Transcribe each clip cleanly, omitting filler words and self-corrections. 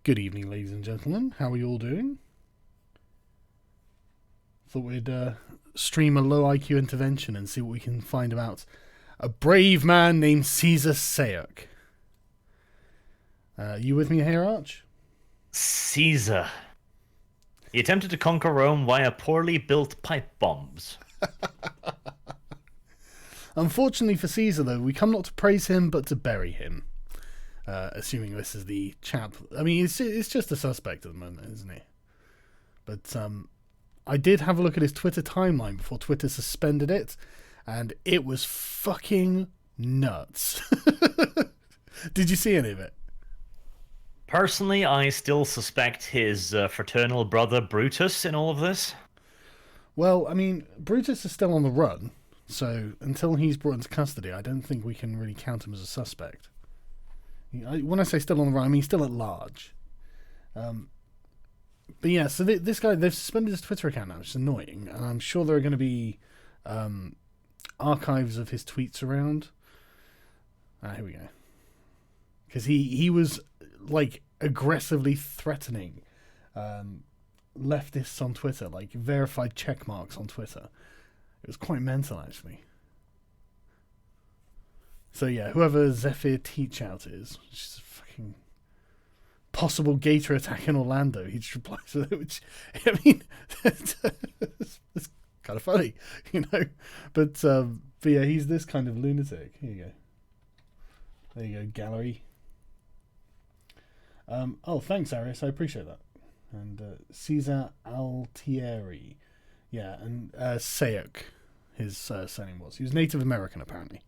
Good evening, ladies and gentlemen. How are you all doing? Thought we'd stream a low IQ intervention and see what we can find about a brave man named Cesar Sayoc. You with me here, Arch? Caesar. He attempted to conquer Rome via poorly built pipe bombs. Unfortunately for Caesar, though, we come not to praise him, but to bury him. Assuming this is the chap. I mean, it's just a suspect at the moment, isn't he? But I did have a look at his Twitter timeline before Twitter suspended it, and it was fucking nuts. Did you see any of it? Personally, I still suspect his fraternal brother Brutus in all of this. Well, I mean, Brutus is still on the run, so until he's brought into custody, I don't think we can really count him as a suspect. When I say still on the run, I mean still at large. But yeah, so this guy, they've suspended his Twitter account now, which is annoying, and I'm sure there are going to be archives of his tweets around. Here we go. Because he was, like, aggressively threatening leftists on Twitter, like verified check marks on Twitter. It was quite mental, actually. So yeah, whoever Zephyr Teachout is, which is a fucking possible gator attack in Orlando, he just replies with it, which, I mean, it's kind of funny, you know. But yeah, he's this kind of lunatic. Here you go. There you go, gallery. Oh, thanks, Arius. I appreciate that. And Cesar Altieri. Yeah, and Sayoc, his surname was. He was Native American, apparently.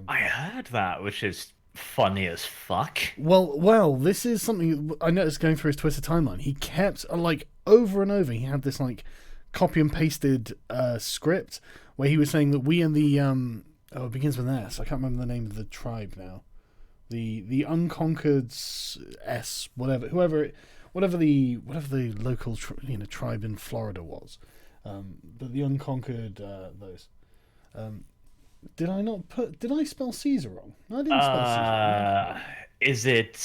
I heard that, which is funny as fuck. Well, this is something I noticed going through his Twitter timeline. He kept, like, over and over, he had this, like, copy and pasted script where he was saying that we and the, it begins with an S. I can't remember the name of the tribe now. The unconquered S, whatever the local tribe in Florida was, but the unconquered those. Did I spell Caesar wrong? No, I didn't spell Caesar wrong. Is it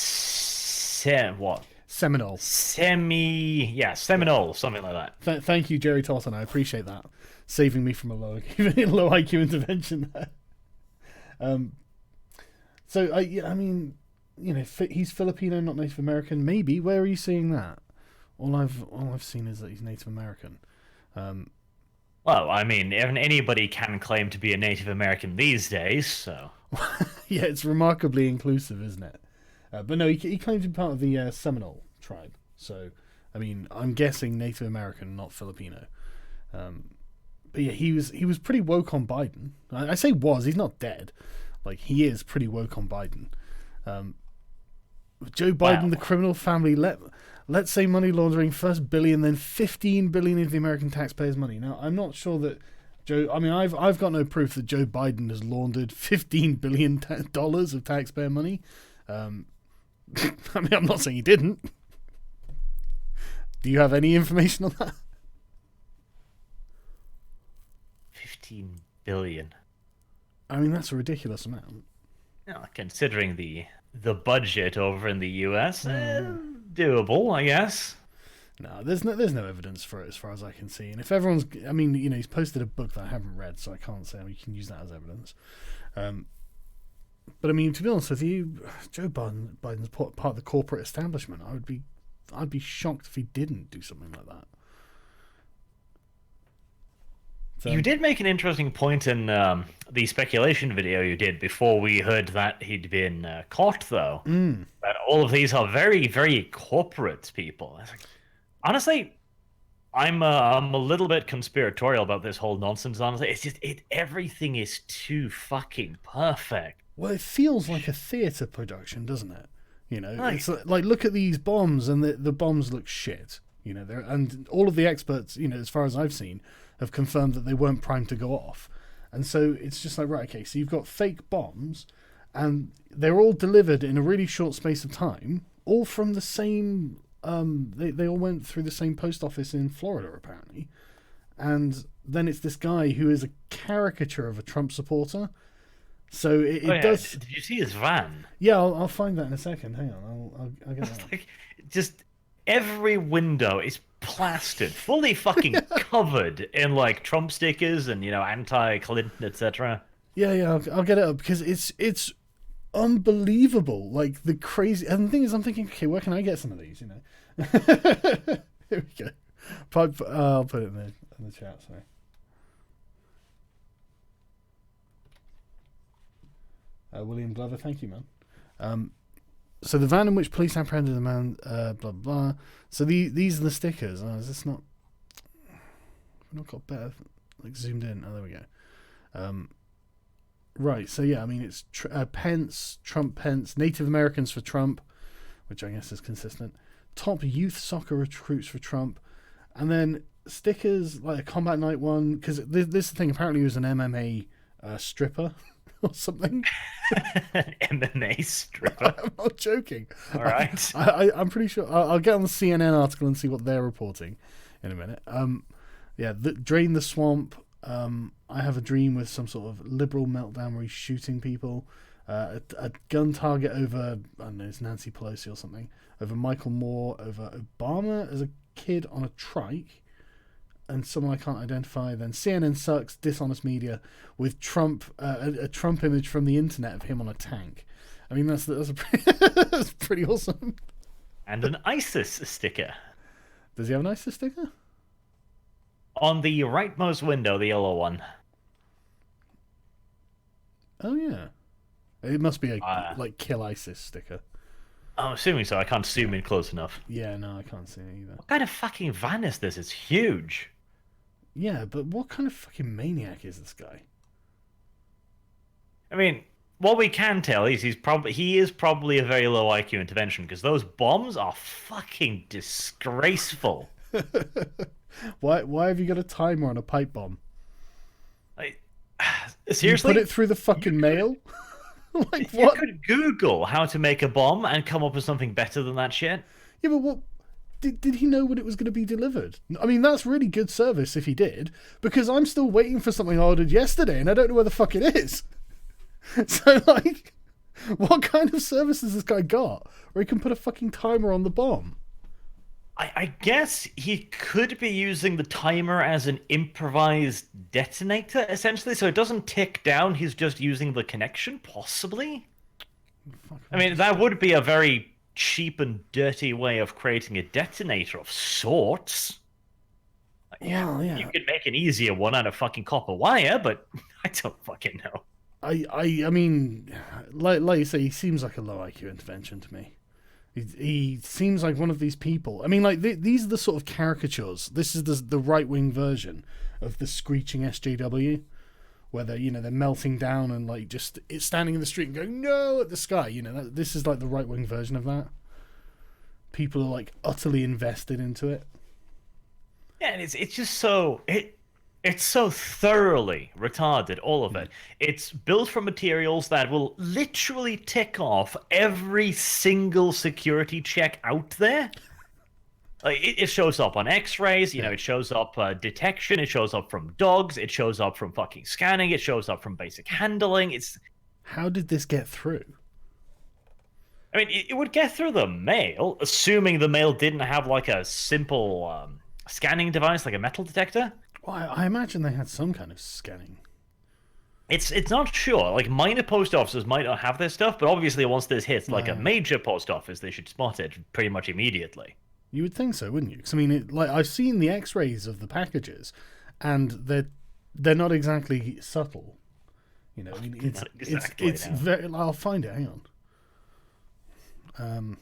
what? Seminole. Seminole, something like that. Thank you, Jerry Totten. I appreciate that, saving me from a low IQ intervention there. So I mean, you know, he's Filipino, not Native American. Maybe. Where are you seeing that? All I've seen is that he's Native American. Well, I mean, anybody can claim to be a Native American these days, so... Yeah, it's remarkably inclusive, isn't it? But no, he claims to be part of the Seminole tribe. So, I mean, I'm guessing Native American, not Filipino. But yeah, he was pretty woke on Biden. I say was, he's not dead. Like, he is pretty woke on Biden. Joe Biden, wow. The criminal family, let's say money laundering, first billion, then 15 billion into the American taxpayers' money. Now, I'm not sure that I've got no proof that Joe Biden has laundered $15 billion of taxpayer money. I mean, I'm not saying he didn't. Do you have any information on that? 15 billion. I mean, that's a ridiculous amount. Yeah, considering the budget over in the US, doable, I guess. No, there's no evidence for it as far as I can see. And if everyone's, I mean, you know, he's posted a book that I haven't read, so I can't say we can use that as evidence. But I mean, to be honest with you, Joe Biden's part of the corporate establishment. I'd be shocked if he didn't do something like that. So, you did make an interesting point in the speculation video you did before we heard that he'd been caught, though. That all of these are very, very corporate people. Honestly, I'm a little bit conspiratorial about this whole nonsense, honestly. It's just, everything is too fucking perfect. Well, it feels like a theatre production, doesn't it? You know, it's like look at these bombs, and the bombs look shit. You know, and all of the experts, you know, as far as I've seen, have confirmed that they weren't primed to go off. And so it's just like, right, okay, so you've got fake bombs, and they're all delivered in a really short space of time, all from the same, they all went through the same post office in Florida, apparently. And then it's this guy who is a caricature of a Trump supporter So Oh it yeah, does. did you see his van? Yeah, I'll find that in a second. Hang on, I'll get It's that. like just every window is plastered, fully fucking covered in like Trump stickers and anti-Clinton, etc. Yeah, yeah, I'll get it up because it's unbelievable. Like the crazy. And the thing is, I'm thinking, okay, where can I get some of these? Here we go. I'll put it in the chat. Sorry. William Glover, thank you, man. So the van in which police apprehended the man, blah blah. So these are the stickers. Is this not? I've not got better, like zoomed in. Oh, there we go. Right. So yeah, I mean it's Pence, Trump, Pence, Native Americans for Trump, which I guess is consistent. Top youth soccer recruits for Trump, and then stickers like a Combat Night one because this is the thing. Apparently, he was an MMA stripper or something. MMA stripper. I'm not joking. All right. I'm pretty sure. I'll get on the CNN article and see what they're reporting in a minute. Yeah, Drain the Swamp. I Have a Dream with some sort of liberal meltdown where he's shooting people. A gun target over, I don't know, it's Nancy Pelosi or something. Over Michael Moore. Over Obama as a kid on a trike. And someone I can't identify. Then CNN sucks, dishonest media with Trump, a Trump image from the internet of him on a tank. I mean, that's that's pretty awesome. And an ISIS sticker. Does he have an ISIS sticker? On the rightmost window, the yellow one. Oh yeah, it must be a like kill ISIS sticker. I'm assuming so. I can't zoom in close enough. Yeah, no, I can't see it either. What kind of fucking van is this? It's huge. Yeah, but what kind of fucking maniac is this guy? I mean, what we can tell is he is probably a very low IQ intervention because those bombs are fucking disgraceful. Why have you got a timer on a pipe bomb? Like, seriously? You put it through the fucking mail? Like you what? could Google how to make a bomb and come up with something better than that shit. Yeah, but what? Did he know when it was going to be delivered? I mean, that's really good service if he did, because I'm still waiting for something I ordered yesterday and I don't know where the fuck it is. So, like, what kind of service has this guy got where he can put a fucking timer on the bomb? I guess he could be using the timer as an improvised detonator, essentially, so it doesn't tick down. He's just using the connection, possibly. I mean, that would be a very cheap and dirty way of creating a detonator of sorts. Yeah. You could make an easier one out of fucking copper wire, but I don't fucking know. I mean, like you say, he seems like a low IQ intervention to me. He seems like one of these people. I mean, like these are the sort of caricatures. This is the right wing version of the screeching SJW, where they're melting down and like just it's standing in the street and going no at the sky. This is like the right wing version of that. People are like utterly invested into it. Yeah, and it's just so it's so thoroughly retarded, all of it. It's built from materials that will literally tick off every single security check out there. Like, it shows up on X-rays, it shows up detection, it shows up from dogs, it shows up from fucking scanning, it shows up from basic handling. How did this get through? I mean, it would get through the mail, assuming the mail didn't have like a simple scanning device, like a metal detector. Well, I imagine they had some kind of scanning. It's not sure. Like, minor post offices might not have this stuff, but obviously once this hits like a major post office, they should spot it pretty much immediately. You would think so, wouldn't you? Because I mean, like I've seen the X-rays of the packages, and they're not exactly subtle. I mean, it's very. I'll find it. Hang on.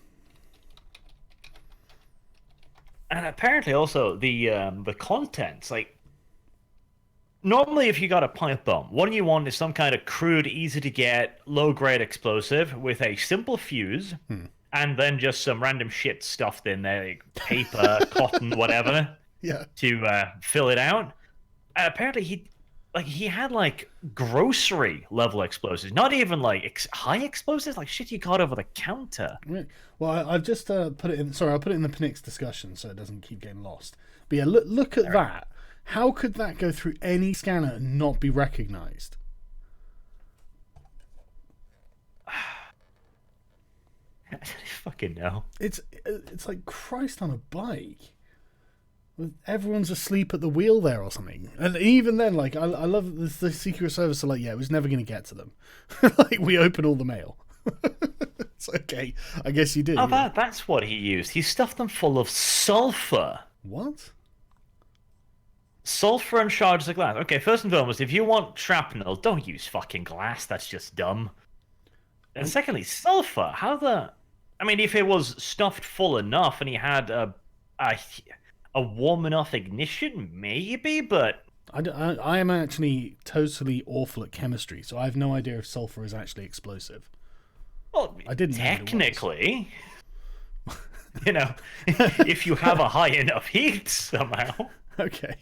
And apparently also the contents, like, normally if you got a pipe bomb, what you want is some kind of crude, easy to get, low grade explosive with a simple fuse, and then just some random shit stuffed in there, like paper, cotton, whatever, to fill it out. And apparently he had like grocery level explosives, not even like high explosives, like shit you got over the counter. Right. Well, I've just put it in. Sorry, I'll put it in the Pnix discussion so it doesn't keep getting lost. But yeah, look at that. How could that go through any scanner and not be recognized? don't fucking know. It's like Christ on a bike. Everyone's asleep at the wheel there or something. And even then, like, I love the Secret Service are like, yeah, it was never going to get to them. Like, we open all the mail. It's okay. I guess you did. Oh, that's what he used. He stuffed them full of sulfur. What? Sulfur and shards of glass. Okay, first and foremost, if you want shrapnel, don't use fucking glass. That's just dumb. And secondly, sulfur. How the... I mean, if it was stuffed full enough and he had a warm enough ignition, maybe, but... I am actually totally awful at chemistry, so I have no idea if sulfur is actually explosive. Well, I didn't technically, you know, if you have a high enough heat somehow. Okay.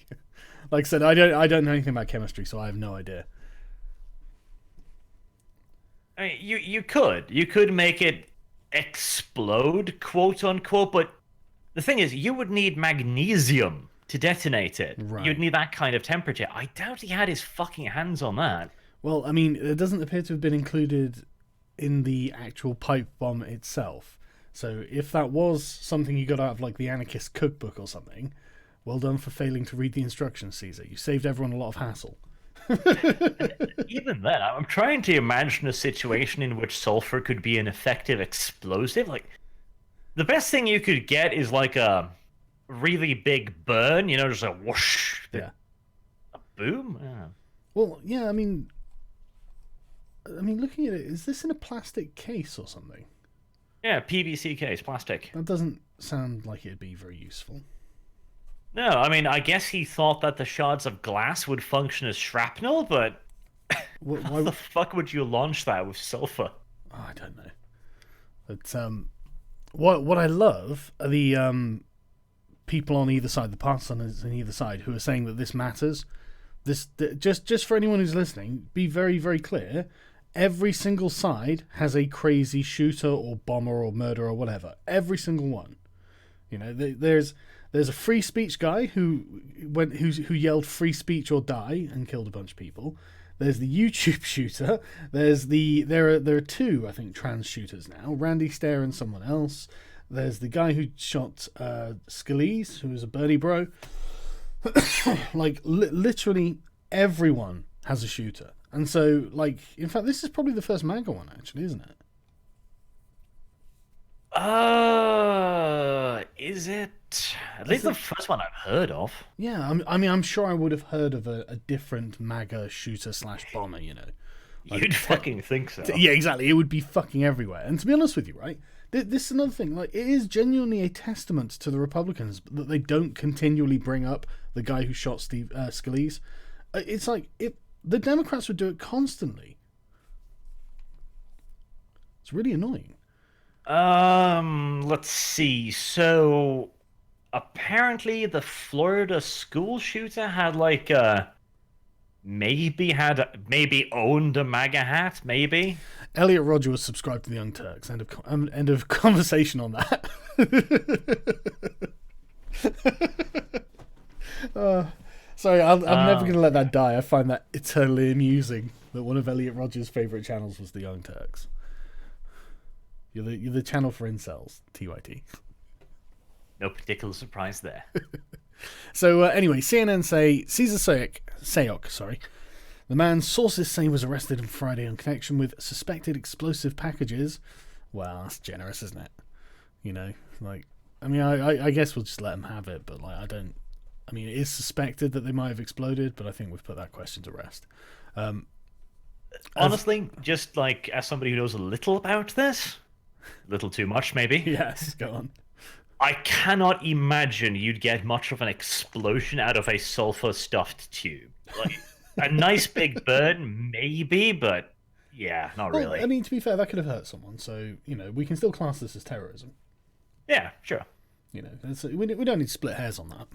Like I said, I don't know anything about chemistry, so I have no idea. I mean, you could make it explode, quote unquote, but the thing is, you would need magnesium to detonate it. Right. You'd need that kind of temperature. I doubt he had his fucking hands on that. Well, I mean, it doesn't appear to have been included in the actual pipe bomb itself. So if that was something you got out of like the anarchist cookbook or something, well done for failing to read the instructions, Cesar. You saved everyone a lot of hassle. Even then, I'm trying to imagine a situation in which sulfur could be an effective explosive. Like, the best thing you could get is like a really big burn, you know, just a whoosh. Yeah. A boom? Yeah. Well, yeah, I mean, looking at it, is this in a plastic case or something? Yeah, PVC case, plastic. That doesn't sound like it'd be very useful. No, I mean, I guess he thought that the shards of glass would function as shrapnel, but how the fuck would you launch that with sulfur? Oh, I don't know. But what I love are the people on either side, the partisans on either side, who are saying that this matters. Just for anyone who's listening, be very, very clear. Every single side has a crazy shooter or bomber or murderer or whatever. Every single one. You know, there's a free speech guy who yelled "free speech or die" and killed a bunch of people. There's the YouTube shooter. There are two, I think, trans shooters now. Randy Stair and someone else. There's the guy who shot Scalise, who was a Bernie bro. Like, literally everyone has a shooter. And so, like, in fact, this is probably the first MAGA one, actually, isn't it? Is it? At least the first one I've heard of. Yeah, I mean, I'm sure I would have heard of a different MAGA shooter / bomber, you know. Like, You'd fucking think so. Yeah, exactly. It would be fucking everywhere. And to be honest with you, right, this is another thing. Like, it is genuinely a testament to the Republicans that they don't continually bring up the guy who shot Scalise. It's like, the Democrats would do it constantly. It's really annoying. Let's see. So, apparently the Florida school shooter had like maybe owned a MAGA hat, maybe. Elliot Rodger was subscribed to the Young Turks. End of conversation on that. Sorry, I'm never going to let that die. I find that eternally amusing that one of Elliot Rodger's favourite channels was the Young Turks. You're the channel for incels, TYT. No particular surprise there. So anyway, CNN say Cesar Sayoc, the man sources say was arrested on Friday in connection with suspected explosive packages. Well, that's generous, isn't it? You know, like, I mean, I guess we'll just let him have it, but like, I mean, it is suspected that they might have exploded, but I think we've put that question to rest. Honestly, just like as somebody who knows a little about this, a little too much maybe. Yes, go on. I cannot imagine you'd get much of an explosion out of a sulfur-stuffed tube. Like, a nice big burn, maybe, but yeah, not really. I mean, to be fair, that could have hurt someone, so, you know, we can still class this as terrorism. Yeah, sure. You know, we don't need to split hairs on that.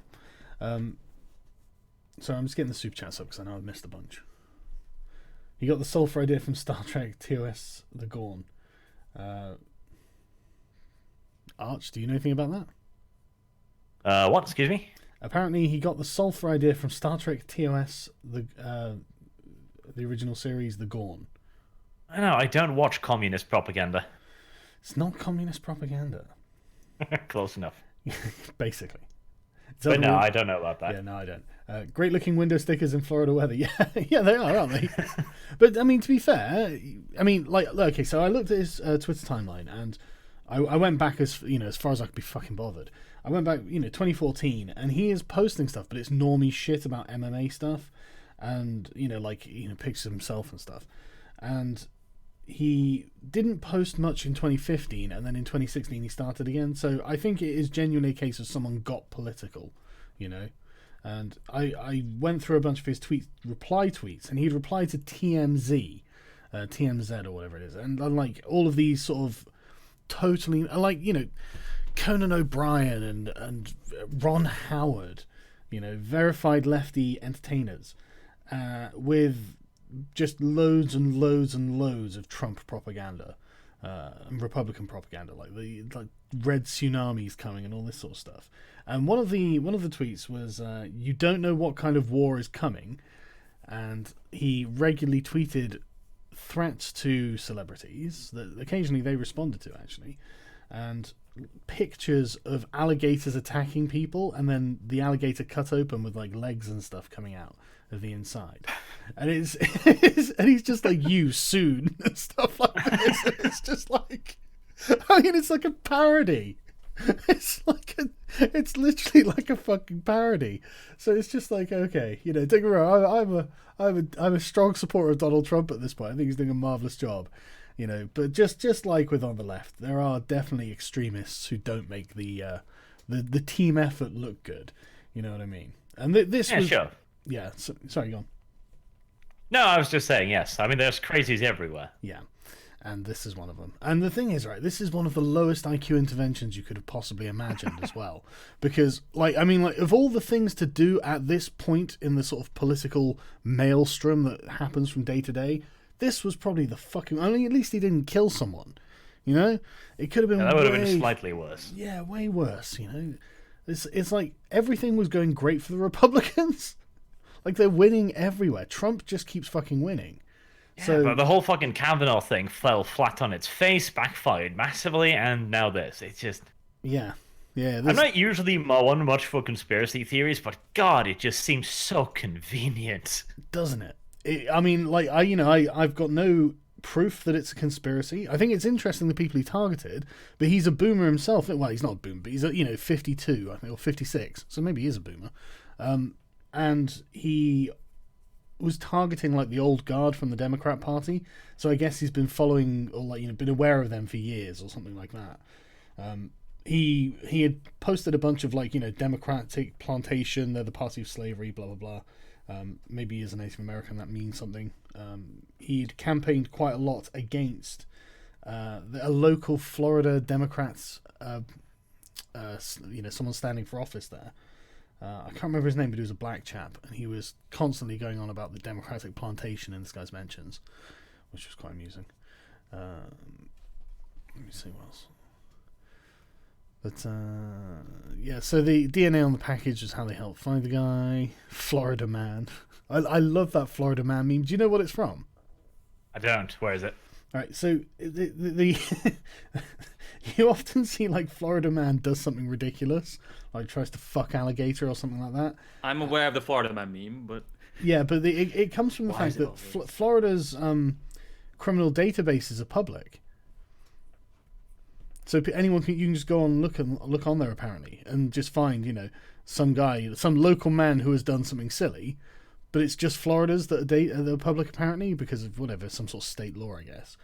So I'm just getting the super chats up because I know I've missed a bunch. You got the sulfur idea from Star Trek TOS The Gorn. Arch, do you know anything about that? What? Excuse me? Apparently he got the sulfur idea from Star Trek TOS, the original series, The Gorn. I know, I don't watch communist propaganda. It's not communist propaganda. Close enough. Basically. But no, I don't know about that. Yeah, no, I don't. Great looking window stickers in Florida weather. Yeah, yeah, they are, aren't they? But I mean, to be fair, I mean, like, okay, so I looked at his Twitter timeline, and I went back as far as I could be fucking bothered. I went back, 2014, and he is posting stuff, but it's normie shit about MMA stuff, and pictures of himself and stuff, and he didn't post much in 2015, and then in 2016 he started again. So I think it is genuinely a case of someone got political, And I went through a bunch of his reply tweets, and he'd replied to TMZ or whatever it is, and like all of these sort of totally Conan O'Brien and Ron Howard, verified lefty entertainers, with just loads and loads and loads of Trump propaganda, and Republican propaganda, like red tsunamis coming and all this sort of stuff. And one of the tweets was, "You don't know what kind of war is coming," and he regularly tweeted threats to celebrities that occasionally they responded to, actually, and pictures of alligators attacking people, and then the alligator cut open with like legs and stuff coming out of the inside, and and he's just like, "You soon," and stuff like this. It's just like, I mean, it's like a parody. It's literally like a fucking parody. So it's just like, okay, don't get me wrong, I'm a strong supporter of Donald Trump at this point. I think he's doing a marvelous job, But just like with on the left, there are definitely extremists who don't make the team effort look good. You know what I mean? And this was sure. Yeah. Sorry, go on. No, I was just saying, yes. I mean, there's crazies everywhere. Yeah. And this is one of them. And the thing is, right, this is one of the lowest IQ interventions you could have possibly imagined as well. Because, of all the things to do at this point in the sort of political maelstrom that happens from day to day, this was probably the fucking... I mean, at least he didn't kill someone, It could have been that would have been slightly worse. Yeah, way worse, It's like everything was going great for the Republicans. Like, they're winning everywhere. Trump just keeps fucking winning. Yeah, so, but the whole fucking Kavanaugh thing fell flat on its face, backfired massively, and now this. It's just... Yeah. I'm not usually one much for conspiracy theories, but God, it just seems so convenient. Doesn't it? I've got no proof that it's a conspiracy. I think it's interesting the people he targeted, but he's a boomer himself. Well, he's not a boomer, but he's 52, I think, or 56, so maybe he is a boomer. And he was targeting like the old guard from the Democrat Party, so I guess he's been following or been aware of them for years or something like that. He had posted a bunch of Democratic plantation, they're the party of slavery, blah blah blah. Maybe he is a Native American, that means something. He'd campaigned quite a lot against a local Florida Democrats, someone standing for office there. I can't remember his name, but he was a black chap, and he was constantly going on about the Democratic plantation in this guy's mentions, which was quite amusing. Let me see what else. But, so the DNA on the package is how they helped find the guy. Florida man. I love that Florida man meme. Do you know what it's from? I don't. Where is it? All right, so the you often see Florida man does something ridiculous, like tries to fuck alligator or something like that. I'm aware of the Florida man meme, but yeah, but it comes from the fact that Florida's criminal databases are public, so anyone you can just go on look on there apparently, and just find some local man who has done something silly. But it's just Florida's that are public apparently because of whatever, some sort of state law, I guess.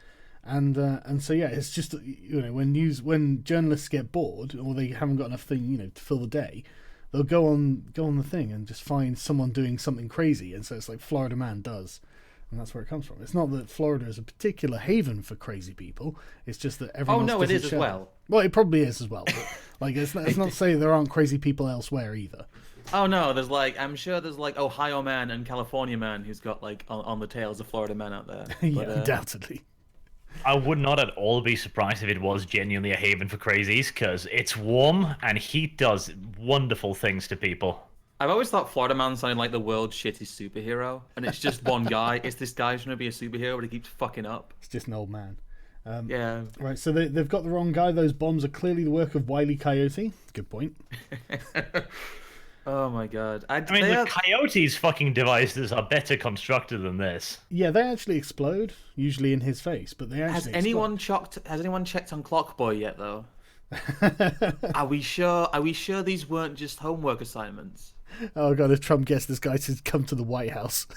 And so yeah, it's just when journalists get bored or they haven't got enough thing to fill the day, they'll go on the thing and just find someone doing something crazy, and so it's like Florida man does, and that's where it comes from. It's not that Florida is a particular haven for crazy people. It's just that everyone. Oh no, it is as well. Well, it probably is as well. But, it's not to say there aren't crazy people elsewhere either. Oh no, I'm sure there's Ohio man and California man who's got on the tails of Florida man out there. Yeah, undoubtedly. I would not at all be surprised if it was genuinely a haven for crazies, because it's warm and heat does wonderful things to people. I've always thought Florida man sounded like the world's shittiest superhero, and it's just one guy. It's this guy who's trying to be a superhero, but he keeps fucking up. It's just an old man. Yeah. Right, so they've got the wrong guy. Those bombs are clearly the work of Wile E. Coyote. Good point. Oh my god. I mean, the Coyote's fucking devices are better constructed than this. Yeah, they actually explode, usually in his face, but they actually Has anyone checked on Clockboy yet, though? Are we sure these weren't just homework assignments? Oh god, if Trump gets this guy to come to the White House.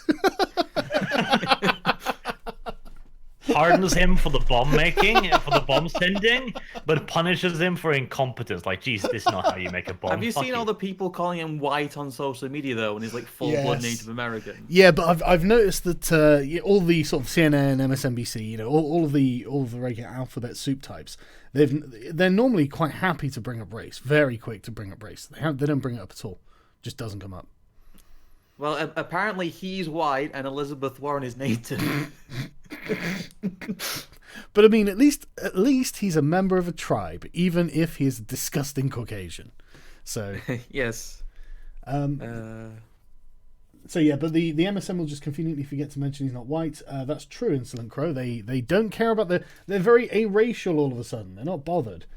Pardons him for the bomb making, for the bomb sending, but punishes him for incompetence. Like, geez, this is not how you make a bomb. Have you seen all the people calling him white on social media, though, when he's like full-blood Native American? Yeah, but I've noticed that all the sort of CNN, MSNBC, all of the regular alphabet soup types, they're normally quite happy to bring up race, very quick to bring up race. They don't bring it up at all, just doesn't come up. Well, apparently he's white and Elizabeth Warren is Native. But I mean, at least he's a member of a tribe, even if he's a disgusting Caucasian. So yes. So yeah, but the MSM will just conveniently forget to mention he's not white. That's true, Insolent Crow. They don't care about they're very aracial all of a sudden. They're not bothered.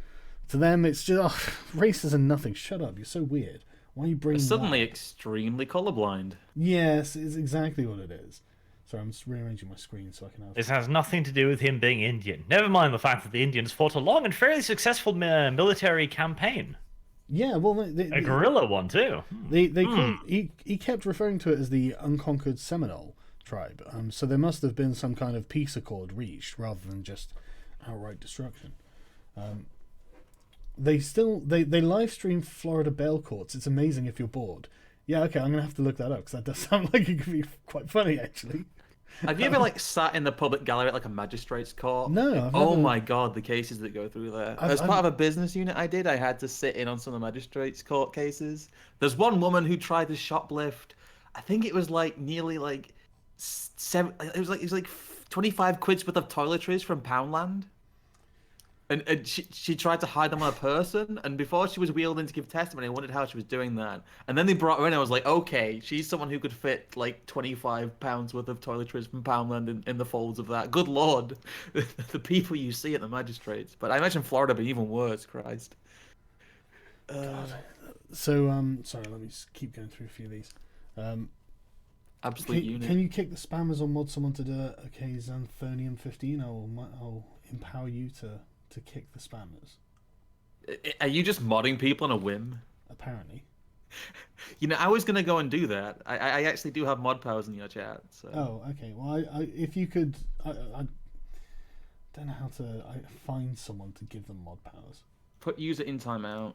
To them, it's just races and nothing. Shut up! You're so weird. Why are you bringing suddenly that? Extremely colorblind? Yes, it's exactly what it is. Sorry, I'm just rearranging my screen so I can have... This has nothing to do with him being Indian. Never mind the fact that the Indians fought a long and fairly successful military campaign. Yeah, well... A guerrilla one, too. He kept referring to it as the unconquered Seminole tribe. So there must have been some kind of peace accord reached, rather than just outright destruction. They live stream Florida bail courts. It's amazing if you're bored. Yeah, okay, I'm gonna have to look that up because that does sound like it could be quite funny, actually. Have you ever sat in the public gallery at a magistrate's court? No. Oh my god, the cases that go through there. As part of a business unit I had to sit in on some of the magistrates' court cases. There's one woman who tried to shoplift. I think it was nearly seven. It was like 25 quid's worth of toiletries from Poundland. And she tried to hide them on a person, and before she was wheeled in to give testimony, I wondered how she was doing that. And then they brought her in, and I was like, okay, she's someone who could fit 25 pounds worth of toiletries from Poundland in the folds of that. Good lord, the people you see at the magistrates. But I imagine Florida be even worse, Christ. So, sorry, let me just keep going through a few of these. Absolute unit. Can you kick the spammers or mod someone to do it? Okay, Xanthonium 15, I'll empower you to kick the spammers. Are you just modding people on a whim? Apparently. I was going to go and do that. I actually do have mod powers in your chat. So. Oh, okay. Well, if you could... I don't know how to find someone to give them mod powers. Put user in timeout.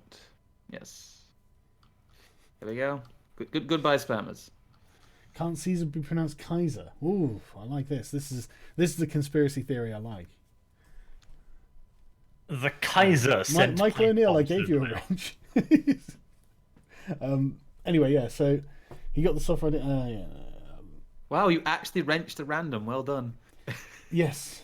Yes. There we go. Goodbye, spammers. Can't Caesar be pronounced Kaiser? Ooh, I like this. This is the conspiracy theory I like. The Kaiser sent Michael O'Neill, I gave you a wrench. Anyway, yeah, so he got the software... Wow, you actually wrenched a random. Well done. Yes.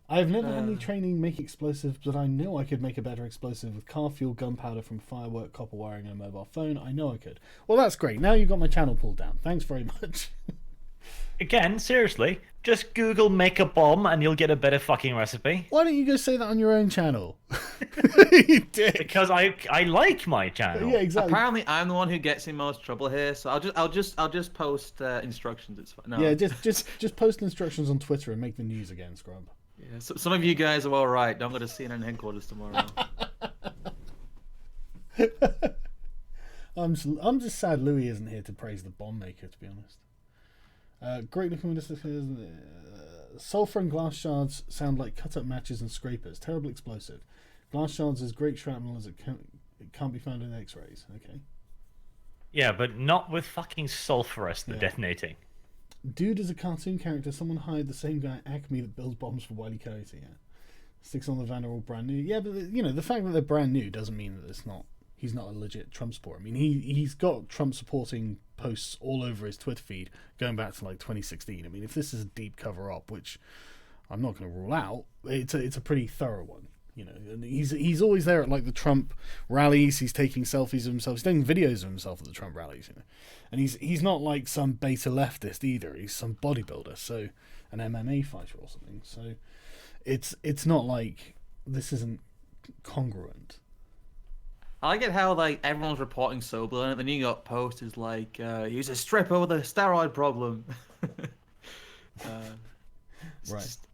I've never had any training making explosives, but I know I could make a better explosive with car fuel, gunpowder from firework, copper wiring, and a mobile phone. I know I could. Well, that's great. Now you've got my channel pulled down. Thanks very much. Again, seriously, just Google make a bomb and you'll get a better fucking recipe. Why don't you go say that on your own channel? You dick. Because I like my channel. Yeah, exactly. Apparently, I'm the one who gets in most trouble here, so I'll just post instructions. It's fine. No. Yeah, just post instructions on Twitter and make the news again, scrub. Yeah, so some of you guys are all right. Don't go to CNN headquarters tomorrow. I'm just sad Louis isn't here to praise the bomb maker, to be honest. Great looking windows. Sulfur and glass shards sound like cut up matches and scrapers. Terrible explosive. Glass shards is great shrapnel as it can't be found in X-rays. Okay. Yeah, but not with fucking sulfur as the detonating. Dude is a cartoon character. Someone hired the same guy at Acme that builds bombs for Wile E. Coyote. Yeah. Sticks on the van are all brand new. Yeah, but the fact that they're brand new doesn't mean that he's not a legit Trump supporter. I mean, he's got Trump supporting posts all over his Twitter feed going back to 2016. I mean, if this is a deep cover up, which I'm not going to rule out, it's a pretty thorough one. And he's always there at the Trump rallies. He's taking selfies of himself. He's taking videos of himself at the Trump rallies. And he's not like some beta leftist either. He's some bodybuilder. So an MMA fighter or something. So it's not like this isn't congruent. I like it how like everyone's reporting soberly, and the New York Post is like, he's a stripper with a steroid problem. Right. Just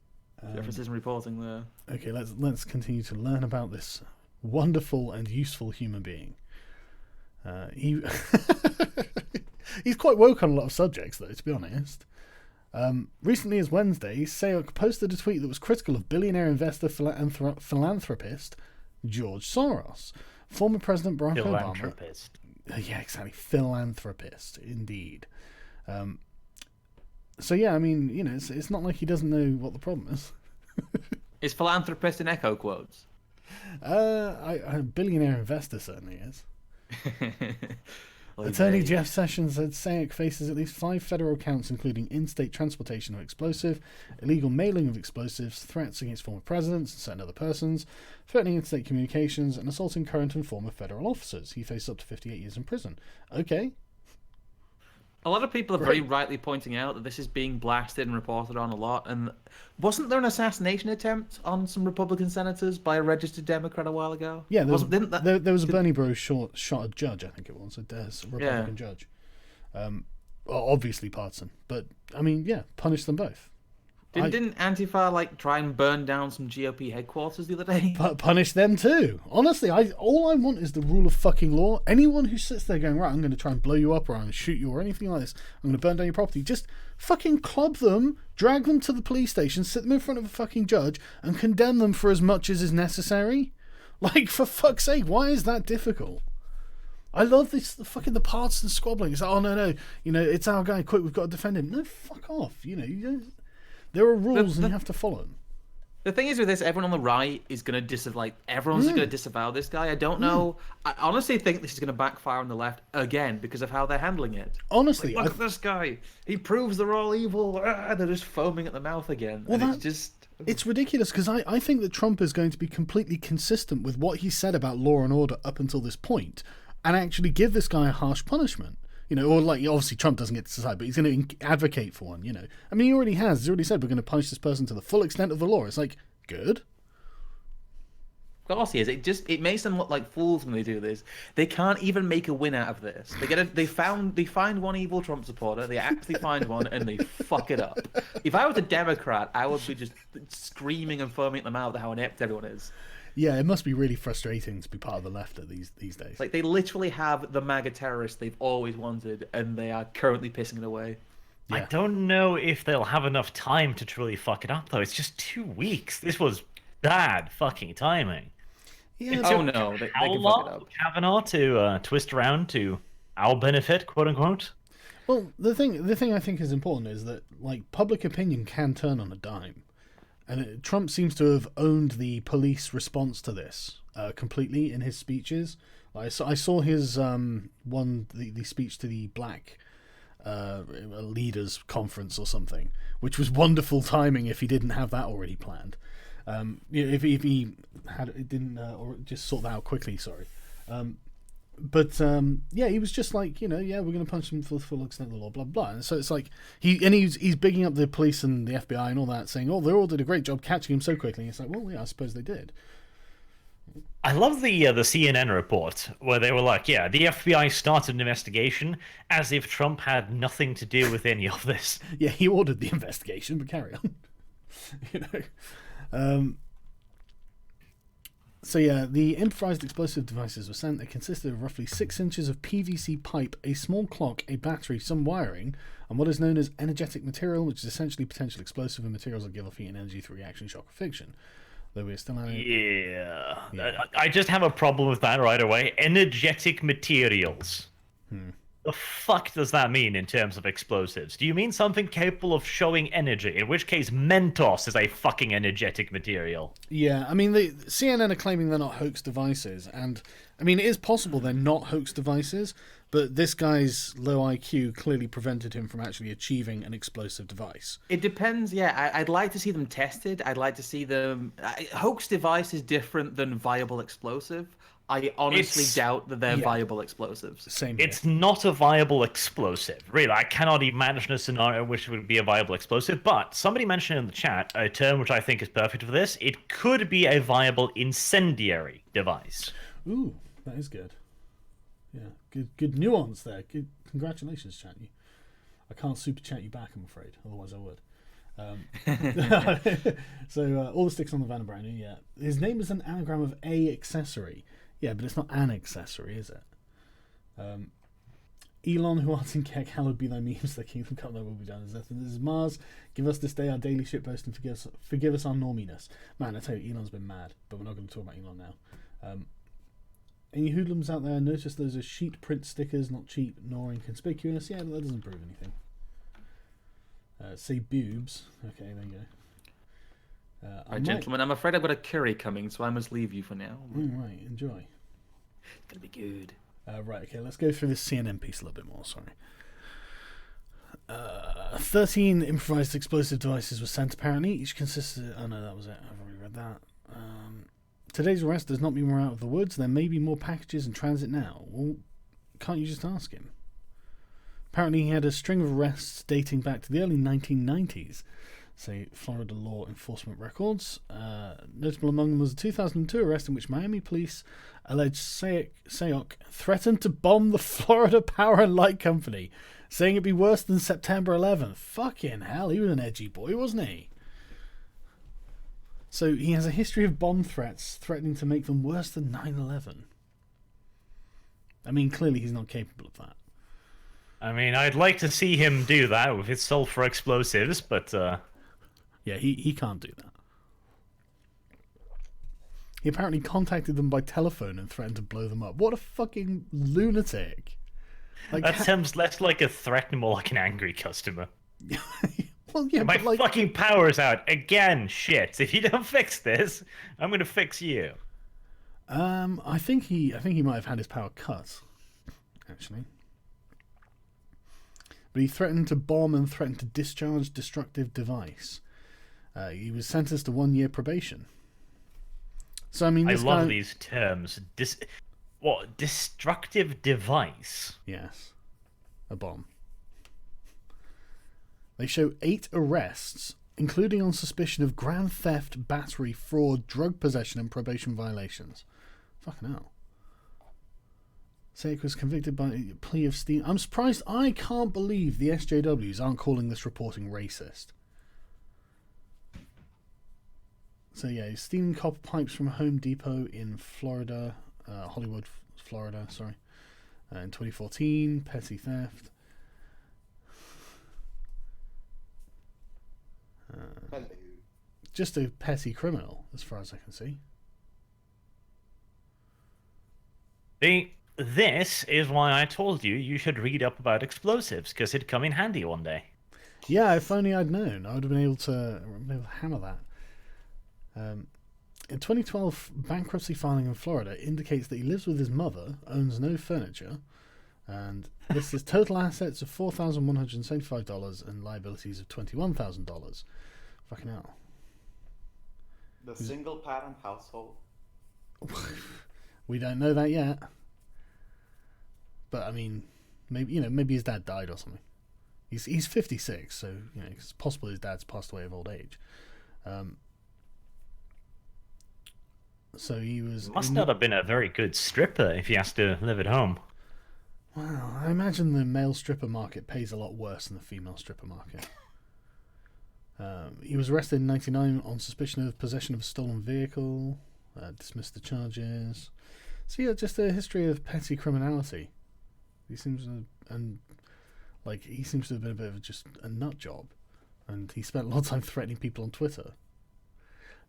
differences in reporting there. Okay, let's continue to learn about this wonderful and useful human being. He's quite woke on a lot of subjects, though, to be honest. Recently as Wednesday, Sayoc posted a tweet that was critical of billionaire investor philanthropist George Soros. Former President Barack Philanthropist. Obama. Yeah, exactly. Philanthropist, indeed. So yeah, I mean, you know, it's not like he doesn't know what the problem is. Is philanthropist in echo quotes? A billionaire investor certainly is. Attorney Jeff Sessions said Sayoc faces at least 5 federal counts, including in-state transportation of explosive, illegal mailing of explosives, threats against former presidents and certain other persons, threatening interstate communications, and assaulting current and former federal officers. He faced up to 58 years in prison. Okay. A lot of people are very rightly pointing out that this is being blasted and reported on a lot. And wasn't there an assassination attempt on some Republican senators by a registered Democrat a while ago? Yeah, there was a Bernie Bros shot a judge, I think it was, a Republican judge. Obviously partisan, but I mean, yeah, punish them both. Didn't Antifa like try and burn down some GOP headquarters the other day? Punish them too. Honestly, all I want is the rule of fucking law. Anyone who sits there going, right, I'm going to try and blow you up or I'm going to shoot you or anything like this, I'm going to burn down your property, just fucking club them, drag them to the police station, sit them in front of a fucking judge and condemn them for as much as is necessary. Like, for fuck's sake, why is that difficult? I love the partisan squabbling. It's like, oh no, you know, it's our guy, quick, we've got to defend him. No, fuck off. You know, there are rules and you have to follow them. The thing is with this, everyone on the right is going to everyone's going to disavow this guy. I don't know. I honestly think this is going to backfire on the left again because of how they're handling it. Honestly, like, look at this guy. He proves they're all evil. They're just foaming at the mouth again. Well, and it's ridiculous because I think that Trump is going to be completely consistent with what he said about law and order up until this point and actually give this guy a harsh punishment. You know, or like, obviously Trump doesn't get to decide, but he's going to advocate for one, you know. I mean, he already has. He's already said we're going to punish this person to the full extent of the law. It's like, good. Of course he is. It makes them look like fools when they do this. They can't even make a win out of this. They find one evil Trump supporter, they actually find one, and they fuck it up. If I was a Democrat, I would be just screaming and foaming at the mouth at how inept everyone is. Yeah, it must be really frustrating to be part of the left at these days. Like, they literally have the MAGA terrorists they've always wanted, and they are currently pissing it away. Yeah. I don't know if they'll have enough time to truly fuck it up, though. It's just 2 weeks. This was bad fucking timing. Yeah. Oh no, they can fuck it up. Kavanaugh to twist around to our benefit, quote unquote. Well, the thing I think is important is that, like, public opinion can turn on a dime. And Trump seems to have owned the police response to this completely in his speeches. I saw his the speech to the Black Leaders Conference or something, which was wonderful timing if he didn't have that already planned. If he had it didn't or just sort that out quickly. Sorry. Yeah, he was just like, you know, yeah, we're going to punch him for the full extent of the law, blah, blah. And so it's like, he's bigging up the police and the FBI and all that, saying, oh, they all did a great job catching him so quickly. And it's like, well, yeah, I suppose they did. I love the CNN report where they were like, yeah, the FBI started an investigation as if Trump had nothing to do with any of this. Yeah, he ordered the investigation, but carry on. You know? So yeah, the improvised explosive devices were sent. They consisted of roughly 6 inches of PVC pipe, a small clock, a battery, some wiring, and what is known as energetic material, which is essentially potential explosive and materials that give off heat and energy through reaction, shock, or fiction. Though we're still Yeah. I just have a problem with that right away. Energetic materials. The fuck does that mean in terms of explosives? Do you mean something capable of showing energy? In which case, Mentos is a fucking energetic material. Yeah, I mean, the CNN are claiming they're not hoax devices, and I mean, it is possible they're not hoax devices, but this guy's low IQ clearly prevented him from actually achieving an explosive device. It depends, yeah. I'd like to see them tested. I'd like to see them... hoax device is different than viable explosive. I honestly doubt that they're viable explosives. Same here. It's not a viable explosive. Really, I cannot imagine a scenario which would be a viable explosive, but somebody mentioned in the chat a term which I think is perfect for this. It could be a viable incendiary device. Ooh, that is good. Yeah, good nuance there. Good, congratulations, chat. I can't super chat you back, I'm afraid. Otherwise, I would. So all the sticks on the Van Brownie. Yeah, his name is an anagram of a accessory. Yeah, but it's not an accessory, is it? Elon, who art in Keck, hallowed be thy memes, the kingdom come, thy will be done as earth. And this is Mars. Give us this day our daily shitpost and forgive us our norminess. Man, I tell you, Elon's been mad, but we're not going to talk about Elon now. Any hoodlums out there, notice those are sheet print stickers, not cheap nor inconspicuous. Yeah, but that doesn't prove anything. Say boobs. Okay, there you go. Right, gentlemen, I'm afraid I've got a curry coming, so I must leave you for now. Right, enjoy. It's going to be good. Right, okay, let's go through this CNN piece a little bit more, sorry. 13 improvised explosive devices were sent, apparently. Each consisted... Oh, no, that was it. I've already read that. Today's arrest does not mean we're out of the woods. There may be more packages in transit now. Well, can't you just ask him? Apparently he had a string of arrests dating back to the early 1990s, say Florida law enforcement records. Notable among them was a 2002 arrest in which Miami police alleged Sayoc threatened to bomb the Florida Power and Light Company, saying it'd be worse than September 11th. Fucking hell, he was an edgy boy, wasn't he? So he has a history of bomb threats, threatening to make them worse than 9/11. I mean, clearly he's not capable of that. I mean, I'd like to see him do that with his sulfur explosives, but... Yeah, he can't do that. He apparently contacted them by telephone and threatened to blow them up. What a fucking lunatic. Like, that sounds less like a threat and more like an angry customer. Well, yeah, my but fucking power's out again. Shit! If you don't fix this, I'm gonna fix you. I think he might have had his power cut, actually. But he threatened to bomb and threatened to discharge destructive device. He was sentenced to 1 year probation. So I mean, I love these terms. Destructive device? Yes, a bomb. They show 8 arrests, including on suspicion of grand theft, battery, fraud, drug possession, and probation violations. Fucking hell. Sayoc was convicted by a plea of stealing. I'm surprised. I can't believe the SJWs aren't calling this reporting racist. So yeah, he's stealing copper pipes from a Home Depot in Florida, Hollywood, Florida, sorry, in 2014, petty theft. Just a petty criminal, as far as I can see. This is why I told you should read up about explosives, because it'd come in handy one day. Yeah, if only I'd known, I would have been able to hammer that. In 2012, bankruptcy filing in Florida indicates that he lives with his mother, owns no furniture, and lists his total assets of $4,175 and liabilities of $21,000. Fucking hell. The single parent household. We don't know that yet. But I mean, maybe his dad died or something. He's 56, so it's possible his dad's passed away of old age. So he was... Must not have been a very good stripper if he has to live at home. Well, I imagine the male stripper market pays a lot worse than the female stripper market. He was arrested in 1999 on suspicion of possession of a stolen vehicle, dismissed the charges. So yeah, just a history of petty criminality. He seems to have been a bit of just a nut job, and he spent a lot of time threatening people on Twitter.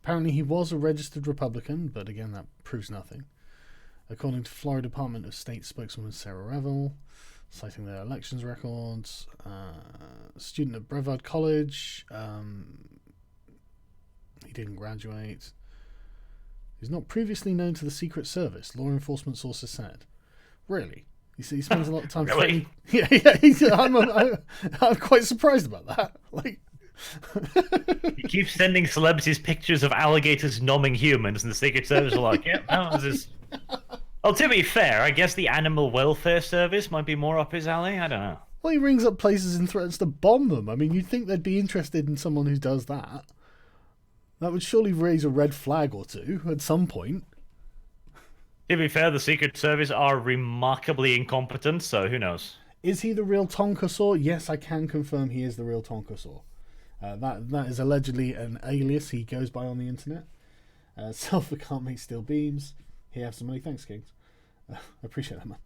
Apparently he was a registered Republican, but again that proves nothing. According to Florida Department of State spokeswoman Sarah Revel, citing their elections records, student at Brevard College, he didn't graduate. He's not previously known to the Secret Service, law enforcement sources said. Really? You see, he spends a lot of time. Really? I'm quite surprised about that. Like, He keeps sending celebrities pictures of alligators nomming humans, and the Secret Service are like, "Yep, that was." Well, to be fair, I guess the Animal Welfare Service might be more up his alley. I don't know. well, he rings up places and threatens to bomb them. I mean, you'd think they'd be interested in someone who does that. That would surely raise a red flag or two at some point. To be fair, the Secret Service are remarkably incompetent, so who knows? Is he the real Tonka Saw? Yes, I can confirm he is the real Tonka Saw. That is allegedly an alias he goes by on the internet. Sulfur can't make steel beams. He has some money. Thanks, Kings. I appreciate that, man.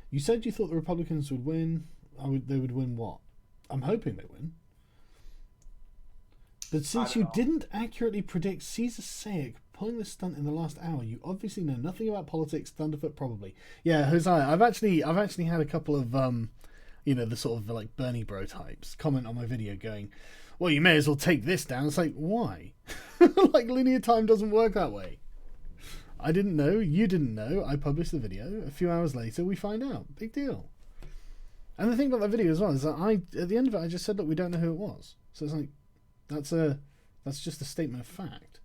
You said you thought the Republicans would win. They would win what? I'm hoping they win. But since you didn't accurately predict Cesar Sayoc pulling this stunt in the last hour, you obviously know nothing about politics. Thunderfoot probably. Yeah, Hosea, I've actually had a couple of the sort of like Bernie bro types comment on my video going, well, you may as well take this down. It's like, why? Like, linear time doesn't work that way. I didn't know. You didn't know. I published the video. A few hours later, we find out. Big deal. And the thing about that video as well is that at the end of it, I just said, look, we don't know who it was. So it's like, that's just a statement of fact.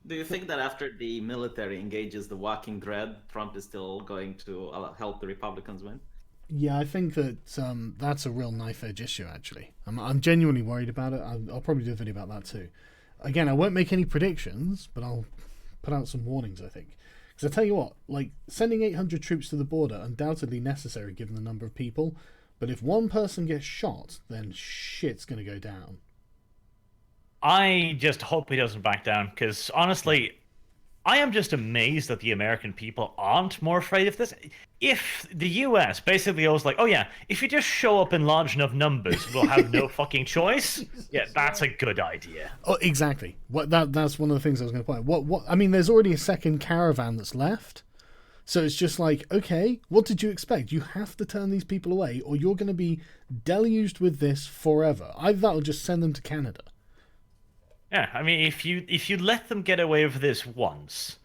Do you think that after the military engages the Walking Dead, Trump is still going to help the Republicans win? Yeah, I think that that's a real knife-edge issue, actually. I'm genuinely worried about it. I'll probably do a video about that too. Again, I won't make any predictions, but I'll put out some warnings, I think. Because I tell you what, like, sending 800 troops to the border, undoubtedly necessary given the number of people, but if one person gets shot, then shit's going to go down. I just hope he doesn't back down, because honestly, I am just amazed that the American people aren't more afraid of this. If the US basically was like, oh yeah, if you just show up in large enough numbers, we'll have no fucking choice. Yeah, that's a good idea. Oh, exactly. That's one of the things I was going to point out. I mean, there's already a second caravan that's left. So it's just like, okay, what did you expect? You have to turn these people away, or you're going to be deluged with this forever. Either that or just send them to Canada. Yeah, I mean, if you let them get away with this once,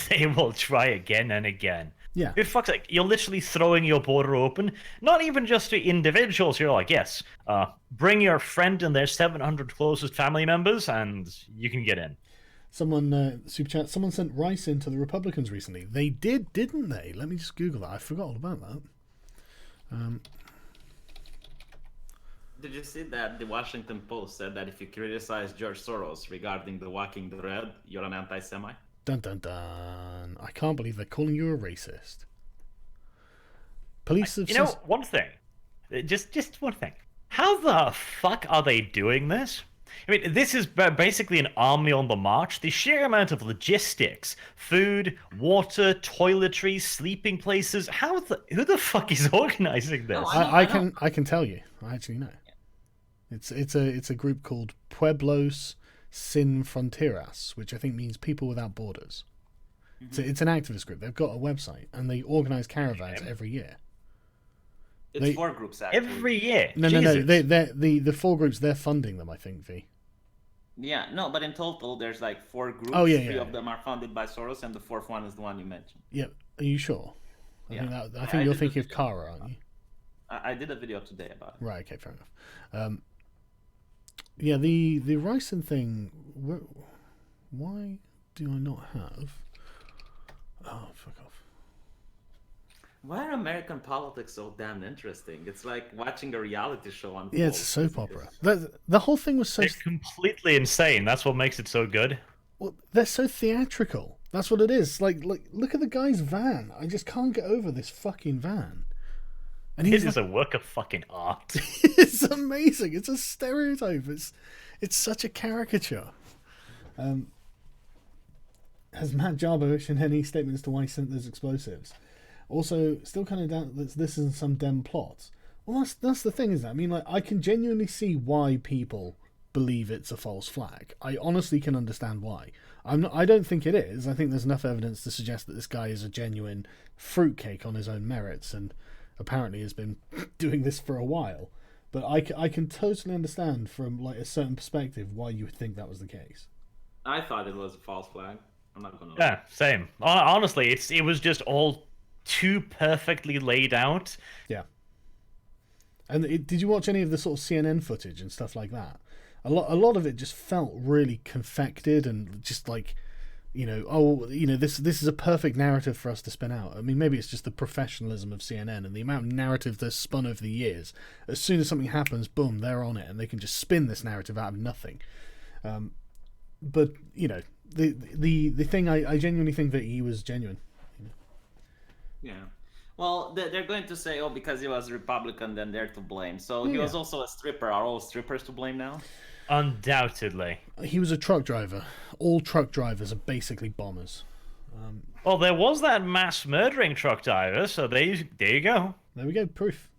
they will try again and again. Yeah. For fuck's sake, you're literally throwing your border open, not even just to individuals. You're like, yes, bring your friend and their 700 closest family members, and you can get in. Someone, super chat, someone sent rice in to the Republicans recently. They did, didn't they? Let me just Google that. I forgot all about that. Did you see that the Washington Post said that if you criticize George Soros regarding the Walking Dead, you're an anti-Semite? Dun dun dun. I can't believe they're calling you a racist. Police have... You know, one thing. Just one thing. How the fuck are they doing this? I mean, this is basically an army on the march. The sheer amount of logistics, food, water, toiletries, sleeping places. Who the fuck is organizing this? No, I can tell you. I actually know. It's a group called Pueblos Sin Fronteras, which I think means people without borders. Mm-hmm. So it's an activist group. They've got a website and they organize caravans every year. It's 4 groups actually. Every year. No. The 4 groups, they're funding them, I think, V. Yeah, no, but in total there's like 4 groups. Oh, yeah, 3 yeah. of them are funded by Soros, and the 4th one is the one you mentioned. Yeah, are you sure? Yeah. I think you're thinking of Kara, aren't you? I did a video today about it. Right. Okay. Fair enough. Yeah. The ricin thing. Why do I not have? Oh, fuck off. Why are American politics so damn interesting? It's like watching a reality show on. Yeah, it's a soap opera. The whole thing was so. It's completely insane. That's what makes it so good. Well, they're so theatrical. That's what it is. Like, look at the guy's van. I just can't get over this fucking van. And This is a work of fucking art. It's amazing. It's a stereotype. It's such a caricature. Has Matt Jarbo issued any statements to why he sent those explosives? Also, still kind of doubt that this isn't some dem plot. Well, that's the thing, isn't it? I mean, like, I can genuinely see why people believe it's a false flag. I honestly can understand why. I don't think it is. I think there's enough evidence to suggest that this guy is a genuine fruitcake on his own merits, and apparently has been doing this for a while. But I can totally understand from like a certain perspective why you would think that was the case. I thought it was a false flag. I'm not gonna lie. Yeah, same. Honestly, it was just all too perfectly laid out. Yeah. And did you watch any of the sort of CNN footage and stuff like that? A lot of it just felt really confected and just like, this is a perfect narrative for us to spin out. I mean, maybe it's just the professionalism of CNN and the amount of narrative that's spun over the years. As soon as something happens, boom, they're on it, and they can just spin this narrative out of nothing. But the thing, I genuinely think that he was genuine. Yeah. Well, they're going to say, oh, because he was Republican, then they're to blame. So he was also a stripper. Are all strippers to blame now? Undoubtedly. He was a truck driver. All truck drivers are basically bombers. Well, there was that mass murdering truck driver, so there you go. There we go. Proof.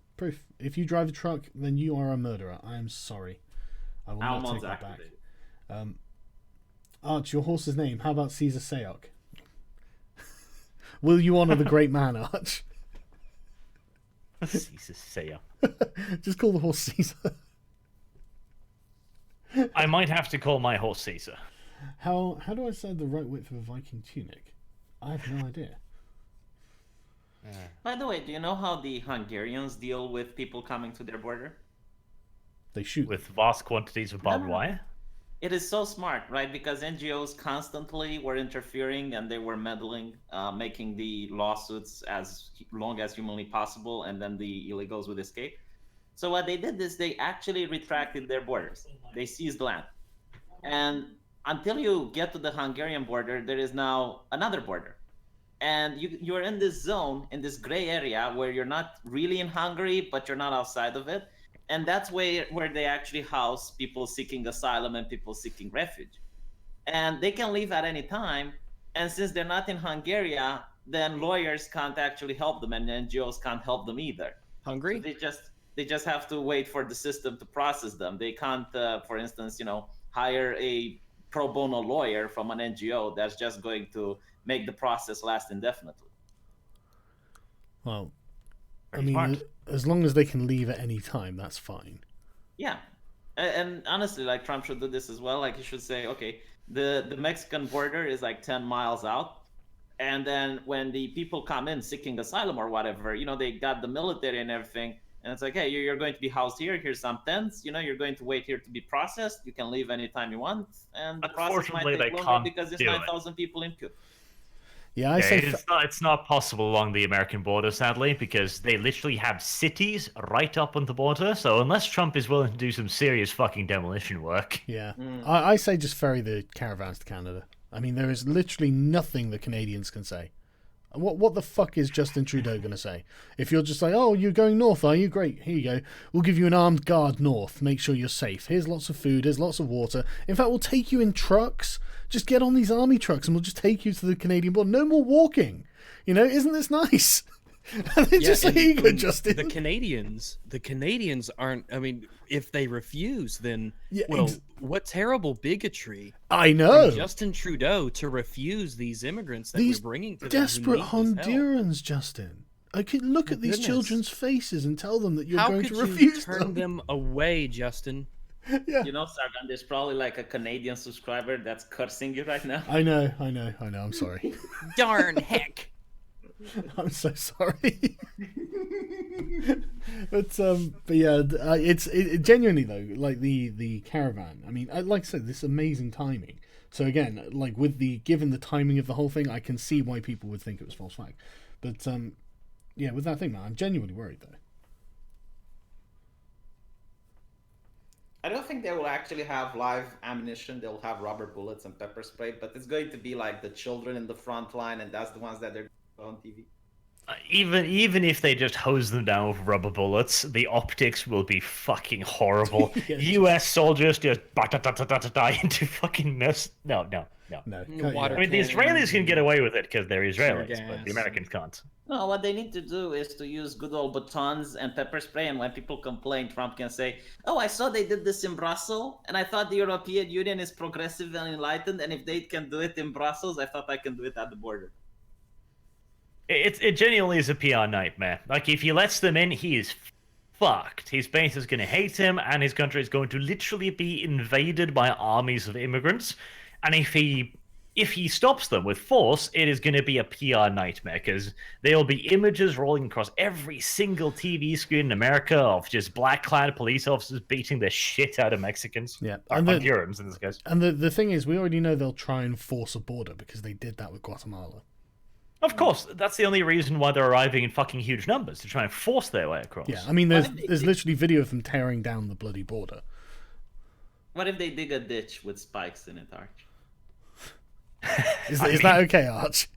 If you drive a truck, then you are a murderer. I am sorry. I will not take that back. Arch, your horse's name. How about Cesar Sayoc? Will you honor the great man, Arch? Cesar Sayoc. Just call the horse Cesar. I might have to call my horse Cesar. How do I say the right width of a Viking tunic? I have no idea. By the way, do you know how the Hungarians deal with people coming to their border? They shoot. With vast quantities of barbed wire? It is so smart, right? Because NGOs constantly were interfering and they were meddling, making the lawsuits as long as humanly possible, and then the illegals would escape. So what they did is they actually retracted their borders. They seized land. And until you get to the Hungarian border, there is now another border. And you're in this zone, in this gray area where you're not really in Hungary, but you're not outside of it. And that's where they actually house people seeking asylum and people seeking refuge. And they can leave at any time. And since they're not in Hungary, then lawyers can't actually help them, and NGOs can't help them either. Hungry? So they just have to wait for the system to process them. They can't, for instance, hire a pro bono lawyer from an NGO that's just going to make the process last indefinitely. Well, Very I mean, smart. as long as they can leave at any time, that's fine. Yeah. And honestly, like, Trump should do this as well. Like, he should say, okay, the Mexican border is like 10 miles out. And then when the people come in seeking asylum or whatever, they got the military and everything. And it's like, hey, you're going to be housed here. Here's some tents. You're going to wait here to be processed. You can leave anytime you want. And the process might Unfortunately, take they longer can't because there's do it. 9,000 people in queue. Yeah, I Yeah, say it's not possible along the American border, sadly, because they literally have cities right up on the border. So unless Trump is willing to do some serious fucking demolition work, yeah. I say just ferry the caravans to Canada. I mean, there is literally nothing the Canadians can say. What the fuck is Justin Trudeau going to say? If you're just like, oh, you're going north, are you? Great, here you go. We'll give you an armed guard north. Make sure you're safe. Here's lots of food. Here's lots of water. In fact, we'll take you in trucks. Just get on these army trucks and we'll just take you to the Canadian border. No more walking. Isn't this nice? And they just say, here you go, Justin. The Canadians aren't. I mean, if they refuse, then Yeah, what terrible bigotry! I know. From Justin Trudeau to refuse these immigrants that These we're bringing to them. desperate who need this help. Hondurans, Justin. I can look at these Goodness. children's faces and tell them that you're How going could to you refuse turn them away, Justin? Yeah. Sargon, there's probably like a Canadian subscriber that's cursing you right now. I know. I'm sorry. Darn heck! I'm so sorry. but yeah, it's genuinely though, like the caravan. I mean, like I said, this amazing timing. So again, like given the timing of the whole thing, I can see why people would think it was false flag. But yeah, with that thing, man, I'm genuinely worried though. I don't think they will actually have live ammunition. They'll have rubber bullets and pepper spray, but it's going to be like the children in the front line, and that's the ones that they're on TV. even if they just hose them down with rubber bullets, the optics will be fucking horrible. Yeah. U.S. soldiers just die into fucking mess. No. Water I mean, the Israelis can get away with it because they're Israelis, Tear but the gas. Americans can't. No, what they need to do is to use good old batons and pepper spray, and when people complain, Trump can say, oh, I saw they did this in Brussels, and I thought the European Union is progressive and enlightened, and if they can do it in Brussels, I thought I can do it at the border. It genuinely is a PR nightmare. Like, if he lets them in, he is fucked. His base is going to hate him, and his country is going to literally be invaded by armies of immigrants. And if he stops them with force, it is going to be a PR nightmare because there will be images rolling across every single TV screen in America of just black-clad police officers beating the shit out of Mexicans. Yeah, or and Hondurans in this case. And the thing is, we already know they'll try and force a border because they did that with Guatemala. Of course, that's the only reason why they're arriving in fucking huge numbers, to try and force their way across. Yeah, I mean, there's literally video of them tearing down the bloody border. What if they dig a ditch with spikes in it, Arch? Is that okay, Arch?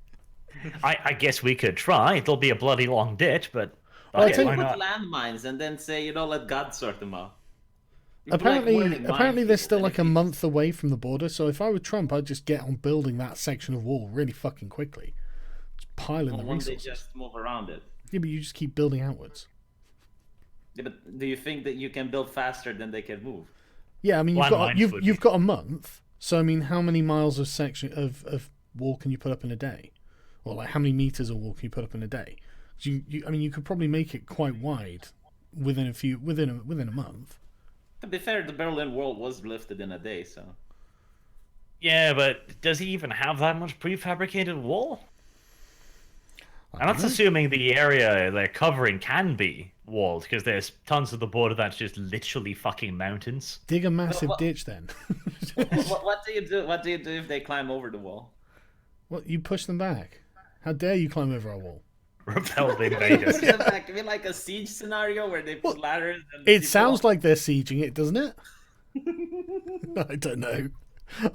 I guess we could try. It'll be a bloody long ditch, but Well, okay, why Put not? landmines and then say, let God sort them out. Apparently, they're still like a month away from the border. So if I were Trump, I'd just get on building that section of wall really fucking quickly. Just pile in the When they resources. just move around it. Yeah, but you just keep building outwards. Yeah, but do you think that you can build faster than they can move? Yeah, I mean Landmines would you've be- got a month. So I mean, how many miles of section of wall can you put up in a day, or like how many meters of wall can you put up in a day? I mean, you could probably make it quite wide within a month. To be fair, the Berlin Wall was lifted in a day, so. Yeah, but does he even have that much prefabricated wall? And that's assuming the area they're covering can be walled, because there's tons of the border that's just literally fucking mountains. Dig a massive ditch then. What do you do? What do you do if they climb over the wall? What, you push them back? How dare you climb over our wall? Repel the invaders. Like, I mean, like a siege scenario where they put ladders. And It sounds like they're sieging it, doesn't it? I don't know.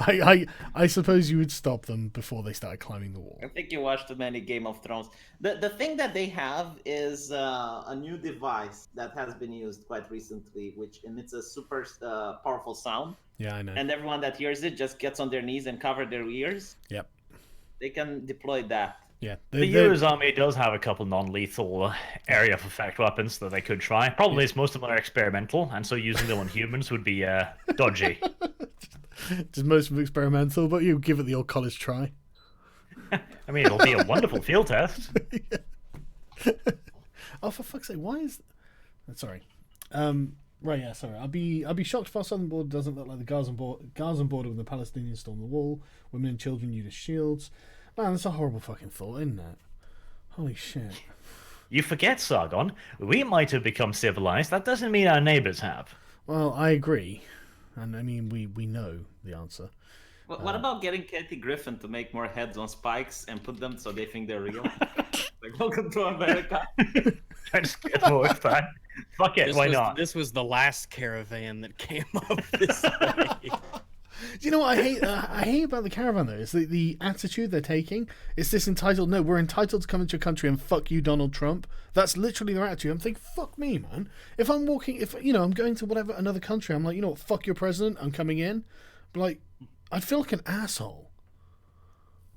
I suppose you would stop them before they started climbing the wall. I think you watched too many Game of Thrones. The thing that they have is a new device that has been used quite recently, which emits a super powerful sound. Yeah, I know. And everyone that hears it just gets on their knees and cover their ears. Yep. They can deploy that. Yeah. The US Army does have a couple non-lethal area of effect weapons that they could try. Problem is, most of them are experimental, and so using them on humans would be dodgy. Just most of them experimental, but you give it the old college try. I mean, it'll be a wonderful field test. Oh, for fuck's sake! Why is? Sorry. Right. Yeah. Sorry. I'll be shocked if our southern border doesn't look like the Gaza border when the Palestinians storm the wall. Women and children use as shields. Man, that's a horrible fucking thought, isn't it? Holy shit. You forget, Sargon. We might have become civilized. That doesn't mean our neighbors have. Well, I agree, and I mean we know the answer. What about getting Kathy Griffin to make more heads on spikes and put them so they think they're real? Like, welcome to America. Try to get more with that. Fuck it, why not? This was the last caravan that came up this way. Do you know what I hate about the caravan though? Is the attitude they're taking. It's this entitled. No, we're entitled to come into your country and fuck you, Donald Trump. That's literally their attitude. I'm thinking, fuck me, man. If I'm I'm going to whatever another country, I'm like, you know what, fuck your president. I'm coming in. But like, I'd feel like an asshole.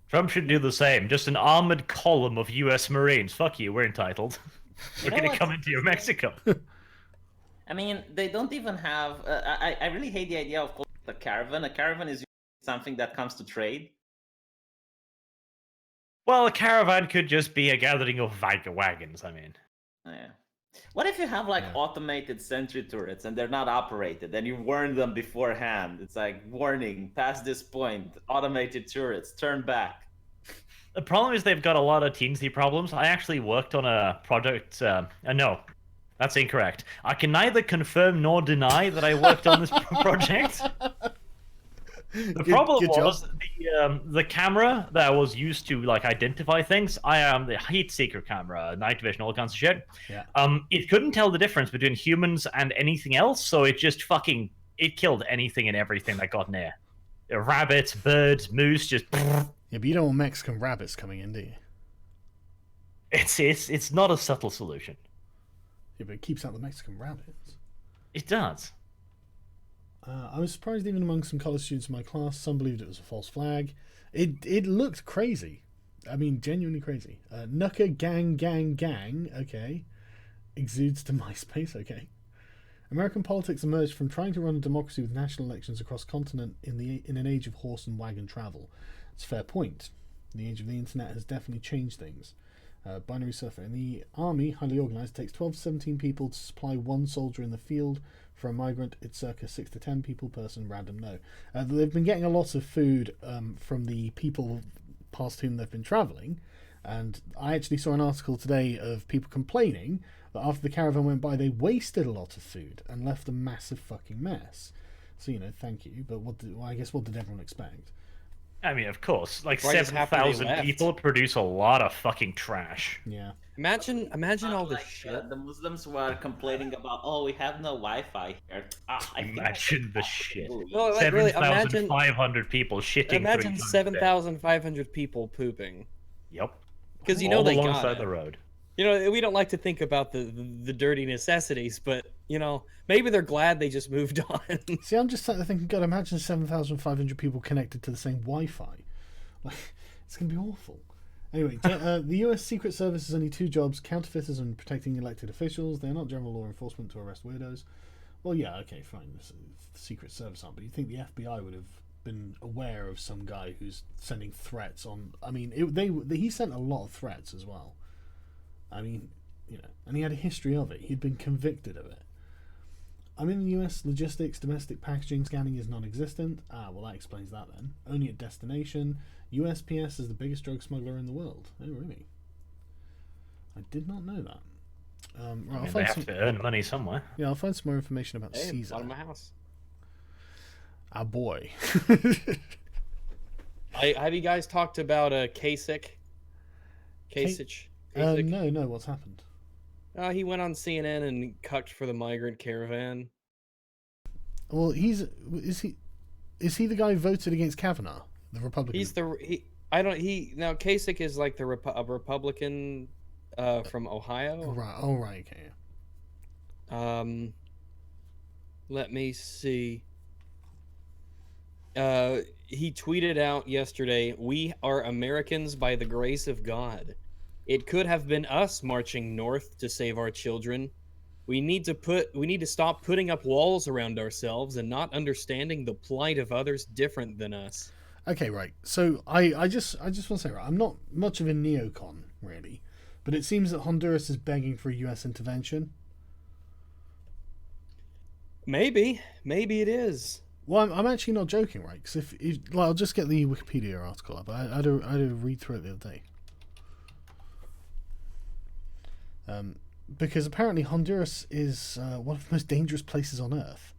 Trump should do the same. Just an armored column of U.S. Marines. Fuck you, we're entitled. We're know going to what? come into your Mexico. I mean, they don't even have. I really hate the idea of calling it a caravan. A caravan is something that comes to trade. Well, a caravan could just be a gathering of wagons, I mean. Yeah. What if you have like automated sentry turrets and they're not operated and you warn them beforehand? It's like, warning, past this point, automated turrets, turn back. The problem is they've got a lot of teensy problems. I actually worked on a project. No, that's incorrect. I can neither confirm nor deny that I worked on this project. The problem was the camera that was used to like identify things. I am the heat seeker camera, night vision, all kinds of shit. Yeah. It couldn't tell the difference between humans and anything else, so it just it killed anything and everything that got near. Rabbits, birds, moose, just. Yeah, but you don't want Mexican rabbits coming in, do you? It's not a subtle solution. Yeah, but it keeps out the Mexican rabbits. It does. I was surprised even among some college students in my class, some believed it was a false flag. It looked crazy. I mean, genuinely crazy. Nuka gang, okay. Exudes to MySpace, okay. American politics emerged from trying to run a democracy with national elections across continent in an age of horse and wagon travel. It's a fair point. The age of the internet has definitely changed things. Binary surfer. In the army, highly organized, takes 12 to 17 people to supply one soldier in the field For a migrant, it's circa 6 to 10 people person, random no. They've been getting a lot of food from the people past whom they've been travelling, and I actually saw an article today of people complaining that after the caravan went by, they wasted a lot of food and left a massive fucking mess. So, thank you, but what did everyone expect? I mean, of course, like Right, just after they 7,000 left. people produce a lot of fucking trash. Yeah. Imagine all the Like, shit. the Muslims were complaining about, oh, we have no Wi-Fi here. I think Imagine the shit. No, like, really, 7,500 people shitting Imagine 3 times a day. 7,500 people pooping. Yep. Because All they alongside got the it. road. We don't like to think about the dirty necessities, but maybe they're glad they just moved on. See, I'm just sat there thinking, God, imagine 7,500 people connected to the same Wi-Fi. Like, it's going to be awful. Anyway, the US Secret Service has only 2 jobs: counterfeiters and protecting elected officials. They're not general law enforcement to arrest weirdos. Well, yeah, okay, fine. The Secret Service aren't, but you'd think the FBI would have been aware of some guy who's sending threats on. I mean, he sent a lot of threats as well. I mean, and he had a history of it. He'd been convicted of it. I'm in the US. Logistics, domestic packaging scanning is non-existent. Well, that explains that then. Only at destination. USPS is the biggest drug smuggler in the world. Oh, really? I did not know that. Right, They have to earn money somewhere. Yeah, I'll find some more information about Hey, Cesar. out of my house. Our boy. Have you guys talked about Kasich? Kasich? No. What's happened? He went on CNN and cucked for the migrant caravan. Well, is he the guy who voted against Kavanaugh, the Republican? Now Kasich is like a Republican from Ohio. Right. Oh, right. Okay. Yeah. Let me see. He tweeted out yesterday, "We are Americans by the grace of God. It could have been us marching north to save our children. We need to stop putting up walls around ourselves and not understanding the plight of others different than us." Okay, right. So I just want to say, right, I'm not much of a neocon really, but it seems that Honduras is begging for a U.S. intervention. Maybe it is. Well, I'm actually not joking, right? Because I'll just get the Wikipedia article up. I had a read through it the other day. Because apparently Honduras is one of the most dangerous places on Earth.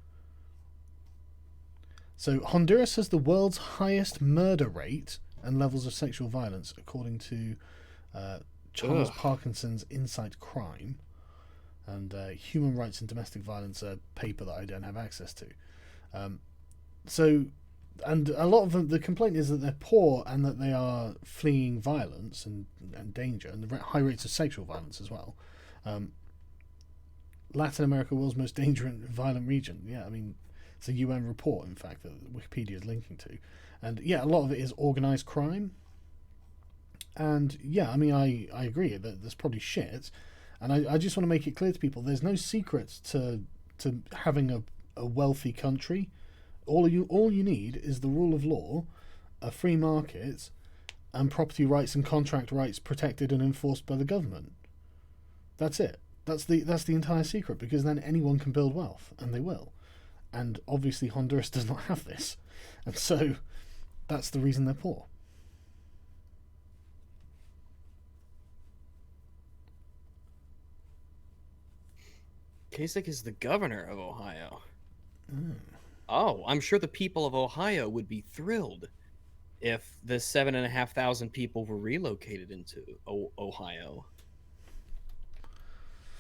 So Honduras has the world's highest murder rate and levels of sexual violence, according to Charles Parkinson's Insight Crime and Human Rights and Domestic Violence, a paper that I don't have access to. And a lot of them, the complaint is that they're poor and that they are fleeing violence and danger, and the high rates of sexual violence as well. Latin America, world's most dangerous and violent region. Yeah, I mean, it's a UN report, in fact, that Wikipedia is linking to. And yeah, a lot of it is organised crime. And yeah, I mean, I agree that there's probably shit. And I just want to make it clear to people, there's no secret to having a wealthy country. All you need is the rule of law, a free market, and property rights and contract rights protected and enforced by the government. That's it. That's the entire secret, because then anyone can build wealth, and they will. And obviously Honduras does not have this. And so that's the reason they're poor. Kasich is the governor of Ohio. Oh, I'm sure the people of Ohio would be thrilled if the 7,500 people were relocated into Ohio.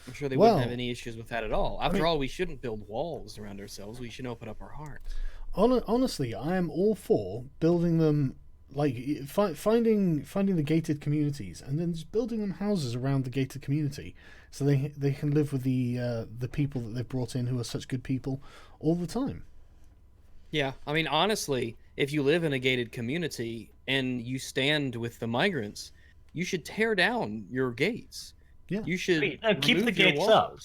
I'm sure they wouldn't have any issues with that at all. After all, we shouldn't build walls around ourselves. We should open up our hearts. Honestly, I am all for building them, like finding the gated communities and then just building them houses around the gated community, so they can live with the people that they've brought in who are such good people all the time. Yeah, I mean, honestly, if you live in a gated community and you stand with the migrants, you should tear down your gates. Yeah. You should keep the gates up.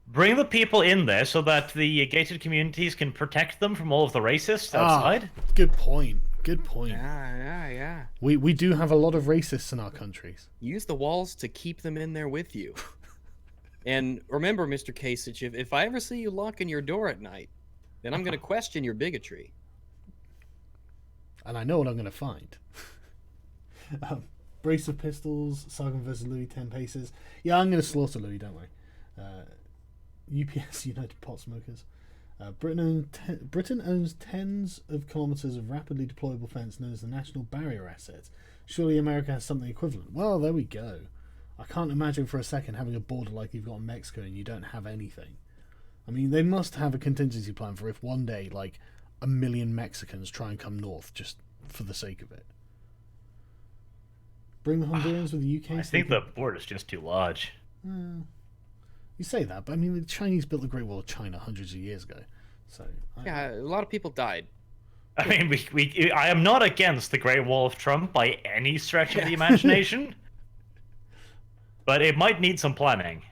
Bring the people in there so that the gated communities can protect them from all of the racists outside. Good point. Yeah. We do have a lot of racists in our countries. Use the walls to keep them in there with you. And remember, Mr. Kasich, if I ever see you locking your door at night, then I'm going to question your bigotry. And I know what I'm going to find. Brace of pistols, Sargon versus Louis, 10 paces. Yeah, I'm going to slaughter Louis, don't worry. UPS, United Pot Smokers. Britain owns tens of kilometres of rapidly deployable fence known as the National Barrier Asset. Surely America has something equivalent. Well, there we go. I can't imagine for a second having a border like you've got in Mexico and you don't have anything. I mean, they must have a contingency plan for if one day, like, 1 million Mexicans try and come north just for the sake of it. Bring the Hondurans with the UK. I think the border's just too large. You say that, but I mean, the Chinese built the Great Wall of China hundreds of years ago. So Yeah, a lot of people died. I mean, I am not against the Great Wall of Trump by any stretch of the imagination, but it might need some planning.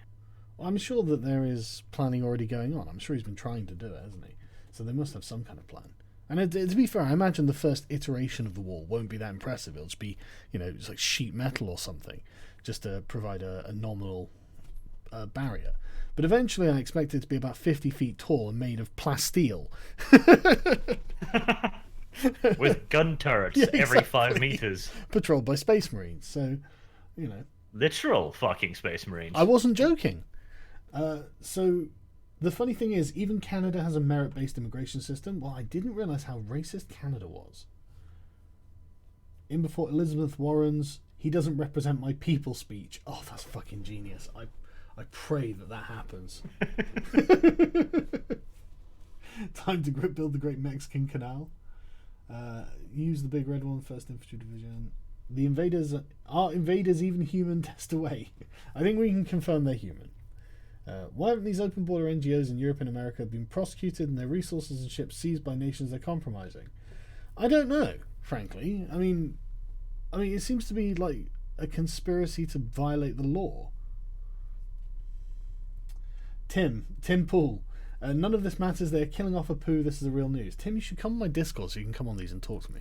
Well, I'm sure that there is planning already going on. I'm sure he's been trying to do it, hasn't he? So they must have some kind of plan. And to be fair, I imagine the first iteration of the wall won't be that impressive. It'll just be, it's like sheet metal or something, just to provide a nominal barrier. But eventually I expect it to be about 50 feet tall and made of plasteel. With gun turrets every 5 meters. Patrolled by Space Marines. So, Literal fucking Space Marines. I wasn't joking. So the funny thing is, even Canada has a merit-based immigration system. Well, I didn't realise how racist Canada was. In before Elizabeth Warren's "he doesn't represent my people" speech. Oh, that's fucking genius. I pray that happens. Time to build the Great Mexican Canal. Use the big red one, 1st Infantry Division. The invaders... Are invaders even human? Test away. I think we can confirm they're human. Why haven't these open border NGOs in Europe and America been prosecuted and their resources and ships seized by nations they're compromising? I don't know, frankly. I mean, it seems to be like a conspiracy to violate the law. Tim Poole. None of this matters. They're killing off a poo. This is the real news. Tim, you should come on my Discord so you can come on these and talk to me.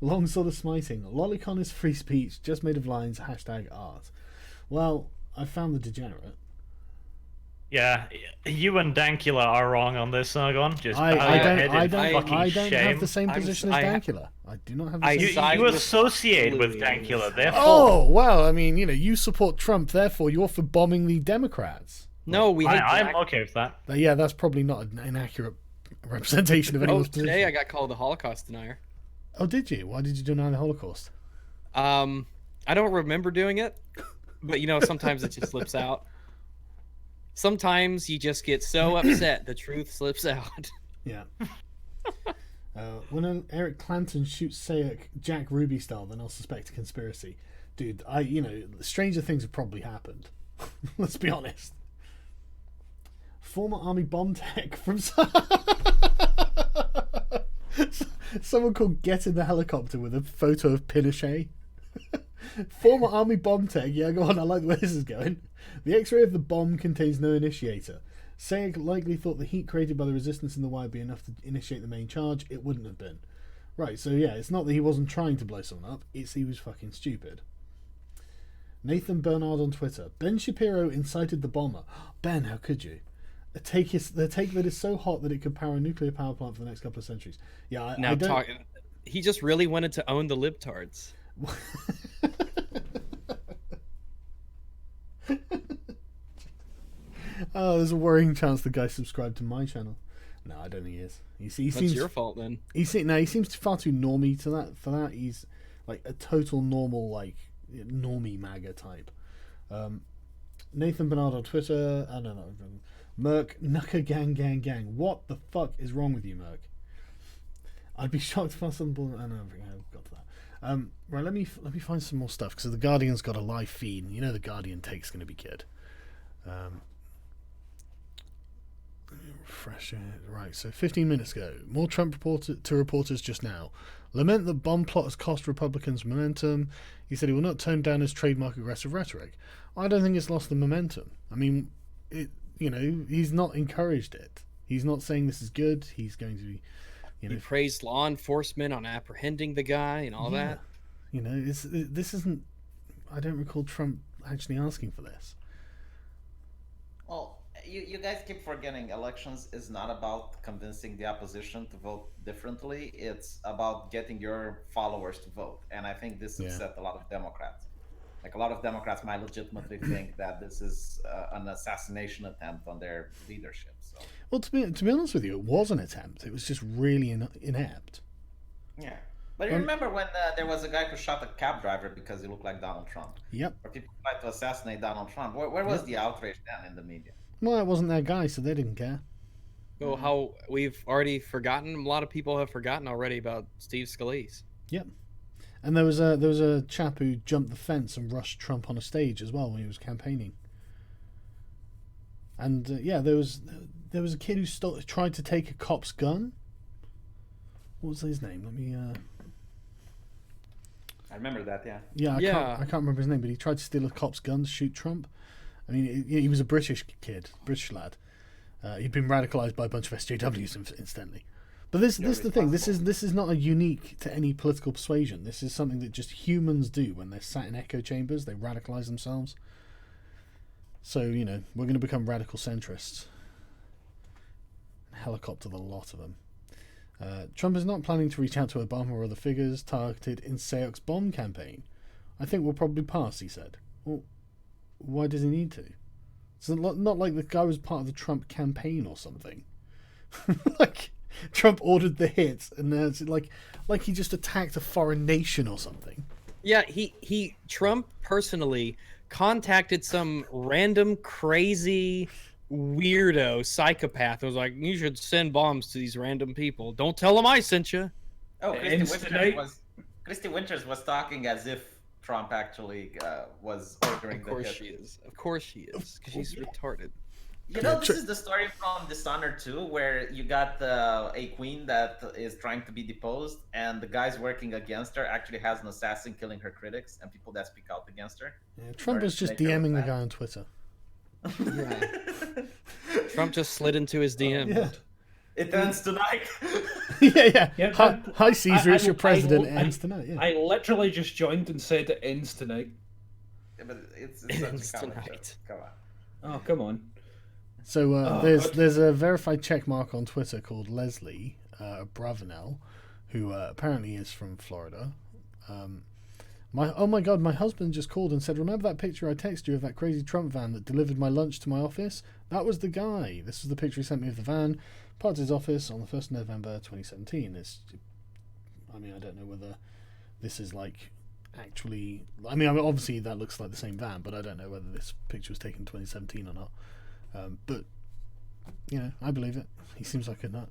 Long sword of smiting. Lolicon is free speech, just made of lines, #art. Well, I found the degenerate. Yeah, you and Dankula are wrong on this, Sargon. Just I don't shame. have the same position as Dankula. I do not have the same You associate with Dankula, therefore... Oh, well, I mean, you support Trump, therefore you're for bombing the Democrats. No, I'm okay with that. Yeah, that's probably not an inaccurate representation of anyone's position. Today I got called a Holocaust denier. Oh, did you? Why did you deny the Holocaust? I don't remember doing it, but sometimes it just slips out. Sometimes you just get so upset the truth slips out. Yeah. When Eric Clanton shoots Sayoc Jack Ruby style, then I'll suspect a conspiracy. Dude, stranger things have probably happened. Let's be honest. Former Army bomb tech from someone called Get in the Helicopter with a photo of Pinochet. Former Army bomb tech. Yeah, go on. I like where this is going. The X-ray of the bomb contains no initiator. Sayoc likely thought the heat created by the resistance in the wire would be enough to initiate the main charge. It wouldn't have been. Right, so yeah, it's not that he wasn't trying to blow someone up, it's he was fucking stupid. Nathan Bernard on Twitter. Ben Shapiro incited the bomber. Ben, how could you? The take that is so hot that it could power a nuclear power plant for the next couple of centuries. Yeah, I don't... He just really wanted to own the libtards. Oh, there's a worrying chance the guy subscribed to my channel. No, I don't think he is. He That's seems your fault then. He seems far too normie to that. For that, he's like a total normal, like normie MAGA type. Nathan Bernard on Twitter. I don't know. Merc Nuka Gang. What the fuck is wrong with you, Merc? I'd be shocked if I saw them. I know. I've got to that. Right, let me find some more stuff because the Guardian's got a live feed. And the Guardian take's going to be good. Let me refresh it. Right, so 15 minutes ago, more Trump reporters just now. Lament that bomb plot has cost Republicans momentum. He said he will not tone down his trademark aggressive rhetoric. I don't think it's lost the momentum. I mean, he's not encouraged it. He's not saying this is good. He's going to be, He praised law enforcement on apprehending the guy and all that. This isn't. I don't recall Trump. actually asking for this. Well, you guys keep forgetting elections is not about convincing the opposition to vote differently. It's about getting your followers to vote. And I think this upset a lot of Democrats. Like a lot of Democrats might legitimately think that this is an assassination attempt on their leadership. So. Well, to be honest with you, it was an attempt. It was just really inept. Yeah. But you remember when there was a guy who shot a cab driver because he looked like Donald Trump? Yep. Or people tried to assassinate Donald Trump. Where was the outrage then in the media? Well, it wasn't their guy, so they didn't care. Oh, how we've already forgotten. A lot of people have forgotten already about Steve Scalise. Yep. And there was a chap who jumped the fence and rushed Trump on a stage as well when he was campaigning. And there was a kid who tried to take a cop's gun. What was his name? Let me. I remember that. Yeah. Yeah, I can't remember his name, but he tried to steal a cop's gun to shoot Trump. I mean, he was a British kid, British lad. He'd been radicalised by a bunch of SJWs, incidentally. But this is the thing. This is not a unique to any political persuasion. This is something that just humans do when they're sat in echo chambers. They radicalise themselves. So we're going to become radical centrists. Helicopter the lot of them. Trump is not planning to reach out to Obama or other figures targeted in Sayoc's bomb campaign. I think we'll probably pass, he said. Well, why does he need to? It's not like the guy was part of the Trump campaign or something. Like, Trump ordered the hit, and it's like he just attacked a foreign nation or something. Yeah, Trump personally contacted some random crazy weirdo psychopath and was like, you should send bombs to these random people. Don't tell them I sent you. Oh, Christy Winters was talking as if Trump actually was ordering the hit. Of course she is, because she's retarded. This is the story from Dishonored 2, where you got a queen that is trying to be deposed, and the guys working against her actually has an assassin killing her critics and people that speak out against her. Yeah, Trump was just DMing the guy on Twitter. Yeah. Trump just slid into his DM. Yeah. It ends tonight. yeah. Hi, Cesar, it's your president. It ends tonight. Yeah. I literally just joined and said it ends tonight. Yeah, but it's ends such a tonight. Come on. Oh, come on. So there's a verified check mark on Twitter called Leslie Bravenel, who apparently is from Florida. Oh my god, my husband just called and said, remember that picture I texted you of that crazy Trump van that delivered my lunch to my office? That was the guy. This was the picture he sent me of the van, parked his office on the 1st of November 2017. I don't know whether this is like actually... obviously that looks like the same van, but I don't know whether this picture was taken in 2017 or not. But, I believe it. He seems like a nut.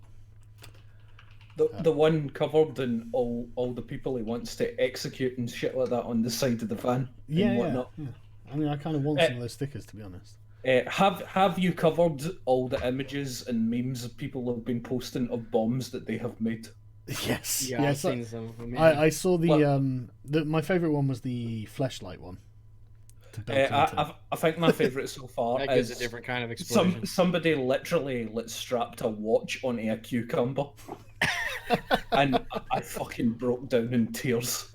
The one covered in all the people he wants to execute and shit like that on the side of the van and whatnot. Yeah. I kind of want some of those stickers, to be honest. Have you covered all the images and memes that people have been posting of bombs that they have made? Yes. Yeah, I've seen some. I saw my favourite one was the fleshlight one. I think my favourite so far that gives is a different kind of explosion. Somebody literally strapped a watch onto a cucumber, and I fucking broke down in tears.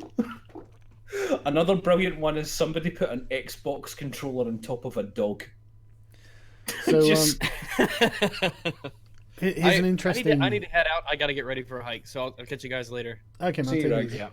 Another brilliant one is somebody put an Xbox controller on top of a dog. So here's an interesting. I need to head out. I got to get ready for a hike, so I'll catch you guys later. Okay, man. See you, right? Yeah.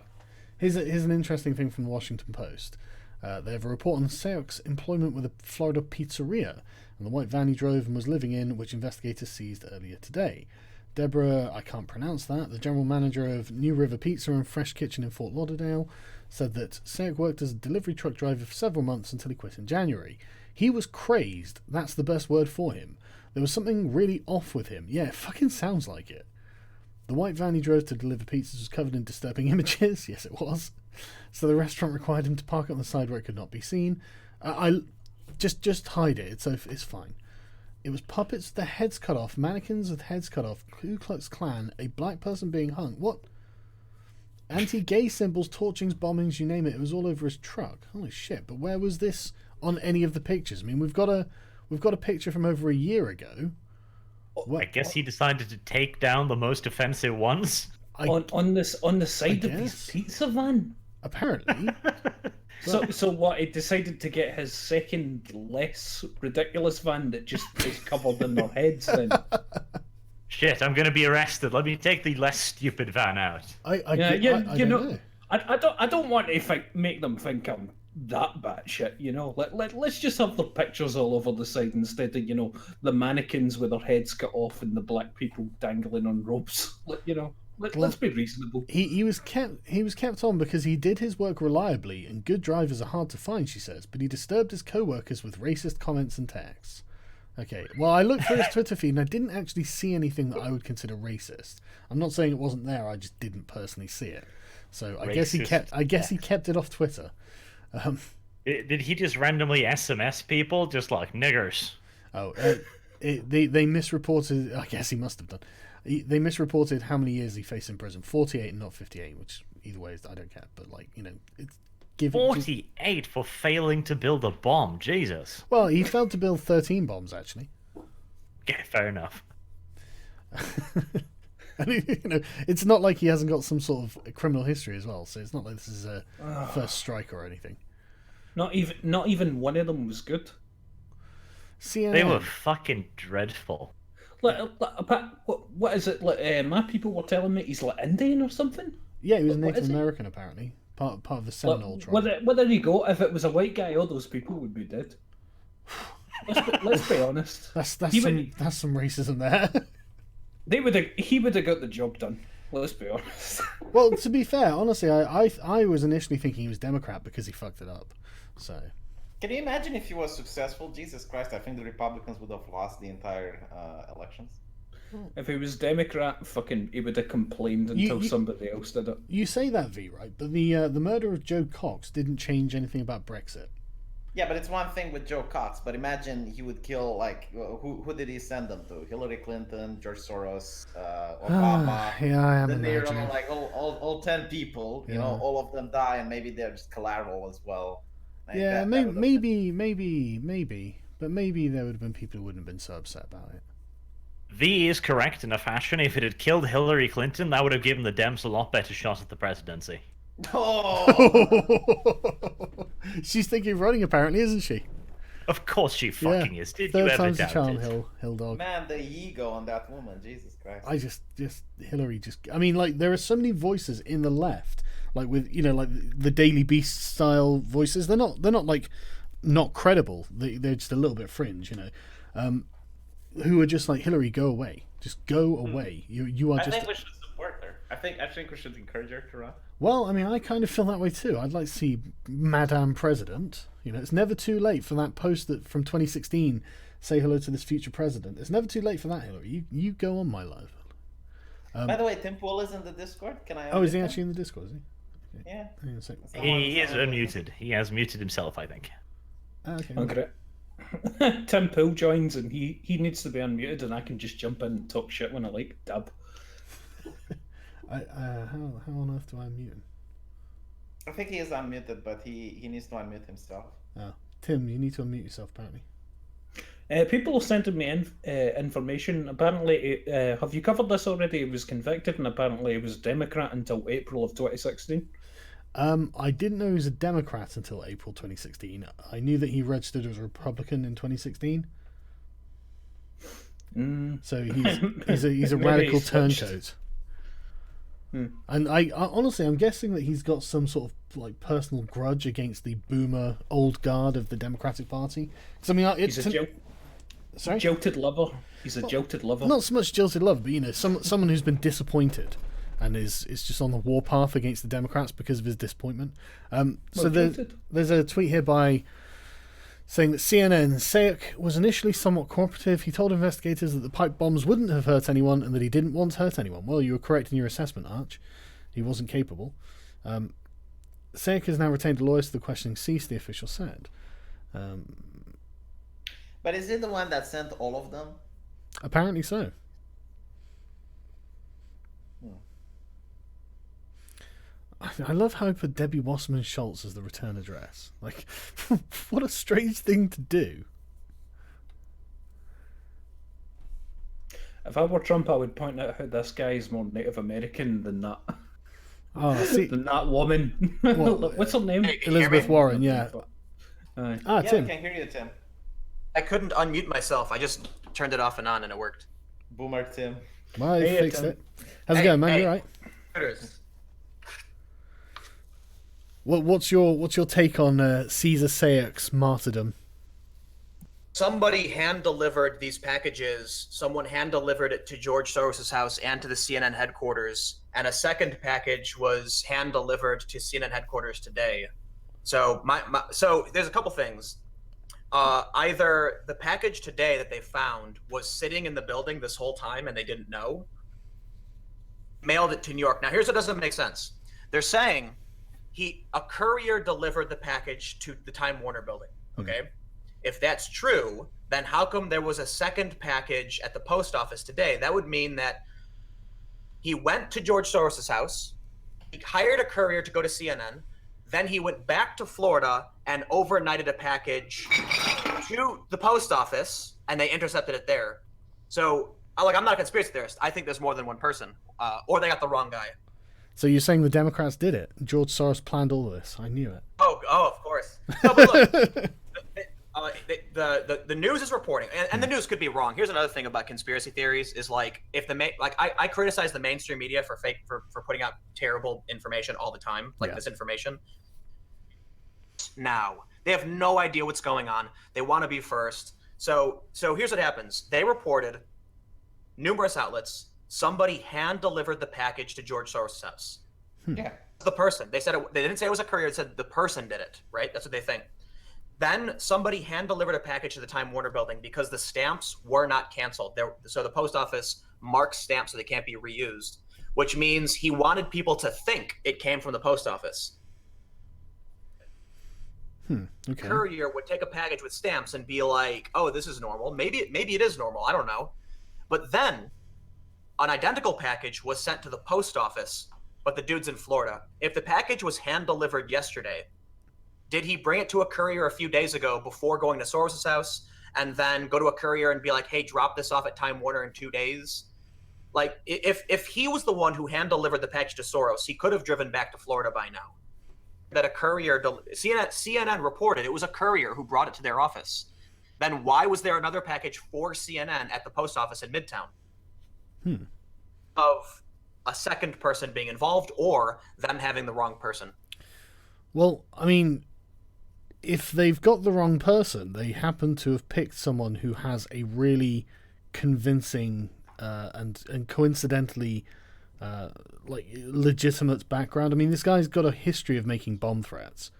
Here's an interesting thing from the Washington Post. They have a report on Sayoc's employment with a Florida pizzeria and the white van he drove and was living in, which investigators seized earlier today. Deborah, I can't pronounce that, the general manager of New River Pizza and Fresh Kitchen in Fort Lauderdale, said that Sayoc worked as a delivery truck driver for several months until he quit in January. He was crazed. That's the best word for him. There was something really off with him. Yeah, it fucking sounds like it. The white van he drove to deliver pizzas was covered in disturbing images. Yes, it was. So the restaurant required him to park on the side where it could not be seen. I just hide it. It's fine. It was puppets with their heads cut off, mannequins with heads cut off, Ku Klux Klan, a black person being hung. What? Anti-gay symbols, torchings, bombings, you name it. It was all over his truck. Holy shit! But where was this on any of the pictures? I mean, we've got a picture from over a year ago. I guess he decided to take down the most offensive ones. On the side of his pizza van. Apparently. So what? He decided to get his second less ridiculous van that just is covered in their heads. Then Shit, I'm gonna be arrested. Let me take the less stupid van out. I you don't know, know. I don't want to make them think I'm that batshit. You know, let's just have the pictures all over the side instead of the mannequins with their heads cut off and the black people dangling on ropes. Let's be reasonable. He was kept on because he did his work reliably, and good drivers are hard to find, she says, but he disturbed his co-workers with racist comments and texts. Okay, well, I looked through his Twitter feed and I didn't actually see anything that I would consider racist. I'm not saying it wasn't there, I just didn't personally see it. So I guess he kept it off Twitter. Did he just randomly SMS people just like niggers? Oh, they misreported. I guess he must have done. They misreported how many years he faced in prison. 48 and not 58, which either way, I don't care. But it's given 48 for failing to build a bomb. Jesus. Well, he failed to build 13 bombs actually. Yeah, fair enough. And it's not like he hasn't got some sort of criminal history as well. So it's not like this is a first strike or anything. Not even one of them was good. CNN. They were fucking dreadful. What is it? My people were telling me he's Indian or something. Yeah, he was Native American apparently, part of the Seminole tribe. Well, there you go. If it was a white guy, all those people would be dead. Let's be honest. That's some racism there. He would have got the job done. Let's be honest. Well, to be fair, honestly, I was initially thinking he was Democrat because he fucked it up. So. Can you imagine if he was successful? Jesus Christ, I think the Republicans would have lost the entire elections. If he was Democrat, he would have complained until somebody else did it. You say that, V, right? But the murder of Joe Cox didn't change anything about Brexit. Yeah, but it's one thing with Joe Cox. But imagine he would kill who did he send them to? Hillary Clinton, George Soros, Obama, yeah, I am De Niro, imagining. all 10 people. Yeah. All of them die, and maybe they're just collateral as well. Yeah, maybe, but maybe there would have been people who wouldn't have been so upset about it. V is correct in a fashion. If it had killed Hillary Clinton, that would have given the Dems a lot better shot at the presidency. Oh, she's thinking of running, apparently, isn't she? Of course she fucking is. Did you Third ever time's the doubt charm, it? Hill dog. man, the ego on that woman, Jesus Christ. I just Hillary I mean, there are so many voices in the left, with the Daily Beast style voices. They're not not credible. They're just a little bit fringe, who are just like, Hillary, go away, just go away. You are I just. think we should support her. I think we should encourage her to run. Well, I mean, I kind of feel that way too. I'd like to see Madame President. It's never too late for that post from 2016. Say hello to this future president. It's never too late for that, Hillary. You go on, my love. By the way, Tim Pool is in the Discord. Can I? Oh, is he actually in the Discord? Is he? Okay. Yeah. Hang on a sec. He is unmuted. He has muted himself, I think. Okay. Okay. Tim Pool joins and he needs to be unmuted, and I can just jump in and talk shit when I like. Dab. How on earth do I unmute him? I think he is unmuted, but he needs to unmute himself. Oh, Tim, you need to unmute yourself, apparently. People are sending me information. Apparently, have you covered this already? He was convicted, and apparently he was Democrat until April of 2016. I didn't know he was a Democrat until April 2016. I knew that he registered as a Republican in 2016. So he's a radical turncoat. And I honestly, I'm guessing that he's got some sort of personal grudge against the boomer old guard of the Democratic Party. I mean, sorry, jilted lover. He's a jilted lover. Not so much jilted lover, but someone who's been disappointed and is just on the warpath against the Democrats because of his disappointment. So there's a tweet here by saying that CNN Sayoc was initially somewhat cooperative. He told investigators that the pipe bombs wouldn't have hurt anyone and that he didn't want to hurt anyone. Well, you were correct in your assessment, Arch. He wasn't capable. Sayoc has now retained a lawyer, so the questioning ceased, the official said. But is he the one that sent all of them? Apparently so. I love how I put Debbie Wasserman Schultz as the return address. What a strange thing to do. If I were Trump, I would point out how this guy is more Native American than that. Oh, see, than that woman. Well, What's her name? Hey, can you hear Elizabeth me? Warren, yeah. Aye. Ah, Yeah, Tim. I can hear you, Tim. I couldn't unmute myself. I just turned it off and on, and it worked. Boomer Tim. I Hey, fixed Tim. it. How's it Hey, going, man? hey. You alright? Critters. What's your take on Cesar Sayoc's martyrdom? Somebody hand-delivered these packages. Someone hand-delivered it to George Soros's house and to the CNN headquarters, and a second package was hand-delivered to CNN headquarters today. So so there's a couple things. Either the package today that they found was sitting in the building this whole time and they didn't know, mailed it to New York. Now, here's what doesn't make sense. They're saying a courier delivered the package to the Time Warner building. Okay. If that's true, then how come there was a second package at the post office today? That would mean that he went to George Soros's house, he hired a courier to go to CNN, then he went back to Florida and overnighted a package to the post office, and they intercepted it there. So, I'm not a conspiracy theorist. I think there's more than one person, or they got the wrong guy. So you're saying the Democrats did it? George Soros planned all of this. I knew it. Oh, of course. No, but look, the news is reporting, and the news could be wrong. Here's another thing about conspiracy theories: is like if I criticize the mainstream media for putting out terrible information all the time, like misinformation. Now they have no idea what's going on. They want to be first. So here's what happens: they reported numerous outlets. Somebody hand delivered the package to George Soros' house. Yeah. The person. They said they didn't say it was a courier. They said the person did it. Right. That's what they think. Then somebody hand-delivered a package to the Time Warner building because the stamps were not canceled. So the post office marks stamps so they can't be reused, which means he wanted people to think it came from the post office. Okay. Courier would take a package with stamps and be like, "Oh, this is normal. Maybe it is normal. I don't know." But then an identical package was sent to the post office, but the dude's in Florida. If the package was hand-delivered yesterday, did he bring it to a courier a few days ago before going to Soros's house and then go to a courier and be like, "Hey, drop this off at Time Warner in 2 days"? Like, if he was the one who hand-delivered the package to Soros, he could have driven back to Florida by now. That a courier, CNN reported it was a courier who brought it to their office. Then why was there another package for CNN at the post office in Midtown? Of a second person being involved or them having the wrong person. Well, I mean, if they've got the wrong person, they happen to have picked someone who has a really convincing and coincidentally legitimate background. I mean, this guy's got a history of making bomb threats.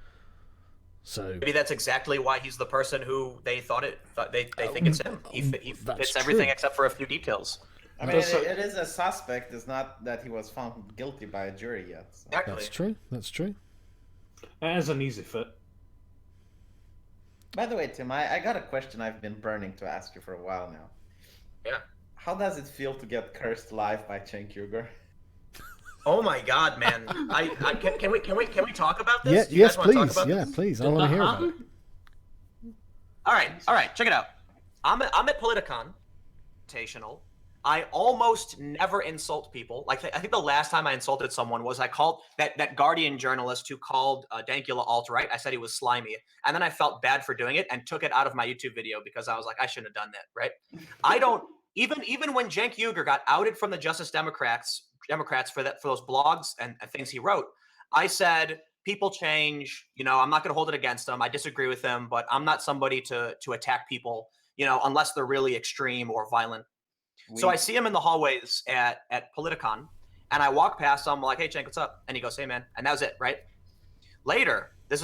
So maybe that's exactly why he's the person who they think it's him. He fits everything except for a few details. I mean, it is a suspect. It's not that he was found guilty by a jury yet. So. Exactly. That's true. That's true. That is an easy fit. By the way, Tim, I got a question I've been burning to ask you for a while now. Yeah. How does it feel to get cursed live by Cenk Uygur? Oh my God, man! Can we talk about this? Yeah, yes, please. Yeah, please. I want to hear about it. All right. Check it out. I'm at Politicon. I almost never insult people. Like, I think the last time I insulted someone was I called that Guardian journalist who called Dankula alt-right. I said he was slimy, and then I felt bad for doing it and took it out of my YouTube video because I was like, I shouldn't have done that. Right? I don't even when Cenk Uygur got outed from the Justice Democrats for those blogs and things he wrote, I said people change. I'm not going to hold it against them. I disagree with them, but I'm not somebody to attack people. Unless they're really extreme or violent. So I see him in the hallways at Politicon, and I walk past him. I'm like, "Hey, Cenk, what's up?" And he goes, "Hey, man," and that was it, right? Later, it's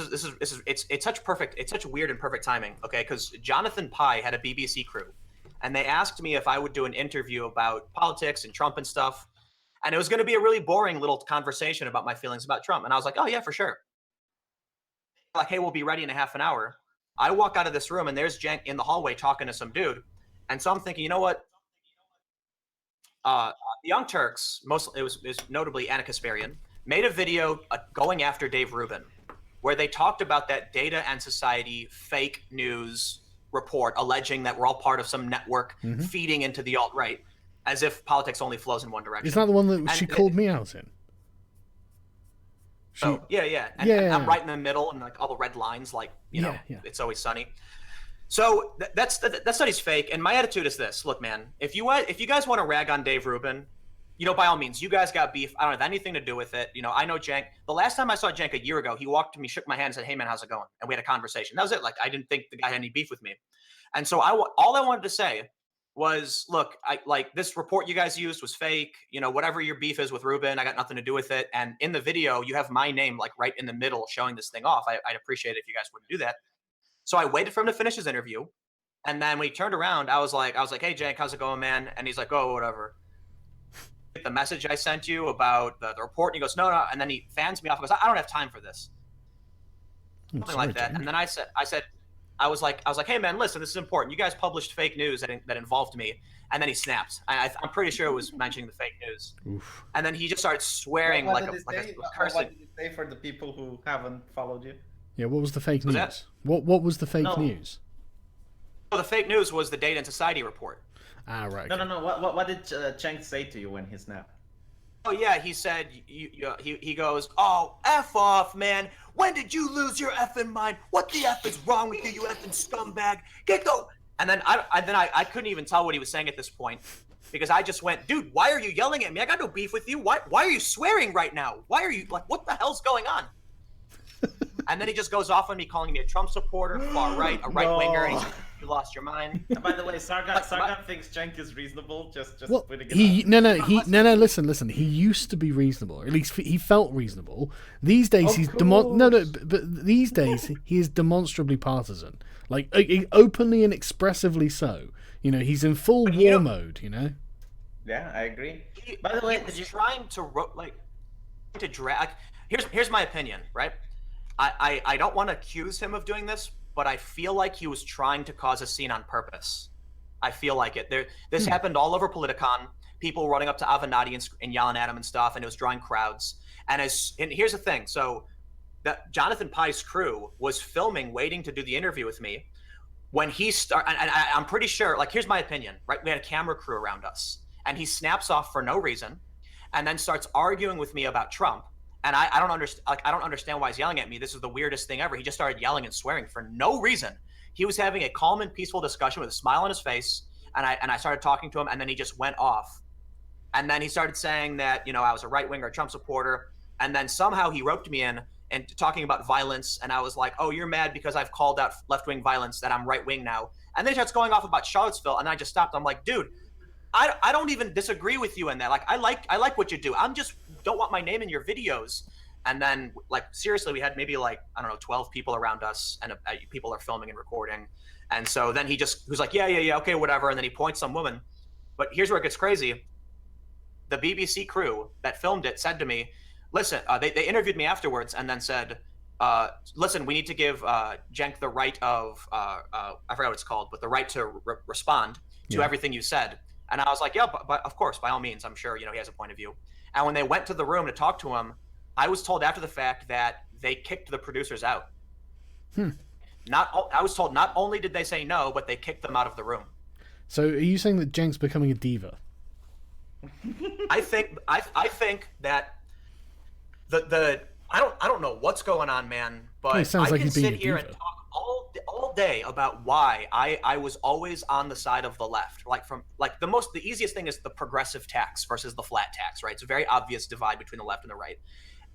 such weird and perfect timing, okay? Because Jonathan Pye had a BBC crew, and they asked me if I would do an interview about politics and Trump and stuff, and it was going to be a really boring little conversation about my feelings about Trump, and I was like, "Oh yeah, for sure." Like, "Hey, we'll be ready in a half an hour." I walk out of this room, and there's Cenk in the hallway talking to some dude, and so I'm thinking, you know what? The Young Turks, it was notably Anna Kasparian, made a video going after Dave Rubin, where they talked about that Data and Society fake news report alleging that we're all part of some network feeding into the alt-right, as if politics only flows in one direction. Is that the one that she called me out in? yeah. And, Yeah. and I'm right in the middle, and like all the red lines, like It's Always Sunny. So that study's fake. And my attitude is this: look, man, if you guys want to rag on Dave Rubin, by all means, you guys got beef. I don't have anything to do with it. I know Cenk. The last time I saw Cenk a year ago, he walked to me, shook my hand, and said, "Hey, man, how's it going?" And we had a conversation. That was it. Like, I didn't think the guy had any beef with me. And so all I wanted to say was, look, this report you guys used was fake. Whatever your beef is with Rubin, I got nothing to do with it. And in the video, you have my name like right in the middle showing this thing off. I'd appreciate it if you guys wouldn't do that. So I waited for him to finish his interview. And then when he turned around, I was like, "Hey, Cenk, how's it going, man?" And he's like, "Oh, whatever." The message I sent you about the report. And he goes, no. And then he fans me off and goes, "I don't have time for this." Something like that. Cenk. And then I was like, "Hey, man, listen, this is important. You guys published fake news that involved me." And then he snapped. I'm pretty sure it was mentioning the fake news. Oof. And then he just started swearing What like did a cursing. What did you say for the people who haven't followed you? Yeah, what was the fake news? What was the fake news? Well, the fake news was the Data and Society report. Ah, right. No. What did Cenk say to you when he snapped? Oh yeah, he said he goes, "Oh, F off, man. When did you lose your effing mind? What the F is wrong with you, you effing scumbag? Get go!" And then I couldn't even tell what he was saying at this point because I just went, "Dude, why are you yelling at me? I got no beef with you. Why are you swearing right now? Why are you like, what the hell's going on?" And then he just goes off on me, calling me a Trump supporter, far right, a right winger. And he's like, "You lost your mind." By the way, Sargon thinks Cenk is reasonable. Just well, putting it no. Listen. He used to be reasonable. At least he felt reasonable. These days but these days he is demonstrably partisan, like openly and expressively so. He's in full war mode. Yeah, I agree. By the way, he's trying to drag. Here's my opinion, right? I don't want to accuse him of doing this, but I feel like he was trying to cause a scene on purpose. I feel like it. This happened all over Politicon. People running up to Avenatti and yelling at him and stuff, and it was drawing crowds. And here's the thing. So that Jonathan Pye's crew was filming, waiting to do the interview with me. When he started, and I'm pretty sure, like, here's my opinion, right? We had a camera crew around us, and he snaps off for no reason, and then starts arguing with me about Trump. And I don't understand. I don't understand why he's yelling at me. This is the weirdest thing ever. He just started yelling and swearing for no reason. He was having a calm and peaceful discussion with a smile on his face, and I started talking to him, and then he just went off. And then he started saying that I was a right winger, Trump supporter, and then somehow he roped me in and talking about violence. And I was like, "Oh, you're mad because I've called out left wing violence, that I'm right wing now." And then he starts going off about Charlottesville, and I just stopped. I'm like, "Dude, I don't even disagree with you in that. Like, I like what you do. I'm just don't want my name in your videos." And then, like, seriously, we had maybe 12 people around us, and people are filming and recording. And so then he was like, yeah, okay, whatever. And then he points some woman. But here's where it gets crazy. The BBC crew that filmed it said to me, "Listen," they interviewed me afterwards and then said, "Listen, we need to give Cenk the right of I forgot what it's called, but the right to respond to everything you said." And I was like, "Yeah, but of course, by all means, I'm sure he has a point of view." And when they went to the room to talk to him, I was told after the fact that they kicked the producers out. I was told not only did they say no, but they kicked them out of the room. So are you saying that Cenk's becoming a diva? I think that I don't know what's going on, man, but I can sit here and talk all day about why I was always on the side of the left. The easiest thing is the progressive tax versus the flat tax, right? It's a very obvious divide between the left and the right.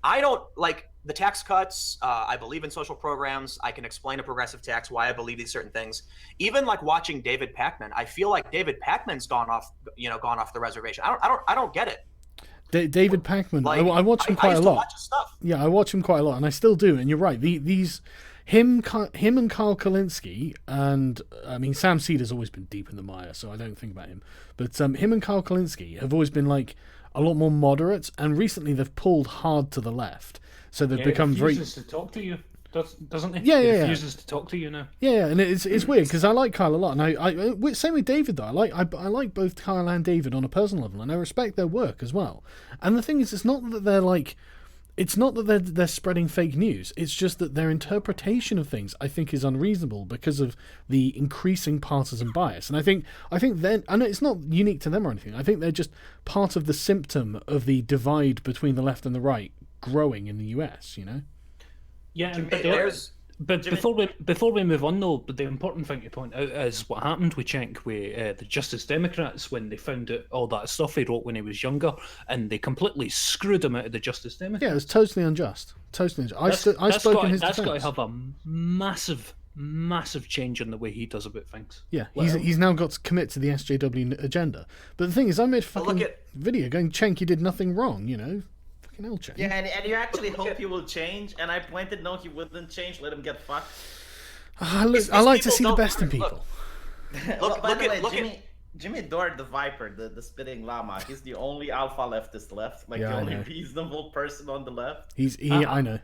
I don't like the tax cuts. I believe in social programs. I can explain a progressive tax, why I believe these certain things. Even like watching David Pakman, I feel like David Pakman's gone off the reservation. I don't get it. David Pakman, I watch him quite a lot. Watch his stuff. Yeah, I watch him quite a lot, and I still do. And you're right. Him and Carl Kalinske, and I mean Sam Cedar's always been deep in the mire, so I don't think about him. But him and Carl Kalinske have always been like a lot more moderate, and recently they've pulled hard to the left, so they've become very. He refuses to talk to you, doesn't he? Yeah, he refuses to talk to you now. Yeah, and it's weird because I like Kyle a lot, and I same with David though. I like both Kyle and David on a personal level, and I respect their work as well. And the thing is, it's not that they're spreading fake news. It's just that their interpretation of things, I think, is unreasonable because of the increasing partisan bias. And I think then, and it's not unique to them or anything. I think they're just part of the symptom of the divide between the left and the right growing in the US. You know. Yeah, Jimmy, but before we move on though, the important thing to point out is what happened with Cenk with the Justice Democrats when they found out all that stuff he wrote when he was younger, and they completely screwed him out of the Justice Democrats. Yeah, it was totally unjust. Totally unjust. I spoke in his defense. That's got to have a massive change in the way he does about things. Yeah, he's now got to commit to the SJW agenda. But the thing is, I made a fucking video going, Cenk, you did nothing wrong, you know? Fucking hell, Cenk. Yeah, and you actually hope he will change, and I pointed, no, he wouldn't change, let him get fucked. I like to see the best in people. By the way, Jimmy Dore, the Viper, the spitting llama, he's the only alpha leftist left, like the only reasonable person on the left. I know.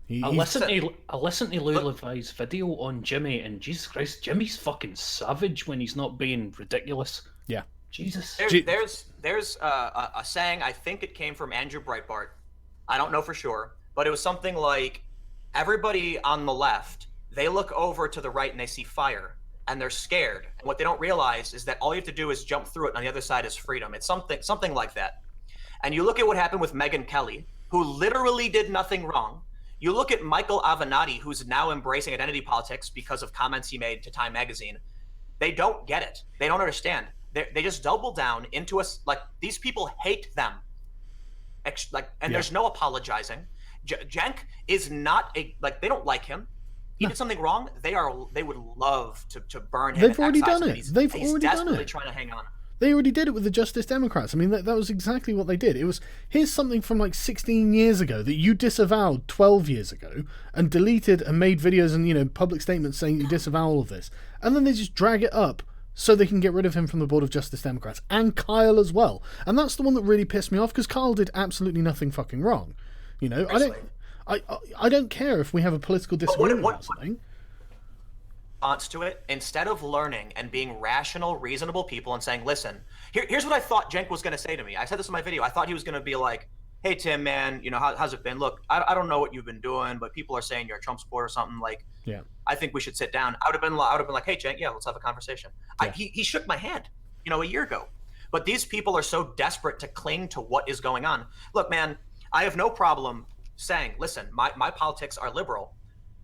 I listened to Lou Levi's video on Jimmy, and Jesus Christ, Jimmy's fucking savage when he's not being ridiculous. Yeah. Jesus. There's a saying, I think it came from Andrew Breitbart. I don't know for sure, but it was something like, everybody on the left, they look over to the right and they see fire, and they're scared. And what they don't realize is that all you have to do is jump through it, and on the other side is freedom. It's something like that. And you look at what happened with Megyn Kelly, who literally did nothing wrong. You look at Michael Avenatti, who's now embracing identity politics because of comments he made to Time Magazine. They don't get it. They don't understand. They just double down into us. Like, these people hate them. There's no apologizing. Cenk is not they don't like him. He did something wrong. They would love to burn him. They've already done it. He's desperately trying to hang on. They already did it with the Justice Democrats. I mean, that was exactly what they did. It was, here's something from like 16 years ago that you disavowed 12 years ago and deleted and made videos and, you know, public statements saying you disavow all of this. And then they just drag it up so they can get rid of him from the Board of Justice Democrats. And Kyle as well. And that's the one that really pissed me off, because Kyle did absolutely nothing fucking wrong. You know, I don't care if we have a political disagreement about something. To it, instead of learning and being rational, reasonable people and saying, listen, here's what I thought Cenk was going to say to me. I said this in my video. I thought he was going to be like, hey, Tim, man, you know, how's it been? Look, I don't know what you've been doing, but people are saying you're a Trump supporter or something. Like, yeah, I think we should sit down. I would have been like, hey, Cenk, yeah, let's have a conversation. Yeah. He shook my hand, you know, a year ago. But these people are so desperate to cling to what is going on. Look, man, I have no problem saying, listen, my politics are liberal,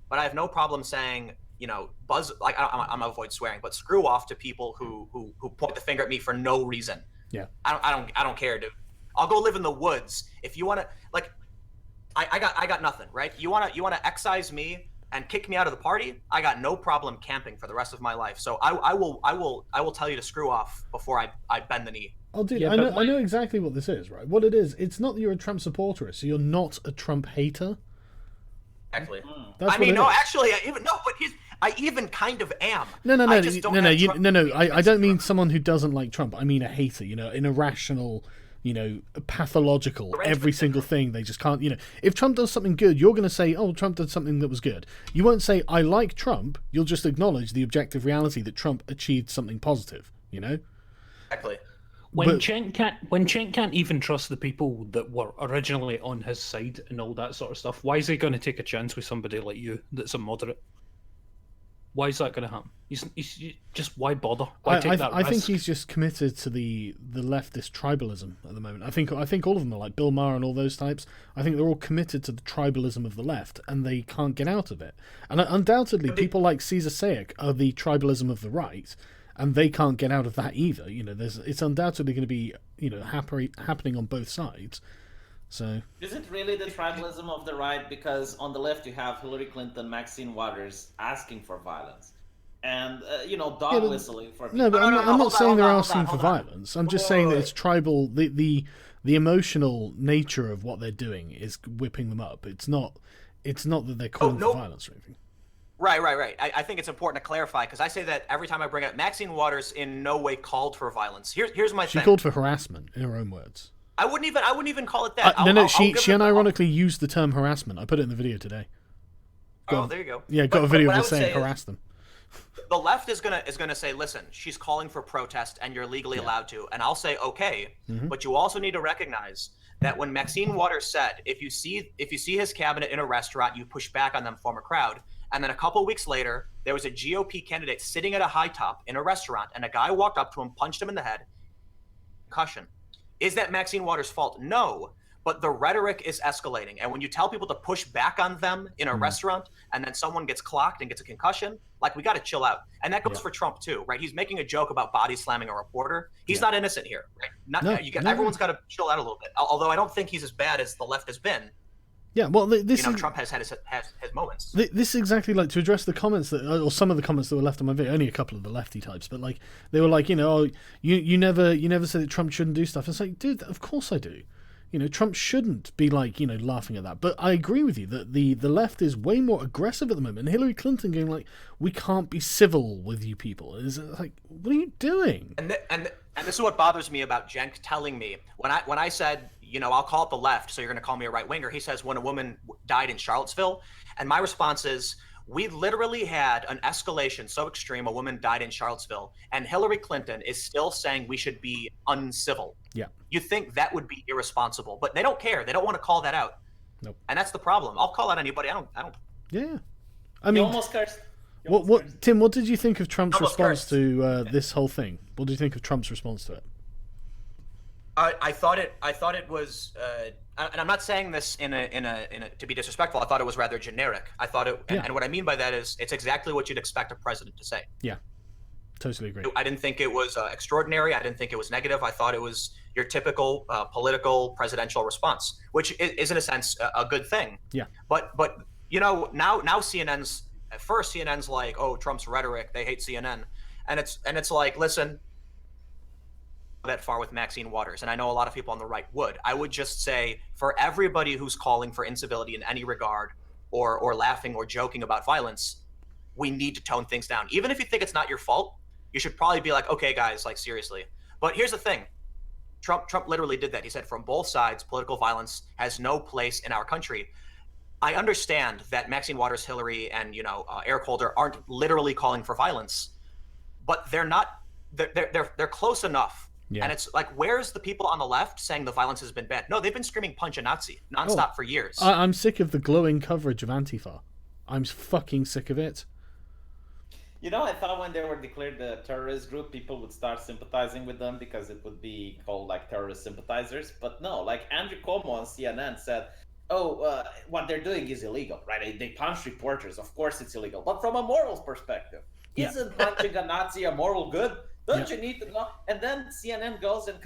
but I have no problem saying, you know, I'm gonna avoid swearing, but screw off to people who point the finger at me for no reason. Yeah. I don't care, dude. I'll go live in the woods if you want to. Like, I got nothing, right? You wanna excise me and kick me out of the party? I got no problem camping for the rest of my life. So I will tell you to screw off before I bend the knee. Oh, dude, I know exactly what this is, right? What it is, it's not that you're a Trump supporter, so you're not a Trump hater. Exactly. That's actually, I even kind of am. No. I don't mean someone who doesn't like Trump. I mean a hater. You know, an irrational, you know, pathological. Every single thing they just can't. You know, if Trump does something good, you're going to say, "Oh, Trump did something that was good." You won't say, "I like Trump." You'll just acknowledge the objective reality that Trump achieved something positive. You know. Exactly. When Cenk can't even trust the people that were originally on his side and all that sort of stuff, why is he going to take a chance with somebody like you that's a moderate? Why is that going to happen? He's just, why bother? Why take that risk? I think he's just committed to the leftist tribalism at the moment. I think all of them are like Bill Maher and all those types. I think they're all committed to the tribalism of the left, and they can't get out of it. And undoubtedly, people like Cesar Sayoc are the tribalism of the right, and they can't get out of that either. You know, it's undoubtedly going to be, you know, happening on both sides. So is it really the tribalism of the right? Because on the left you have Hillary Clinton, Maxine Waters asking for violence, and you know, dog whistling for people. No, but I'm not saying they're asking for violence. I'm just saying that it's tribal. The emotional nature of what they're doing is whipping them up. It's not that they're calling for violence or anything. Right. I think it's important to clarify, because I say that every time I bring it up. Maxine Waters in no way called for violence. Here's my thing. She called for harassment, in her own words. I wouldn't even call it that. She unironically used the term harassment. I put it in the video today. There you go. Yeah, got a video of her saying harass them. The left is gonna say, listen, she's calling for protest and you're legally allowed to. And I'll say, okay, but you also need to recognize that when Maxine Waters said, if you see his cabinet in a restaurant, you push back on them, form a crowd. And then a couple weeks later, there was a GOP candidate sitting at a high top in a restaurant, and a guy walked up to him, punched him in the head. Concussion. Is that Maxine Waters' fault? No. but the rhetoric is escalating. And when you tell people to push back on them in a restaurant and then someone gets clocked and gets a concussion, like, we got to chill out. And that goes for Trump too, right? He's making a joke about body slamming a reporter. He's not innocent here, right? Everyone's got to chill out a little bit. Although I don't think he's as bad as the left has been. Yeah, well, Trump has had his moments. This is exactly like, to address the comments or some of the comments that were left on my video. Only a couple of the lefty types, but like, they were like, you never said that Trump shouldn't do stuff. It's like, dude, of course I do. Trump shouldn't be like, laughing at that. But I agree with you that the left is way more aggressive at the moment. And Hillary Clinton going like, we can't be civil with you people. It's like, what are you doing? And this is what bothers me about Cenk telling me when I said, I'll call it the left, so you're going to call me a right winger. He says when a woman died in Charlottesville, and my response is, we literally had an escalation so extreme, a woman died in Charlottesville, and Hillary Clinton is still saying we should be uncivil. Yeah. You think that would be irresponsible, but they don't care. They don't want to call that out. Nope. And that's the problem. I'll call out anybody. I don't. Yeah. I mean, you almost cursed. Tim, what did you think of Trump's response cursed. to this whole thing? What did you think of Trump's response to it? I thought it was, and I'm not saying this in a to be disrespectful. I thought it was rather generic. I thought it, and what I mean by that is, it's exactly what you'd expect a president to say. Yeah, totally agree. I didn't think it was extraordinary. I didn't think it was negative. I thought it was your typical political presidential response, which is in a sense a good thing. Yeah. But now CNN's like, oh, Trump's rhetoric, they hate CNN, and it's like, listen, that far with Maxine Waters, and I know a lot of people on the right would. I would just say, for everybody who's calling for incivility in any regard, or laughing or joking about violence, we need to tone things down. Even if you think it's not your fault, you should probably be like, okay, guys, like, seriously. But here's the thing. Trump literally did that. He said, from both sides, political violence has no place in our country. I understand that Maxine Waters, Hillary, and Eric Holder aren't literally calling for violence, but they're not. They're close enough. Yeah. And it's like, where's the people on the left saying the violence has been bad? No, they've been screaming punch a Nazi nonstop for years. I'm sick of the glowing coverage of Antifa. I'm fucking sick of it. I thought when they were declared a terrorist group, people would start sympathizing with them because it would be called like terrorist sympathizers. But no, like Andrew Cuomo on CNN said, what they're doing is illegal, right? They punch reporters. Of course it's illegal. But from a moral perspective, isn't punching a Nazi a moral good? Don't you need to know? And then CNN goes and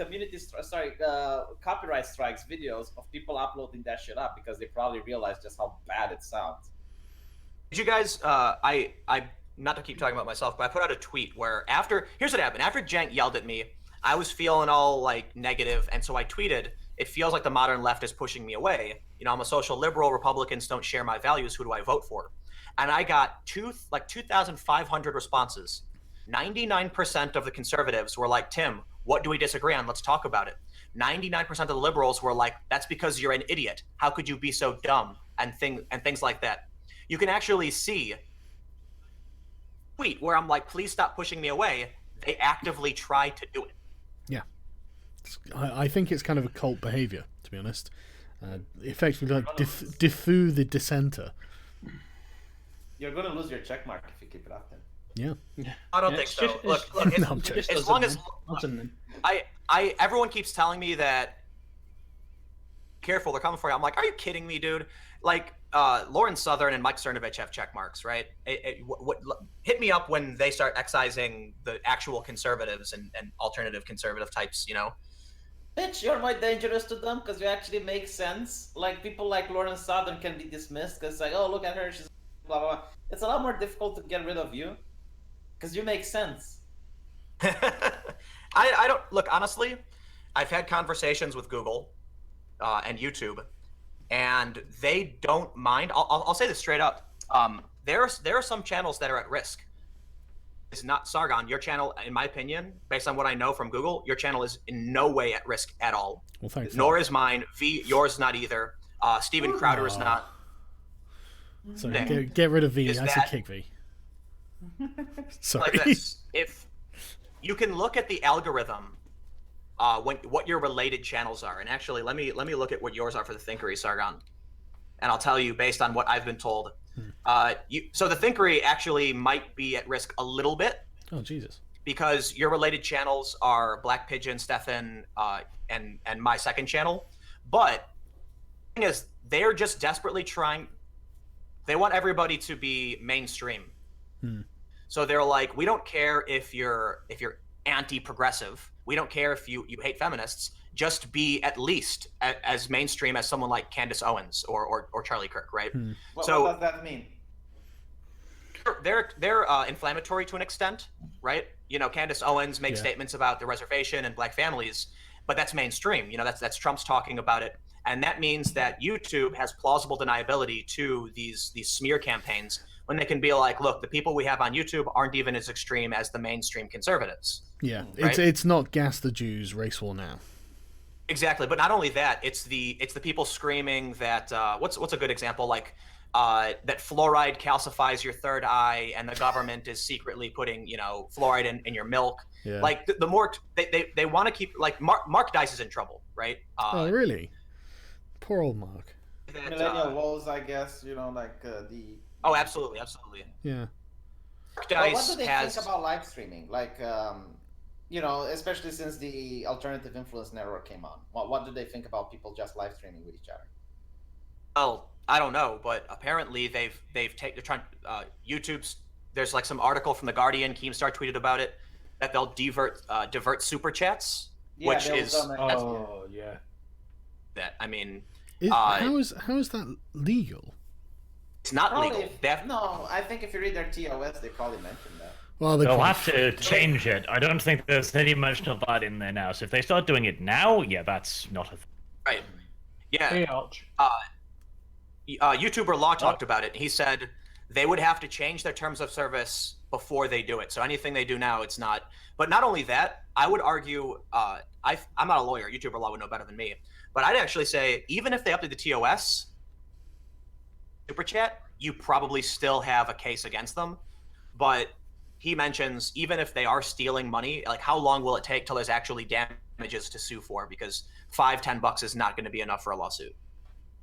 copyright strikes videos of people uploading that shit up because they probably realize just how bad it sounds. Did you guys, I not to keep talking about myself, but I put out a tweet where here's what happened. After Cenk yelled at me, I was feeling all like negative. And so I tweeted, it feels like the modern left is pushing me away. I'm a social liberal. Republicans don't share my values. Who do I vote for? And I got 2,500 responses. 99% of the conservatives were like, Tim, what do we disagree on? Let's talk about it. 99% of the liberals were like, that's because you're an idiot. How could you be so dumb? And things like that. You can actually see tweet where I'm like, please stop pushing me away. They actively try to do it. Yeah. I think it's kind of a cult behavior, to be honest. Effectively like defoo the dissenter. You're going to lose your check mark if you keep it up then. Yeah. I don't think so. Look, as long as everyone keeps telling me that, careful, they're coming for you. I'm like, are you kidding me, dude? Like, Lauren Southern and Mike Cernovich have check marks, right? Hit me up when they start excising the actual conservatives and alternative conservative types, Bitch, you're more dangerous to them because you actually make sense. Like, people like Lauren Southern can be dismissed because, like, oh, look at her, she's blah, blah, blah. It's a lot more difficult to get rid of you. Because you make sense. I don't look, honestly, I've had conversations with Google and YouTube, and they don't mind. I'll say this straight up. There are some channels that are at risk. It's not Sargon. Your channel, in my opinion, based on what I know from Google, your channel is in no way at risk at all. Well, thanks. Nor is mine. Yours not either. Steven Crowder is not. So get rid of V. I said kick V. Sorry. Like this. If you can look at the algorithm, what your related channels are, and actually let me look at what yours are for the Thinkery, Sargon, and I'll tell you based on what I've been told. So the Thinkery actually might be at risk a little bit. Oh Jesus! Because your related channels are Black Pigeon, Stefan, and my second channel, but thing is, they're just desperately trying. They want everybody to be mainstream. So they're like, we don't care if you're anti-progressive. We don't care if you hate feminists. Just be at least as mainstream as someone like Candace Owens or Charlie Kirk, right? What does that mean? They're inflammatory to an extent, right? You know, Candace Owens makes statements about the reservation and black families, but that's mainstream. You know, that's Trump's talking about it, and that means that YouTube has plausible deniability to these smear campaigns when they can be like, look, the people we have on YouTube aren't even as extreme as the mainstream conservatives. Yeah, right? it's not gas the Jews, race war now. Exactly, but not only that, it's the people screaming that what's a good example, like that fluoride calcifies your third eye, and the government is secretly putting fluoride in your milk. Yeah. Like the more they want to keep, like Mark Dice is in trouble, right? Oh really? Poor old Mark. That, Millennial woes, I guess. Like the. Oh, absolutely. Yeah. Mark Well, Dice what do they has. think about live streaming? Like, especially since the alternative influence network came on. What do they think about people just live streaming with each other? Well, I don't know, but apparently they're trying YouTube's. There's like some article from the Guardian. Keemstar tweeted about it, that they'll divert super chats, which is yeah. that. I mean, how is that legal? it's not legal. No, I think if you read their TOS, they probably mentioned that. Well, they'll have to change it. I don't think there's any mention of that in there now. So if they start doing it now, yeah, that's not a thing. Right. Yeah. Hey, Arch. YouTuber Law talked about it. He said they would have to change their terms of service before they do it. So anything they do now, it's not. But not only that, I would argue, I'm not a lawyer. YouTuber Law would know better than me. But I'd actually say, even if they update the TOS, Super Chat, you probably still have a case against them. But he mentions, even if they are stealing money, like how long will it take till there's actually damages to sue for? Because $5-10 is not going to be enough for a lawsuit.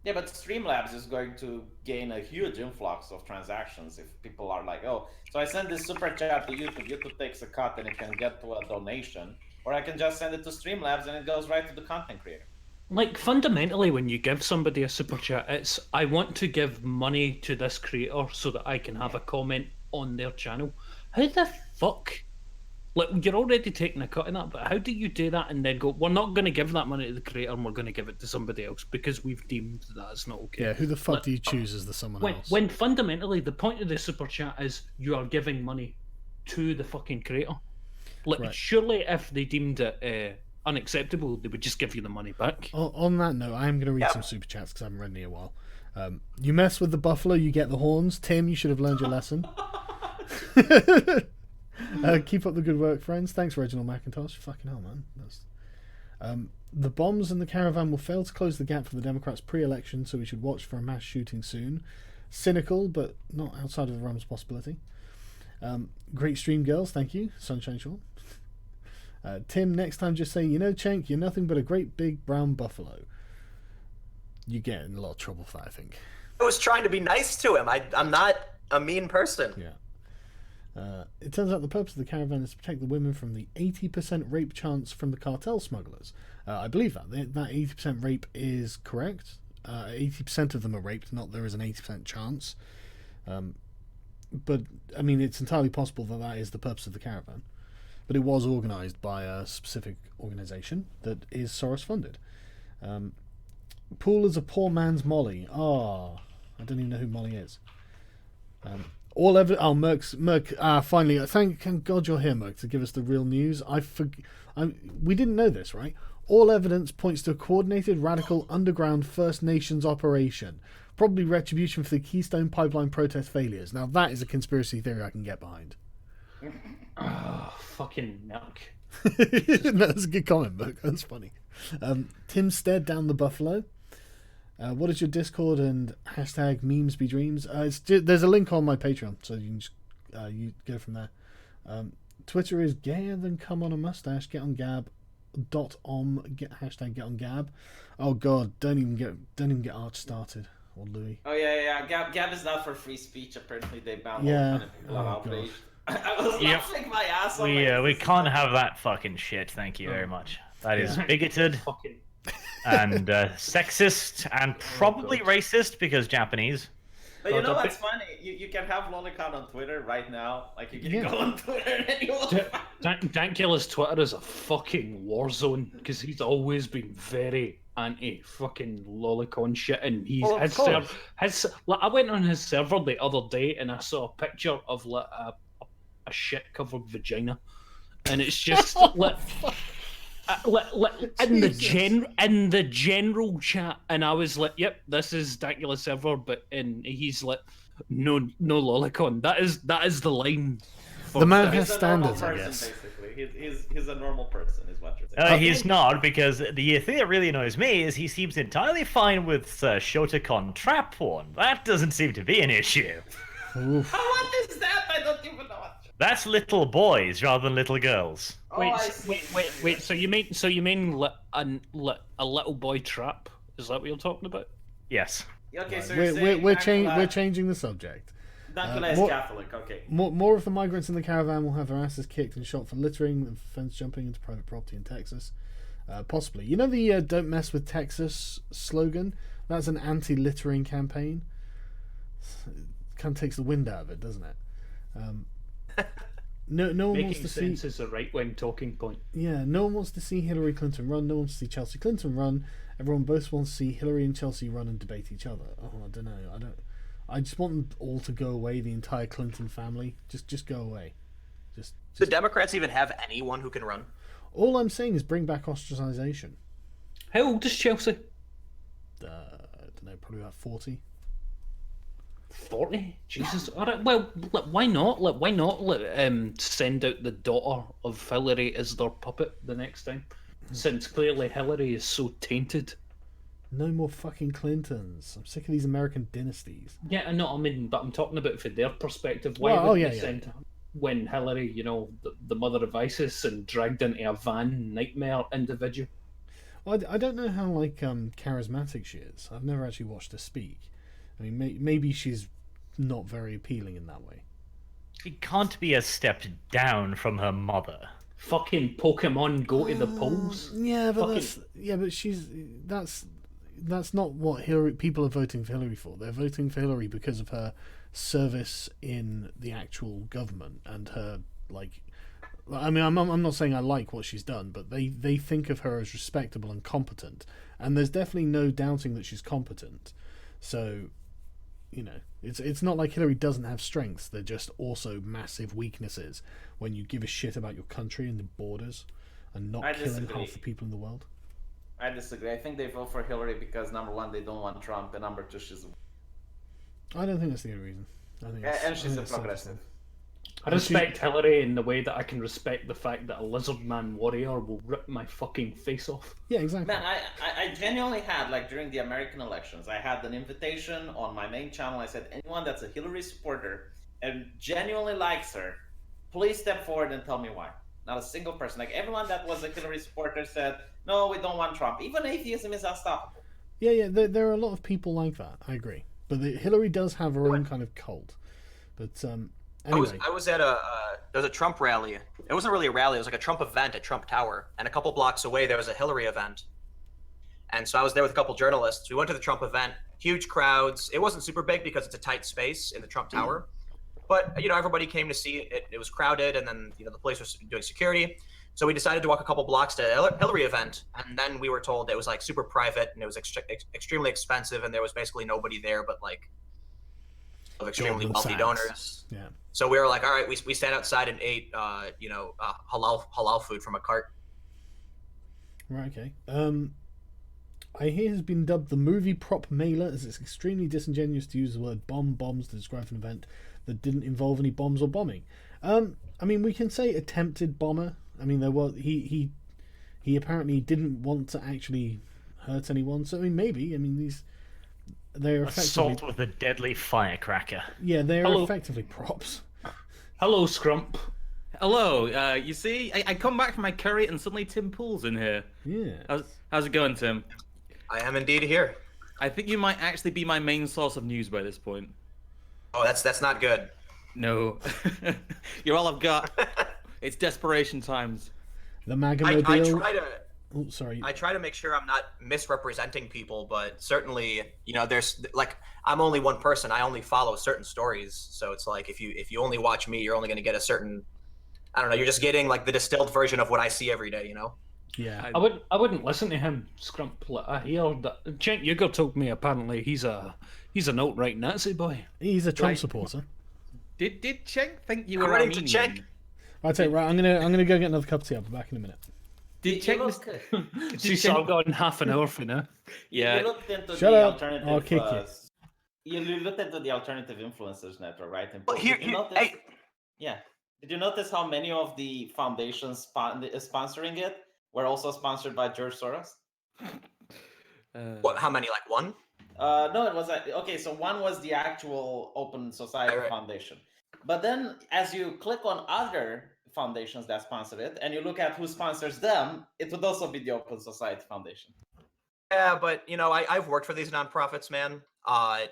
Yeah, but Streamlabs is going to gain a huge influx of transactions if people are like, oh, so I send this super chat to YouTube, YouTube takes a cut and it can get to a donation, or I can just send it to Streamlabs and it goes right to the content creator. Like, fundamentally, when you give somebody a super chat, it's, I want to give money to this creator so that I can have a comment on their channel. How the fuck? Like, you're already taking a cut in that, but how do you do that and then go, we're not going to give that money to the creator and we're going to give it to somebody else because we've deemed that it's not okay? Yeah, who the fuck do you choose as the someone else? When fundamentally, the point of the super chat is you are giving money to the fucking creator. Like, Right. Surely if they deemed it unacceptable, they would just give you the money back. On that note, I am going to read some super chats because I haven't read any in a while. You mess with the buffalo, you get the horns. Tim, you should have learned your lesson. Keep up the good work, friends. Thanks, Reginald McIntosh. Fucking hell, man. The bombs in the caravan will fail to close the gap for the Democrats pre-election, so we should watch for a mass shooting soon. Cynical, but not outside of the realm's possibility. Great stream, girls. Thank you. Sunshine Sean. Tim, next time just say, Cenk, you're nothing but a great big brown buffalo. You get in a lot of trouble for that, I think. I was trying to be nice to him. I'm not a mean person. Yeah. It turns out the purpose of the caravan is to protect the women from the 80% rape chance from the cartel smugglers. I believe that 80% rape is correct. 80% of them are raped, not there is an 80% chance. But, I mean, it's entirely possible that is the purpose of the caravan. But it was organised by a specific organisation that is Soros-funded. Pool is a poor man's Molly. I don't even know who Molly is. Merc. Finally, thank God you're here, Merc, to give us the real news. We didn't know this, right? All evidence points to a coordinated, radical, underground First Nations operation. Probably retribution for the Keystone Pipeline protest failures. Now, that is a conspiracy theory I can get behind. Oh, fucking milk. That's a good comment, Merc. That's funny. Tim stared down the buffalo. What is your Discord and hashtag memes be dreams? There's a link on my Patreon, so you can just you go from there. Twitter is gayer than come on a mustache. Get on Gab.om. Hashtag get on Gab. Oh God, don't even get Arch started or Louis. Oh yeah. Gab is not for free speech. Apparently they banned all Yeah. kind of people Oh, outraged. I was laughing my ass off. We can't have that fucking shit. Thank you very much. That is bigoted. and sexist and probably racist because Japanese. But you know what's funny? You can have Lolicon on Twitter right now. Like, you can go on Twitter and you will Dankula's Twitter is a fucking war zone because he's always been very anti-fucking Lolicon shit, and he's I went on his server the other day and I saw a picture of like a shit-covered vagina, and it's just in the general chat, and I was like, "Yep, this is Dankula server," but he's like, "No, Lolicon. That is the line." The man has standards, I guess. Basically, he's a normal person, is what you're saying. He's not, because the thing that really annoys me is he seems entirely fine with Shotacon trap porn. That doesn't seem to be an issue. What is that? I don't even know what. That's little boys rather than little girls. Wait. So you mean a little boy trap? Is that what you're talking about? Yes. Okay, so we're changing the subject. Dankula is Catholic. Okay. More of the migrants in the caravan will have their asses kicked and shot for littering and fence jumping into private property in Texas. Possibly. You know the "Don't Mess with Texas" slogan? That's an anti-littering campaign. It kind of takes the wind out of it, doesn't it? No one wants to see. Making sense is a right-wing talking point. Yeah, no one wants to see Hillary Clinton run. No one wants to see Chelsea Clinton run. Everyone both wants to see Hillary and Chelsea run and debate each other. Oh, I don't know. I just want them all to go away. The entire Clinton family, just go away. Just. Do Democrats even have anyone who can run? All I'm saying is bring back ostracization. How old is Chelsea? I don't know, probably about 40. 40? Jesus. All right, well, why not? Why not send out the daughter of Hillary as their puppet the next time? Since clearly Hillary is so tainted. No more fucking Clintons. I'm sick of these American dynasties. Yeah, I know. I mean, but I'm talking about from their perspective. Why would they send when Hillary, the mother of ISIS, and dragged into a van nightmare individual? Well, I don't know how charismatic she is. I've never actually watched her speak. I mean, maybe she's not very appealing in that way. She can't be a step down from her mother. Fucking Pokemon go to the polls. Yeah, but that's not what people are voting for Hillary for. They're voting for Hillary because of her service in the actual government and her I mean, I'm not saying I like what she's done, but they think of her as respectable and competent, and there's definitely no doubting that she's competent. So, it's not like Hillary doesn't have strengths. They're just also massive weaknesses when you give a shit about your country and the borders and not killing half the people in the world. I disagree. I think they vote for Hillary because number one, they don't want Trump, and number two, she's. I don't think that's the only reason. And she's a progressive. I respect Hillary in the way that I can respect the fact that a lizard man warrior will rip my fucking face off. Yeah, exactly. Man, I genuinely had, during the American elections, I had an invitation on my main channel. I said, anyone that's a Hillary supporter and genuinely likes her, please step forward and tell me why. Not a single person. Everyone that was a Hillary supporter said, no, we don't want Trump. Even atheism is unstoppable. Yeah, there are a lot of people like that. I agree. But Hillary does have her own kind of cult. But anyway. I was at there was a Trump rally. It wasn't really a rally. It was like a Trump event at Trump Tower. And a couple blocks away, there was a Hillary event. And so I was there with a couple journalists. We went to the Trump event. Huge crowds. It wasn't super big because it's a tight space in the Trump Tower. But, everybody came to see it. It was crowded, and then, the place was doing security. So we decided to walk a couple blocks to a Hillary event. And then we were told it was, super private, and it was extremely expensive, and there was basically nobody there but, of extremely wealthy donors. Yeah. So we were like, all right, we sat outside and ate, halal food from a cart. Right, okay. I hear has been dubbed the movie prop mailer, as it's extremely disingenuous to use the word bombs to describe an event that didn't involve any bombs or bombing. I mean, we can say attempted bomber. I mean, there was he apparently didn't want to actually hurt anyone. So I mean, maybe. I mean, they're effectively assault with a deadly firecracker. Yeah, they're effectively props. Hello, Scrump. Hello. You see, I come back from my curry and suddenly Tim Pool's in here. Yeah. How's it going, Tim? I am indeed here. I think you might actually be my main source of news by this point. Oh, that's not good. No. You're all I've got. It's desperation times. The Magamobile. Oh, sorry. I try to make sure I'm not misrepresenting people, but certainly, there's like I'm only one person. I only follow certain stories, so it's like if you only watch me, you're only going to get a certain. I don't know. You're just getting like the distilled version of what I see every day. Yeah. I wouldn't listen to him, Scrump. I hear that Cenk Uygur told me apparently he's an alt-right Nazi boy. He's a Trump supporter. Did Cenk think you were According to Armenian? Cenk. I'll tell you, right, I'm gonna go get another cup of tea. I'll be back in a minute. Did Cenk? She's all gone half an hour for now. You looked into Shut the up. alternative. I'll kick you looked into the alternative influencers network, right? And Well, here, hey, yeah. Did you notice how many of the foundations sponsoring it were also sponsored by George Soros? what? How many? Like one? No, it was okay. So one was the actual Open Society Foundation, but then as you click on other foundations that sponsor it, and you look at who sponsors them, it would also be the Open Society Foundation. Yeah, but I've worked for these nonprofits, man. I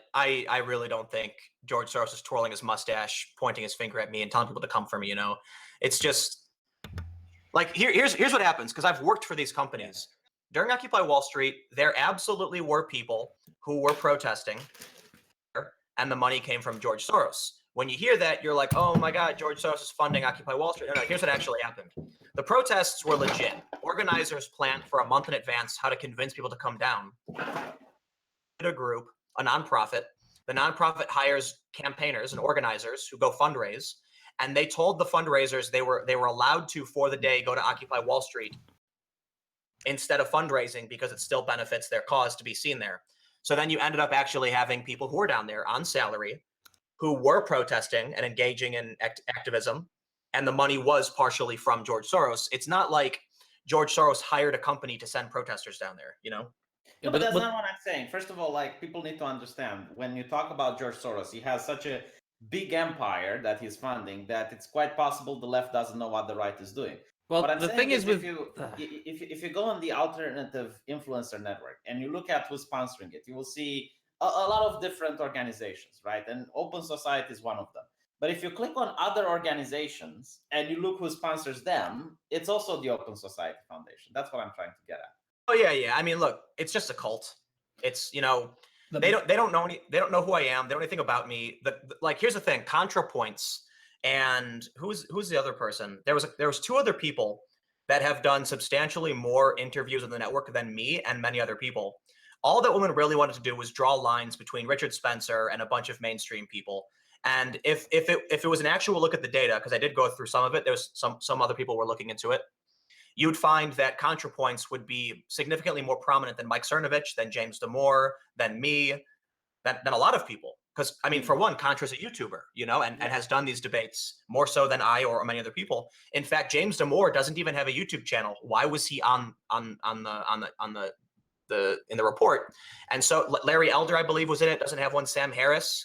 really don't think George Soros is twirling his mustache, pointing his finger at me, and telling people to come for me. It's just like here's what happens because I've worked for these companies. During Occupy Wall Street, there absolutely were people who were protesting, and the money came from George Soros. When you hear that, you're like, oh my God, George Soros is funding Occupy Wall Street. No, here's what actually happened. The protests were legit. Organizers planned for a month in advance how to convince people to come down. A group, a nonprofit. The nonprofit hires campaigners and organizers who go fundraise, and they told the fundraisers they were allowed to, for the day, go to Occupy Wall Street instead of fundraising because it still benefits their cause to be seen there. So then you ended up actually having people who were down there on salary who were protesting and engaging in activism, and the money was partially from George Soros. It's not like George Soros hired a company to send protesters down there, No, but that's not what I'm saying. First of all, like, people need to understand, when you talk about George Soros, he has such a big empire that he's funding that it's quite possible the left doesn't know what the right is doing. Well, what I'm the saying thing is with if you go on the alternative influencer network and you look at who's sponsoring it, you will see a lot of different organizations, right? And Open Society is one of them. But if you click on other organizations and you look who sponsors them, it's also the Open Society Foundation. That's what I'm trying to get at. Oh yeah. I mean, look, it's just a cult. It's they don't know who I am. They don't know anything about me. Like, here's the thing: ContraPoints and who's the other person? There was two other people that have done substantially more interviews on the network than me and many other people. All that woman really wanted to do was draw lines between Richard Spencer and a bunch of mainstream people. And if it was an actual look at the data, because I did go through some of it, there's some other people were looking into it. You'd find that ContraPoints would be significantly more prominent than Mike Cernovich, than James Damore, than me, than a lot of people. Because, I mean, for one, Contra's a YouTuber, and has done these debates more so than I or many other people. In fact, James Damore doesn't even have a YouTube channel. Why was he in the report? And so Larry Elder, I believe, was in it. Doesn't have one. Sam Harris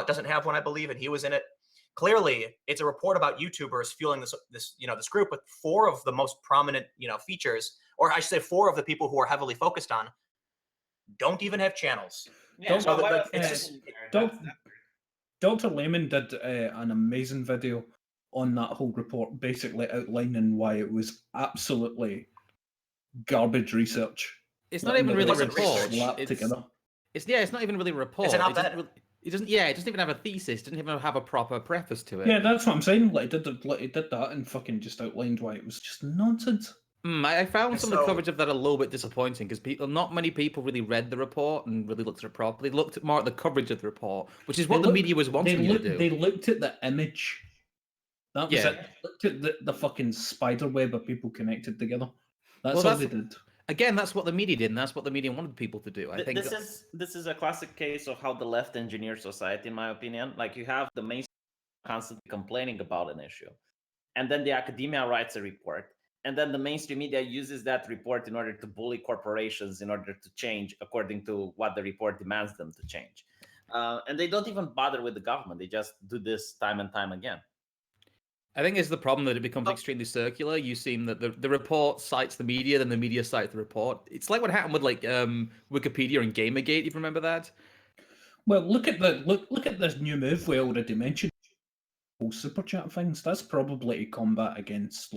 doesn't have one, I believe, and he was in it. Clearly, it's a report about YouTubers fueling this group with four of the most prominent features, or I should say, four of the people who are heavily focused on don't even have channels. Yeah, Dr. Lehman did an amazing video on that whole report, basically outlining why it was absolutely garbage research. It's not even really a report. It's not even really a report. It's an op-ed. It doesn't even have a thesis. It doesn't even have a proper preface to it. Yeah, that's what I'm saying. Like, he did that and fucking just outlined why it was just nonsense. I found some of the coverage of that a little bit disappointing because not many people really read the report and really looked at it properly. They looked more at the coverage of the report, which is what the media was wanting you to do. They looked at the image. That was it. They looked at the fucking spider web of people connected together. That's all they did. Again, that's what the media did, and that's what the media wanted people to do. I think this is a classic case of how the left engineers society, in my opinion. Like, you have the mainstream constantly complaining about an issue, and then the academia writes a report, and then the mainstream media uses that report in order to bully corporations in order to change according to what the report demands them to change. And they don't even bother with the government. They just do this time and time again. I think it's the problem that it becomes extremely circular. You seem that the report cites the media, then the media cites the report. It's like what happened with Wikipedia and Gamergate. You remember that? Well, look at this new move we already mentioned. Super chat things. That's probably a combat against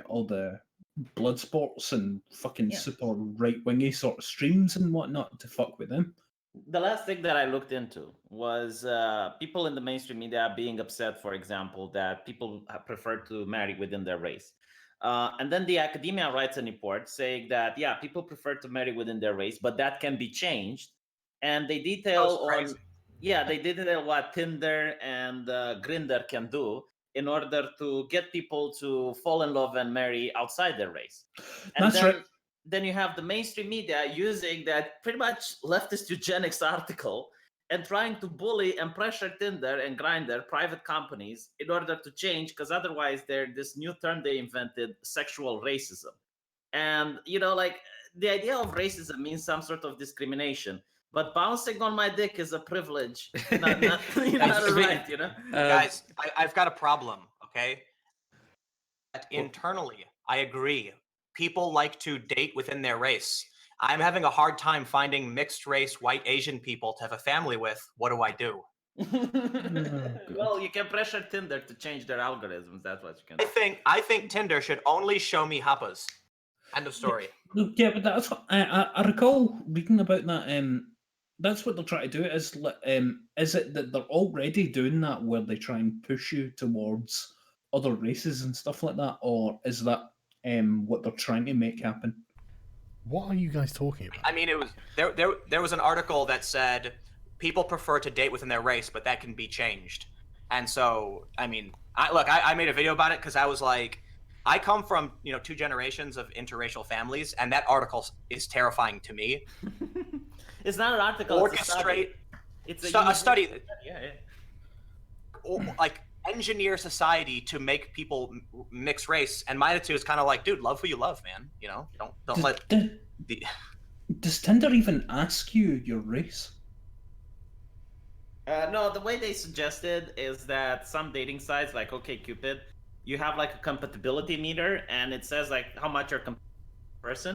all the blood sports and fucking super right-wingy sort of streams and whatnot to fuck with them. The last thing that I looked into was people in the mainstream media being upset, for example, that people prefer to marry within their race. And then the academia writes a report saying that, yeah, people prefer to marry within their race, but that can be changed. And they detail they detail what Tinder and Grindr can do in order to get people to fall in love and marry outside their race. And then you have the mainstream media using that pretty much leftist eugenics article and trying to bully and pressure Tinder and Grindr, private companies, in order to change, because otherwise they're this new term they invented, sexual racism. And, like, the idea of racism means some sort of discrimination. But bouncing on my dick is a privilege, not a right, Guys, I've got a problem, okay? Internally, I agree. People like to date within their race. I'm having a hard time finding mixed race white Asian people to have a family with. What do I do? Well, you can pressure Tinder to change their algorithms. That's what you can do. I think Tinder should only show me happas. End of story. Yeah, but that's what I recall reading about that. That's what they're trying to do. Is it that they're already doing that, where they try and push you towards other races and stuff like that, or is that what they're trying to make happen? What are you guys talking about? I mean, it was there was an article that said people prefer to date within their race, but that can be changed. And so, I mean, I made a video about it because I was like, I come from 2 generations of interracial families, and that article is terrifying to me. It's not an article. Orchestrate. It's a study. Yeah. Like, engineer society to make people mix race, and my attitude is kind of like, dude, love who you love, man. Don't let. Does Tinder even ask you your race? No, the way they suggested is that some dating sites like OkCupid, you have like a compatibility meter, and it says like how much you're a person.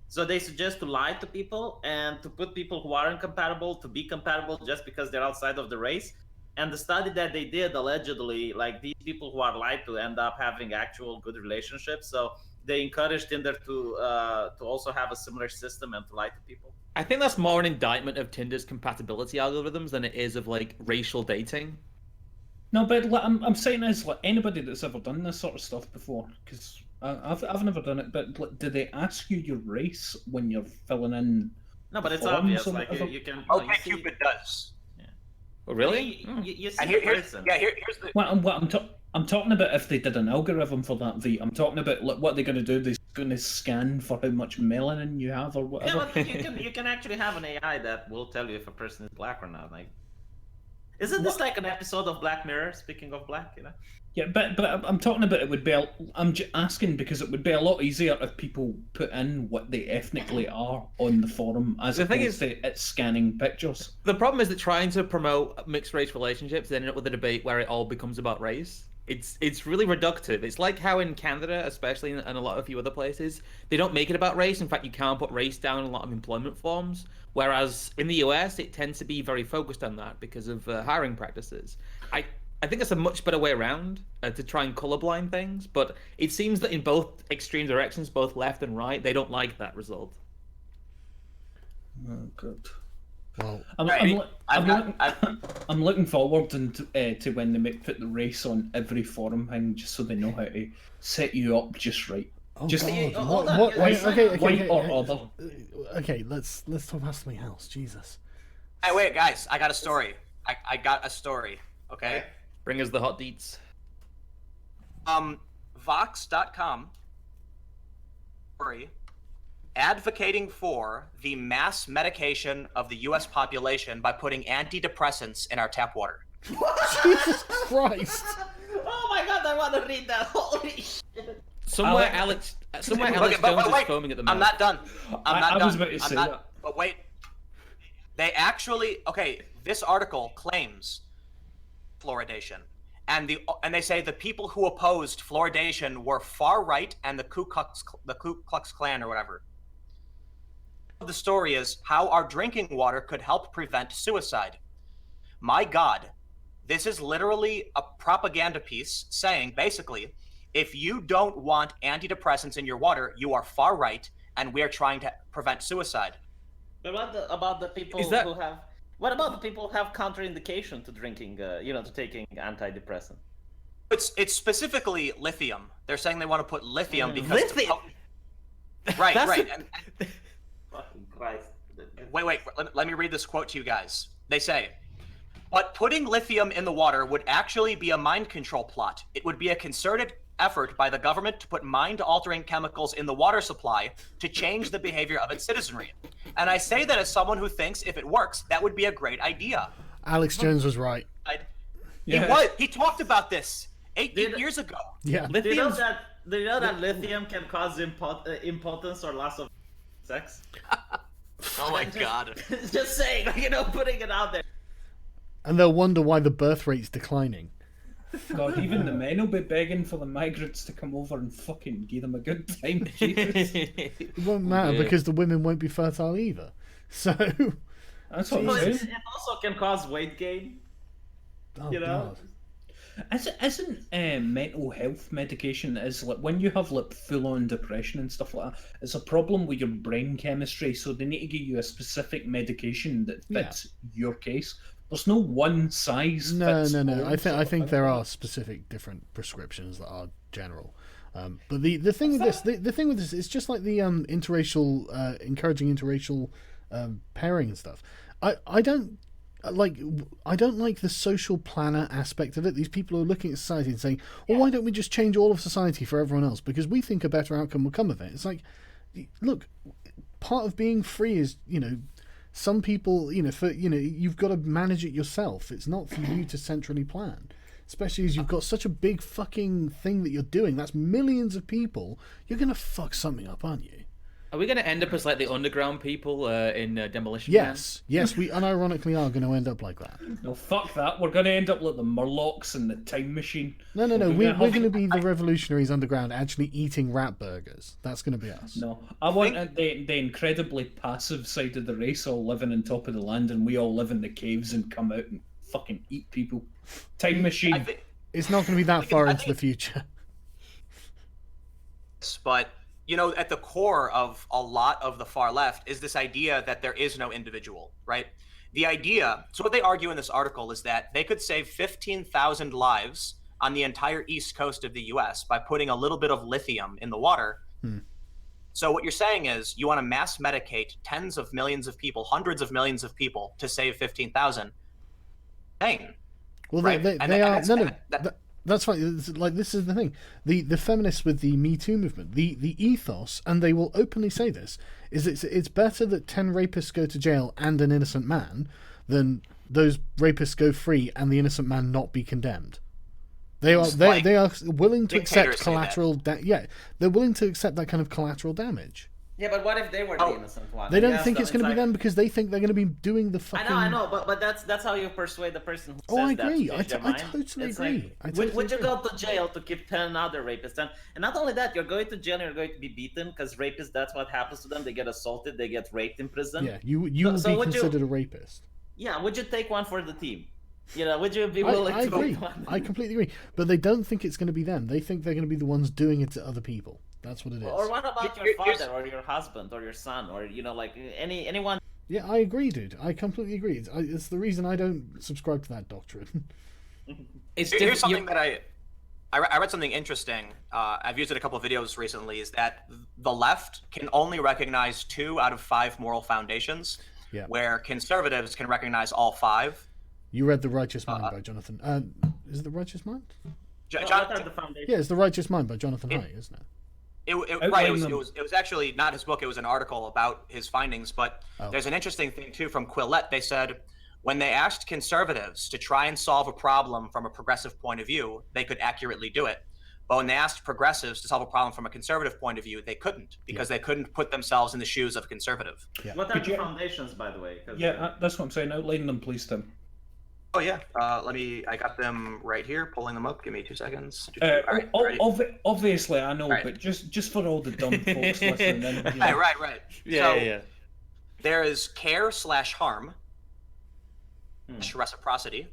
So they suggest to lie to people and to put people who are incompatible to be compatible just because they're outside of the race. And the study that they did, allegedly, like, these people who are lied to end up having actual good relationships. So they encouraged Tinder to also have a similar system and to lie to people. I think that's more an indictment of Tinder's compatibility algorithms than it is of like racial dating. No, but I'm saying is like anybody that's ever done this sort of stuff before, because I've never done it. But do they ask you your race when you're filling in? No, but it's obvious. Like you can. OkCupid does. Oh, really? You see and here's the. I'm talking about if they did an algorithm for that. I'm talking about like, what they're going to do. They're going to scan for how much melanin you have or whatever. Yeah, but you can actually have an AI that will tell you if a person is black or not. Like, isn't this like an episode of Black Mirror? Speaking of black, Yeah, but I'm talking about it would be. I'm asking because it would be a lot easier if people put in what they ethnically are on the forum, as the thing is, it's scanning pictures. The problem is that trying to promote mixed race relationships ended up with a debate where it all becomes about race. It's really reductive. It's like how in Canada, especially in a lot of few other places, they don't make it about race. In fact, you can't put race down in a lot of employment forms. Whereas in the US, it tends to be very focused on that because of hiring practices. I think it's a much better way around to try and colorblind things, but it seems that in both extreme directions, both left and right, they don't like that result. Oh, good. Well, I'm looking forward to when they put the race on every forum thing, just so they know how to set you up just right. Oh, just God. What? Wait, okay. or other. Okay, let's talk about something else. Jesus. Hey, wait, guys! I got a story. I got a story. Okay. Bring us the hot deets. Vox.com. Advocating for the mass medication of the U.S. population by putting antidepressants in our tap water. Jesus Christ! Oh my God! I want to read that. Holy shit! Somewhere Alex Jones is foaming at the mouth. I'm not done. I was about to say that. But wait. They actually this article claims fluoridation, and they say the people who opposed fluoridation were far right and the Ku Klux Klan or whatever. The story is how our drinking water could help prevent suicide. My God, this is literally a propaganda piece saying basically if you don't want antidepressants in your water, you are far right, and we are trying to prevent suicide. But what about the people who have? What about the people who have contraindication to drinking? To taking antidepressant. It's specifically lithium. They're saying they want to put lithium because lithium. Right. And fucking Christ. Wait. Let me read this quote to you guys. They say, but putting lithium in the water would actually be a mind control plot. It would be a concerted effort by the government to put mind-altering chemicals in the water supply to change the behavior of its citizenry. And I say that as someone who thinks if it works, that would be a great idea. Alex Jones was right. He talked about this 8 years ago. Yeah. Do you know that lithium can cause impotence or loss of sex? Oh my god. Just saying, putting it out there. And they'll wonder why the birth rate's declining. God, even the men will be begging for the migrants to come over and fucking give them a good time. Jesus. It won't matter because the women won't be fertile either. So that's what I'm saying. It also can cause weight gain. Oh, God. Isn't mental health medication is like when you have like full-on depression and stuff like that? It's a problem with your brain chemistry, so they need to give you a specific medication that fits your case. There's no one size. No. I think there are specific different prescriptions that are general. But the thing with this, the thing with this, it's just like the interracial, encouraging interracial pairing and stuff. I don't like the social planner aspect of it. These people are looking at society and saying, well, why don't we just change all of society for everyone else because we think a better outcome will come of it. It's like, look, part of being free is, some people, you've got to manage it yourself. It's not for you to centrally plan, especially as you've got such a big fucking thing that you're doing. That's millions of people. You're going to fuck something up, aren't you? Are we going to end up as like the underground people in Demolition Man? Yes, we unironically are going to end up like that. No, fuck that. We're going to end up like the Murlocs and the Time Machine. No. We're going to be the revolutionaries underground actually eating rat burgers. That's going to be us. No, I want the incredibly passive side of the race all living on top of the land and we all live in the caves and come out and fucking eat people. Time Machine. It's not going to be that far into the future. But... at the core of a lot of the far left is this idea that there is no individual, right? The idea, so what they argue in this article is that they could save 15,000 lives on the entire east coast of the US by putting a little bit of lithium in the water. So what you're saying is you want to mass medicate tens of millions of people, hundreds of millions of people to save 15,000. Dang. Well, right? they are... That's right. Like, this is the thing. The feminists with the Me Too movement, the ethos, and they will openly say this, is it's better that 10 rapists go to jail and an innocent man than those rapists go free and the innocent man not be condemned. They are willing to accept collateral they're willing to accept that kind of collateral damage. Yeah, but what if they were the innocent one? They don't think it's going to be them because they think they're going to be doing the fucking... I know, but that's how you persuade the person who says that. I agree. I totally agree. Would you go to jail to keep 10 other rapists? And not only that, you're going to jail and you're going to be beaten because rapists, that's what happens to them. They get assaulted, they get raped in prison. Yeah, you will be considered a rapist. Yeah, would you take one for the team? Would you be willing to agree. take one? I completely agree. But they don't think it's going to be them. They think they're going to be the ones doing it to other people. That's what it is. Or what about your father or your husband or your son or anyone? Yeah, I agree, dude. I completely agree. It's the reason I don't subscribe to that doctrine. Here's something that I read something interesting. I've used it in a couple of videos recently. Is that the left can only recognize 2 out of 5 moral foundations, where conservatives can recognize all 5. You read The Righteous Mind by Jonathan. Is it The Righteous Mind? Yeah, it's The Righteous Mind by Jonathan Haidt, isn't it? It was actually not his book. It was an article about his findings. But there's an interesting thing too from Quillette. They said when they asked conservatives to try and solve a problem from a progressive point of view, they could accurately do it. But when they asked progressives to solve a problem from a conservative point of view, they couldn't because they couldn't put themselves in the shoes of a conservative. Yeah. What are the foundations, by the way? That's what I'm saying. Outline them, please, Tim. Oh yeah, I got them right here, pulling them up. Give me 2 seconds. Obviously, I know, but just for all the dumb folks listening in. Right. Yeah. There is care/harm, reciprocity,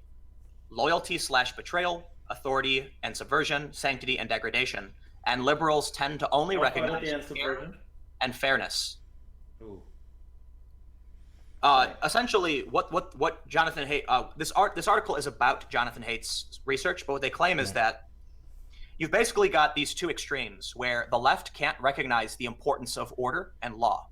loyalty/betrayal, authority and subversion, sanctity and degradation. And liberals tend to only recognize and subversion and fairness. Ooh. Essentially, what Jonathan Haidt this article is about Jonathan Haidt's research, but what they claim is that you've basically got these two extremes where the left can't recognize the importance of order and law,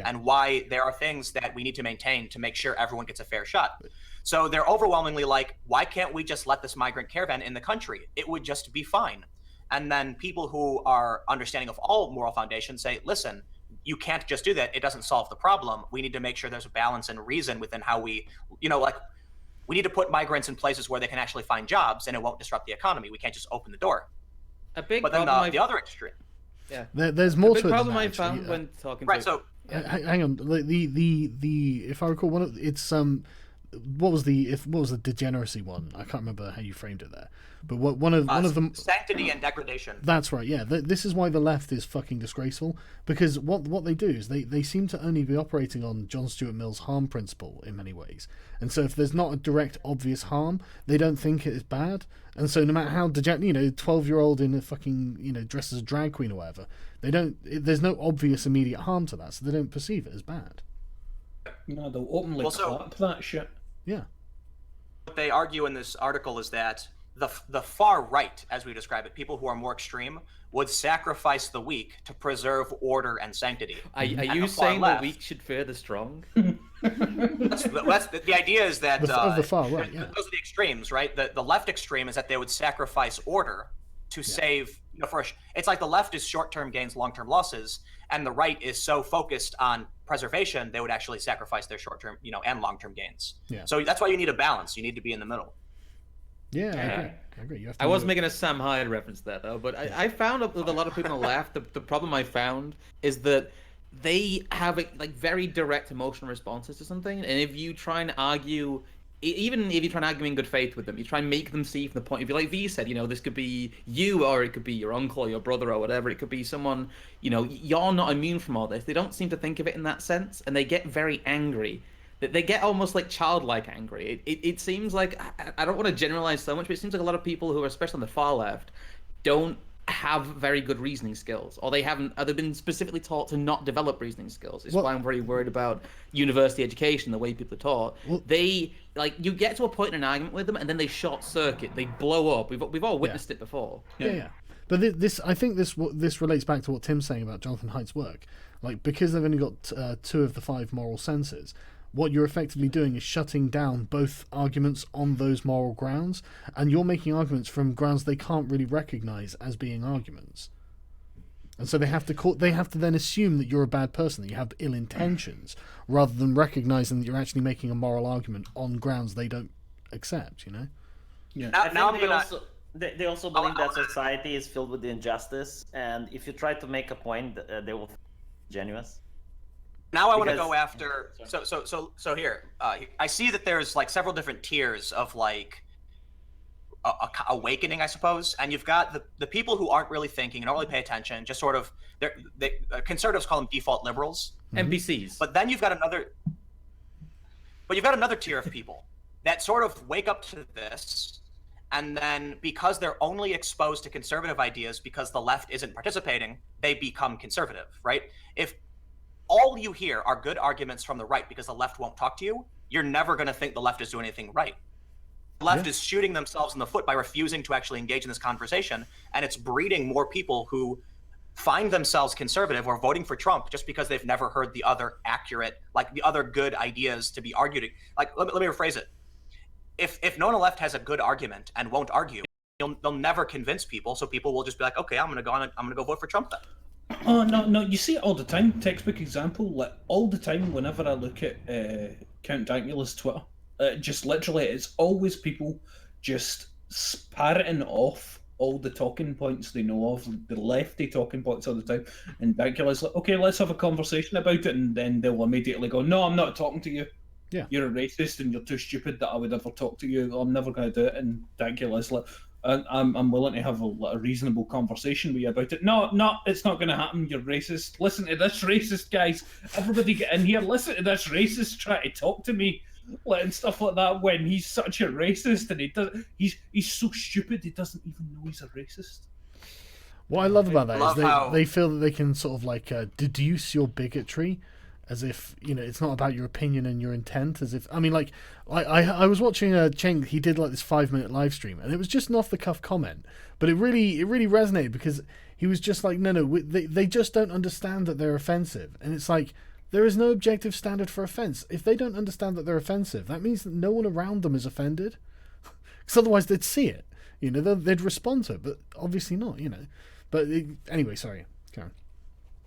and why there are things that we need to maintain to make sure everyone gets a fair shot. So they're overwhelmingly like, why can't we just let this migrant caravan in the country? It would just be fine. And then people who are understanding of all moral foundations say, listen, you can't just do that. It doesn't solve the problem. We need to make sure there's a balance and reason within how we, like we need to put migrants in places where they can actually find jobs and it won't disrupt the economy. We can't just open the door. A big but then problem the other extreme. Yeah. There's more to it. The problem than I that, found actually. when talking Right, to so hang on. The if I recall, what was the degeneracy one? I can't remember how you framed it there. But one of them, sanctity and degradation. That's right. Yeah, this is why the left is fucking disgraceful, because what they do is they seem to only be operating on John Stuart Mill's harm principle in many ways, and so if there's not a direct obvious harm, they don't think it is bad, and so no matter how 12-year-old in a fucking dressed as a drag queen or whatever, there's no obvious immediate harm to that, so they don't perceive it as bad. No, they'll openly clap that shit. Yeah. What they argue in this article is that the far right, as we describe it, people who are more extreme, would sacrifice the weak to preserve order and sanctity. Are you saying the weak should fear the strong? That's the idea is that of the far right, yeah. those are the extremes, right? The left extreme is that they would sacrifice order to save. It's like the left is short-term gains, long-term losses, and the right is so focused on preservation they would actually sacrifice their short-term, and long-term gains. Yeah. So that's why you need a balance. You need to be in the middle. Yeah, I agree. You have to I was making a Sam Hyde reference there, though, but I found with a lot of people on the left, the problem I found is that they have very direct emotional responses to something, and if you try and argue, even if you try and argue in good faith with them, you try and make them see from the point of view, like V said, this could be you, or it could be your uncle or your brother or whatever, it could be someone, you're not immune from all this. They don't seem to think of it in that sense, and they get very angry. They get almost like childlike angry. It seems like, I don't want to generalize so much, but it seems like a lot of people who are, especially on the far left, don't have very good reasoning skills, or they've been specifically taught to not develop reasoning skills. It's why I'm very worried about university education, the way people are taught. You get to a point in an argument with them, and then they short circuit, they blow up. We've all witnessed it before. Yeah. But I think this relates back to what Tim's saying about Jonathan Haidt's work. Because they've only got 2 of the 5 moral senses, what you're effectively doing is shutting down both arguments on those moral grounds, and you're making arguments from grounds they can't really recognize as being arguments. And so they have to then assume that you're a bad person, that you have ill intentions, rather than recognizing that you're actually making a moral argument on grounds they don't accept, Yeah. They also believe that society is filled with injustice, and if you try to make a point, they will genuine. Now I want to go after. So here, I see that there's several different tiers of awakening, I suppose, and you've got the people who aren't really thinking and don't really pay attention, just sort of. Conservatives call them default liberals, NPCs. But then you've got another tier of people that sort of wake up to this, and then because they're only exposed to conservative ideas because the left isn't participating, they become conservative, right? If all you hear are good arguments from the right because the left won't talk to you, you're never going to think the left is doing anything right. The left is shooting themselves in the foot by refusing to actually engage in this conversation, and it's breeding more people who find themselves conservative or voting for Trump just because they've never heard the other accurate, the other good ideas to be argued. Let me rephrase it. If no one on the left has a good argument and won't argue, they'll never convince people, so people will just be like, okay, I'm gonna go vote for Trump then. Oh, no, you see it all the time. Textbook example, all the time whenever I look at Count Dankula's Twitter, just literally, it's always people just parroting off all the talking points they know of, the lefty talking points all the time, and Dankula's like, okay, let's have a conversation about it, and then they'll immediately go, no, I'm not talking to you. Yeah. You're a racist and you're too stupid that I would ever talk to you. I'm never going to do it. And Dankula's like, I'm willing to have a reasonable conversation with you about it. No, it's not going to happen. You're racist. Listen to this racist, guys. Everybody get in here. Listen to this racist try to talk to me. like, and stuff like that when he's such a racist and he's so stupid he doesn't even know he's a racist. What I love about that Love is how- they feel that they can sort of like deduce your bigotry, as if it's not about your opinion and your intent. As if I mean, like I was watching Cheng. He did like this 5-minute live stream, and it was just an off the cuff comment, but it really resonated because he was just like, no, they just don't understand that they're offensive, and it's like there is no objective standard for offense. If they don't understand that they're offensive, that means that no one around them is offended, because otherwise they'd see it. They'd respond to it, but obviously not. But anyway, sorry, Karen.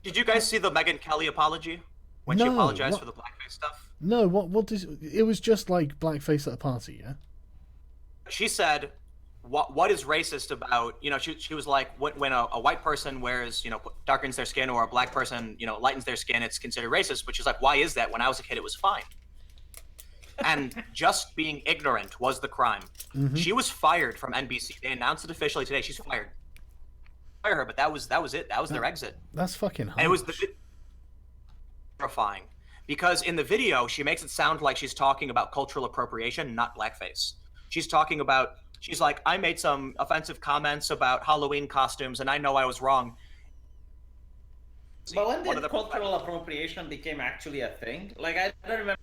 Did you guys see the Megyn Kelly apology when she No, apologized what- for the blackface stuff? No, what does it was just like blackface at a party, yeah? She said, "What is racist about?" She was like, when a white person wears, darkens their skin, or a black person, lightens their skin, it's considered racist. But she's like, why is that? When I was a kid, it was fine. And just being ignorant was the crime. Mm-hmm. She was fired from NBC. They announced it officially today. She's fired. Fire her, but that was it. That was their exit. That's fucking harsh. And it was terrifying because in the video she makes it sound like she's talking about cultural appropriation, not blackface. She's like, I made some offensive comments about Halloween costumes, and I know I was wrong. But when did cultural appropriation became actually a thing? Like, I don't remember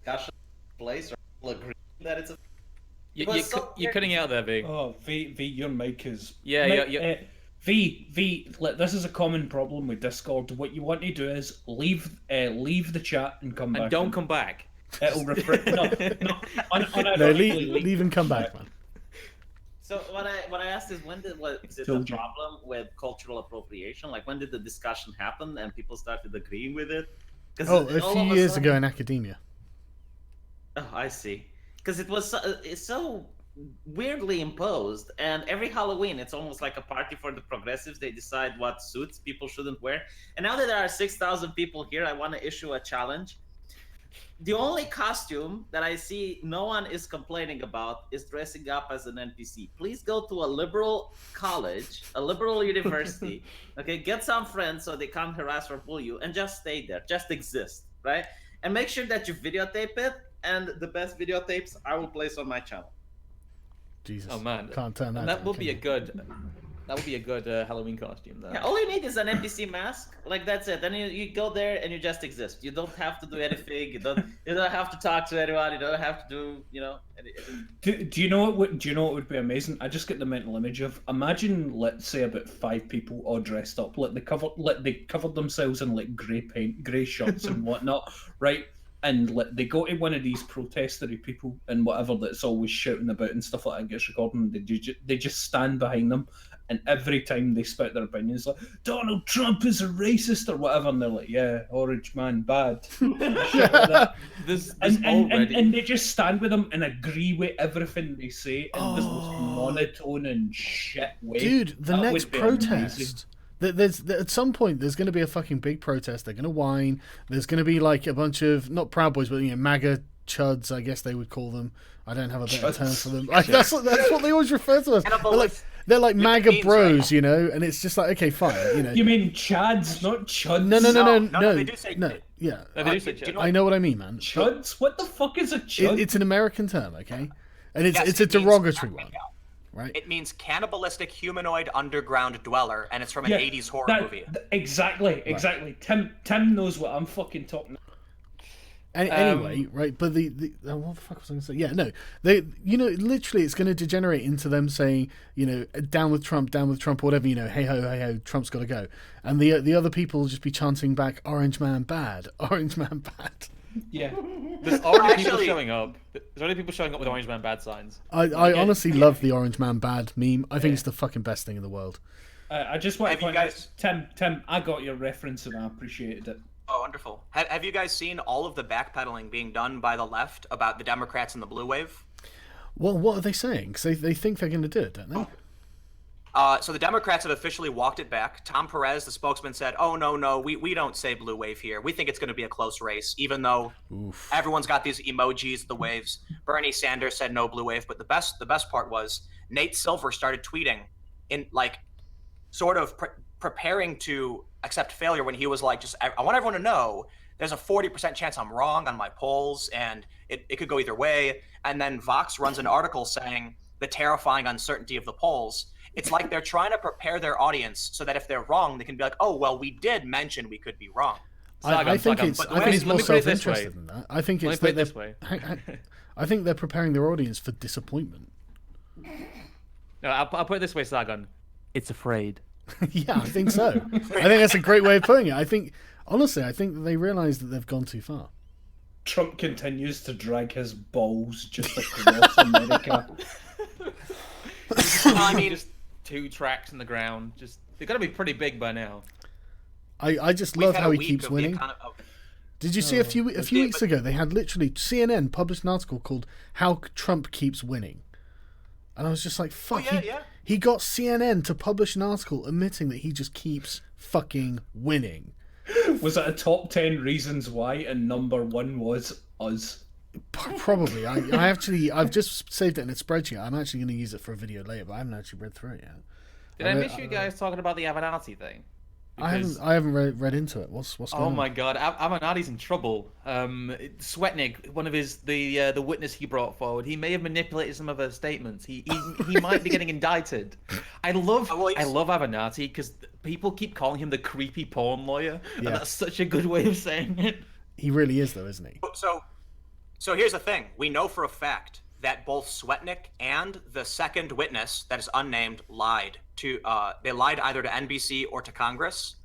discussion place or people agree that it's a. You're cutting out there, Vig. Oh, V, your mic is. Yeah. V, this is a common problem with Discord. What you want to do is leave the chat and come back. And don't come back. It'll refresh. No, No, leave and come back, man. So what I asked is, when was it a problem with cultural appropriation? Like, when did the discussion happen and people started agreeing with it? A few years ago in academia. Oh, I see. Because it's so weirdly imposed, and every Halloween it's almost like a party for the progressives. They decide what suits people shouldn't wear. And now that there are 6,000 people here, I want to issue a challenge. The only costume that I see no one is complaining about is dressing up as an NPC. Please go to a liberal college, a liberal university, okay? Get some friends so they can't harass or bully you, and just stay there. Just exist, right? And make sure that you videotape it, and the best videotapes I will place on my channel. Jesus. Oh man, Can't turn that. that would be a good. That would be a good Halloween costume. Though. Yeah, all you need is an NPC mask. Like, that's it. Then you go there and you just exist. You don't have to do anything. You don't have to talk to anyone. You don't have to do anything. Do you know what would be amazing? I just get the mental image of, imagine, let's say, about 5 people all dressed up, they covered themselves in like grey paint, grey shirts and whatnot, right? And they go to one of these protestery people and whatever that's always shouting about and stuff like that and gets recorded, and they just stand behind them, and every time they spout their opinions, like, Donald Trump is a racist or whatever, and they're like, yeah, orange man bad. Shit like that. And they just stand with them and agree with everything they say in this most monotone and shit way. Dude, the That next would be protest. amazing. There's at some point there's going to be a fucking big protest. They're going to whine. There's going to be like a bunch of, not Proud Boys, but MAGA chuds, I guess they would call them. I don't have a better term for them. That's what they always refer to us. They're like MAGA bros, and it's just like, okay, fine, You mean chads, not chuds? No, they do say yeah. No, they do say chud. I know what I mean, man. Chuds? What the fuck is a chud? It's an American term, okay, and Yes, it's a it means- derogatory one, right? It means cannibalistic humanoid underground dweller, and it's from an 80s horror movie. Exactly. Tim knows what I'm fucking talking about. Anyway, right? But what the fuck was I going to say? Yeah, no, they, literally, it's going to degenerate into them saying, down with Trump, whatever, hey ho, Trump's got to go, and the other people will just be chanting back, Orange Man bad, Orange Man bad. Yeah, there's already people showing up. There's already people showing up with Orange Man bad signs. I honestly love the Orange Man bad meme. I think it's the fucking best thing in the world. I just want to point guys... out, Tim, I got your reference and I appreciated it. Oh, wonderful. Have you guys seen all of the backpedaling being done by the left about the Democrats and the blue wave? Well, what are they saying? Because they think they're going to do it, don't they? So the Democrats have officially walked it back. Tom Perez, the spokesman, said, oh, no, we don't say blue wave here. We think it's going to be a close race, even though everyone's got these emojis, the waves. Bernie Sanders said no blue wave. But the best part was Nate Silver started tweeting in sort of preparing to accept failure when he was like, I want everyone to know there's a 40% chance I'm wrong on my polls, and it could go either way. And then Vox runs an article saying the terrifying uncertainty of the polls. It's like they're trying to prepare their audience so that if they're wrong, they can be like, oh, well, we did mention we could be wrong. I think it's more self-interested than that. I think it's this way. I think they're preparing their audience for disappointment. No, I'll put it this way, Sargon. It's afraid. Yeah, I think so. I think that's a great way of putting it. I think, honestly, I think they realise that they've gone too far. Trump continues to drag his balls just across America. I mean, just 2 tracks in the ground. Just they've got to be pretty big by now. I just love how he keeps winning. Did you see a few weeks ago they had literally CNN published an article called "How Trump Keeps Winning," and I was just like, "Fuck!" He got CNN to publish an article admitting that he just keeps fucking winning. Was it a top 10 reasons why, and number 1 was us? Probably. I've just saved it in a spreadsheet. I'm actually going to use it for a video later, but I haven't actually read through it yet. Did I miss you guys talking about the Avenatti thing? Because... I haven't read into it. What's going on? Oh my god, Avenatti's in trouble. Sweatnik, one of the witness he brought forward, he may have manipulated some of her statements. He might be getting indicted. I love Avenatti because people keep calling him the creepy porn lawyer, and that's such a good way of saying it. He really is, though, isn't he? So here's the thing: we know for a fact that both Sweatnik and the second witness that is unnamed lied to. They lied either to NBC or to Congress.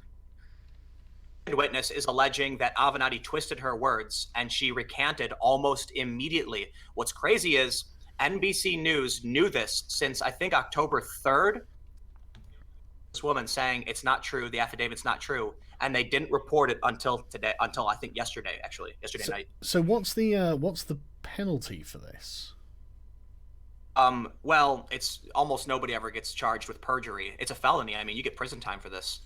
The witness is alleging that Avenatti twisted her words, and she recanted almost immediately. What's crazy is NBC News knew this since I think October 3rd. This woman saying it's not true, the affidavit's not true, and they didn't report it until today, until I think yesterday night. So what's the penalty for this? Well, it's almost nobody ever gets charged with perjury. It's a felony. I mean, you get prison time for this.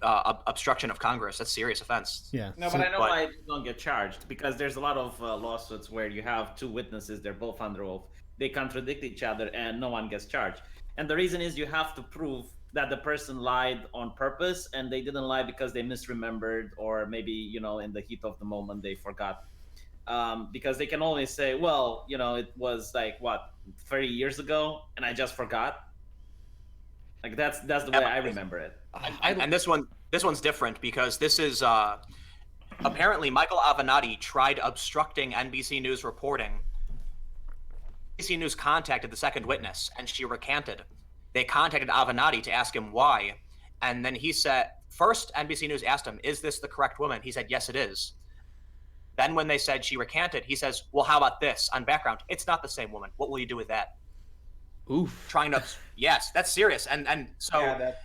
Obstruction of Congress. That's a serious offense. Yeah. No, but I know why they don't get charged, because there's a lot of lawsuits where you have 2 witnesses, they're both under oath, they contradict each other, and no one gets charged. And the reason is you have to prove that the person lied on purpose, and they didn't lie because they misremembered, or maybe, in the heat of the moment they forgot. Because they can only say, well, it was like 30 years ago, and I just forgot. Like that's the way I remember it. And this one's different because this is apparently Michael Avenatti tried obstructing NBC News reporting. NBC News contacted the second witness, and she recanted. They contacted Avenatti to ask him why, and then he said, first NBC News asked him, "Is this the correct woman?" He said, "Yes, it is." Then when they said she recanted, he says, "Well, how about this on background? It's not the same woman. What will you do with that?" Oof. Yes, that's serious. And so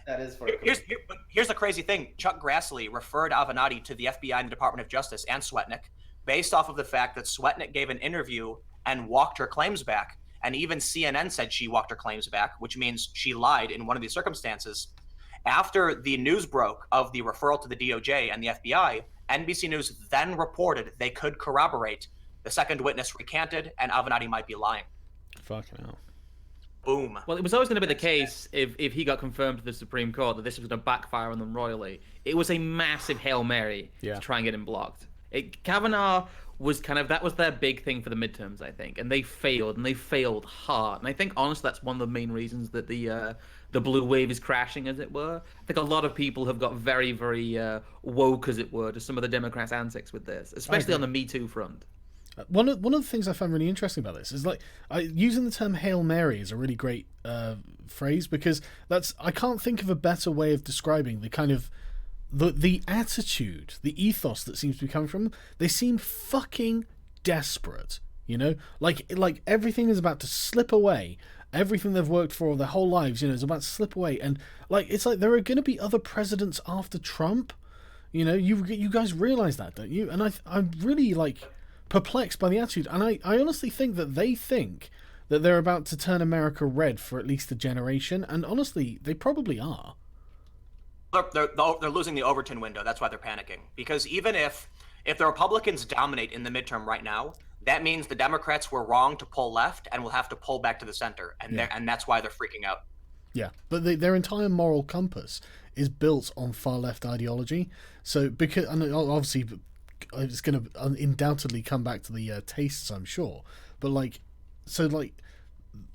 that is for here's the crazy thing. Chuck Grassley referred Avenatti to the FBI and the Department of Justice and Sweatnik based off of the fact that Sweatnik gave an interview and walked her claims back. And even CNN said she walked her claims back, which means she lied in one of these circumstances. After the news broke of the referral to the DOJ and the FBI, NBC News then reported they could corroborate the second witness recanted and Avenatti might be lying. Fucking hell. Boom. Well, it was always going to be the case if he got confirmed to the Supreme Court that this was going to backfire on them royally. It was a massive Hail Mary to try and get him blocked. Kavanaugh was that was their big thing for the midterms, I think, and they failed hard. And I think honestly that's one of the main reasons that the blue wave is crashing, as it were. I think a lot of people have got very, very woke, as it were, to some of the Democrats' antics with this, especially on the Me Too front. One of the things I find really interesting about this is using the term Hail Mary is a really great phrase, because I can't think of a better way of describing the kind of the attitude, the ethos that seems to be coming from them. They seem fucking desperate, like everything is about to slip away. Everything they've worked for their whole lives, is about to slip away, and it's like there are going to be other presidents after Trump. You guys realize that, don't you? And I'm really perplexed by the attitude, and I honestly think that they think that they're about to turn America red for at least a generation, and honestly, they probably are. They're losing the Overton window. That's why they're panicking. Because even if the Republicans dominate in the midterm right now, that means the Democrats were wrong to pull left and will have to pull back to the center, and that's why they're freaking out. Yeah, but their entire moral compass is built on far left ideology. So because, and obviously, it's going to undoubtedly come back to the tastes, I'm sure. But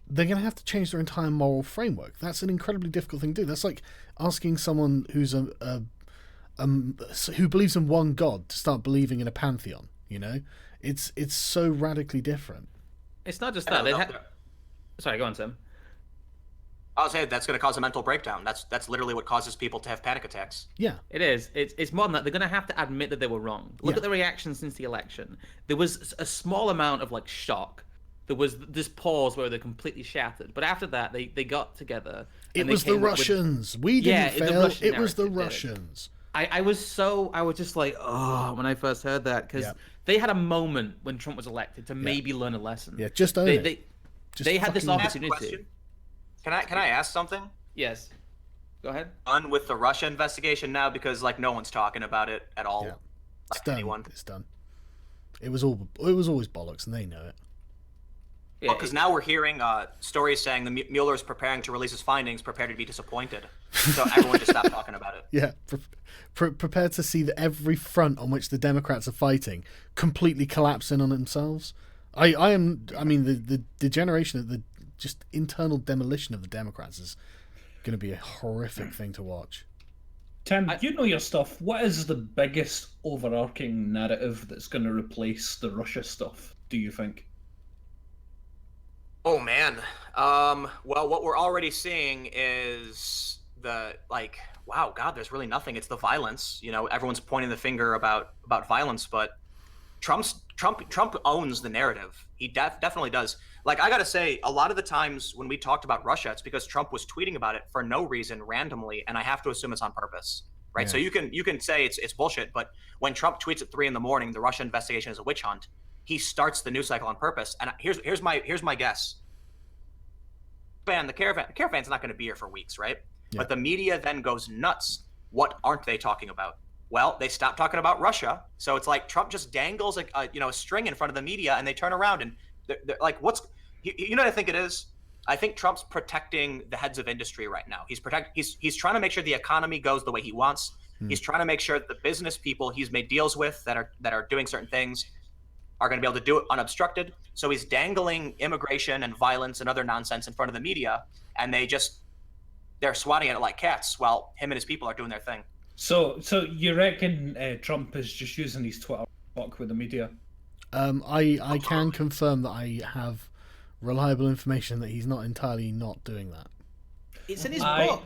they're going to have to change their entire moral framework. That's an incredibly difficult thing to do. That's like asking someone who's who believes in one god to start believing in a pantheon. You know, it's so radically different. It's not just that. Sorry, go on, Sam. I'll say that's going to cause a mental breakdown. That's literally what causes people to have panic attacks. Yeah, it is. It's more than that. They're going to have to admit that they were wrong. Look at the reaction since the election. There was a small amount of like shock. There was this pause where they're completely shattered. But after that, they got together. It was the Russians. We didn't fail. It was the Russians. I was just like, oh, when I first heard that, because they had a moment when Trump was elected to maybe learn a lesson. Yeah, just own it. They had this opportunity. Can I ask something? Yes. Go ahead. Done with the Russia investigation now, because like no one's talking about it at all. Yeah. Like it's done. anyone. It's done. It was always bollocks, and they know it. Yeah, because now we're hearing stories saying the Mueller is preparing to release his findings, prepared to be disappointed. So everyone just stopped talking about it. Yeah, prepared to see that every front on which the Democrats are fighting completely collapsing on themselves. I mean, the degeneration of the just internal demolition of the Democrats is going to be a horrific thing to watch. Tim, you know your stuff. What is the biggest overarching narrative that's going to replace the Russia stuff, do you think? Oh, man. Well, what we're already seeing is wow, God, there's really nothing. It's the violence. You know, everyone's pointing the finger about violence, but Trump owns the narrative. He definitely does. Like, I got to say, a lot of the times when we talked about Russia, it's because Trump was tweeting about it for no reason randomly, and I have to assume it's on purpose, right? Yeah. So you can say it's bullshit, but when Trump tweets at 3 a.m, the Russia investigation is a witch hunt, he starts the news cycle on purpose. And here's my guess. The caravan's not going to be here for weeks, right? Yeah. But the media then goes nuts. What aren't they talking about? Well, they stopped talking about Russia. So it's like Trump just dangles a string in front of the media, and they turn around and they're like, you know what I think it is? I think Trump's protecting the heads of industry right now. He's trying to make sure the economy goes the way he wants. He's trying to make sure that the business people he's made deals with that are doing certain things are going to be able to do it unobstructed. So he's dangling immigration and violence and other nonsense in front of the media, and they're swatting at it like cats while him and his people are doing their thing. So you reckon Trump is just using his Twitter fuck with the media? I can confirm that I have reliable information that he's not entirely not doing that. It's in his book.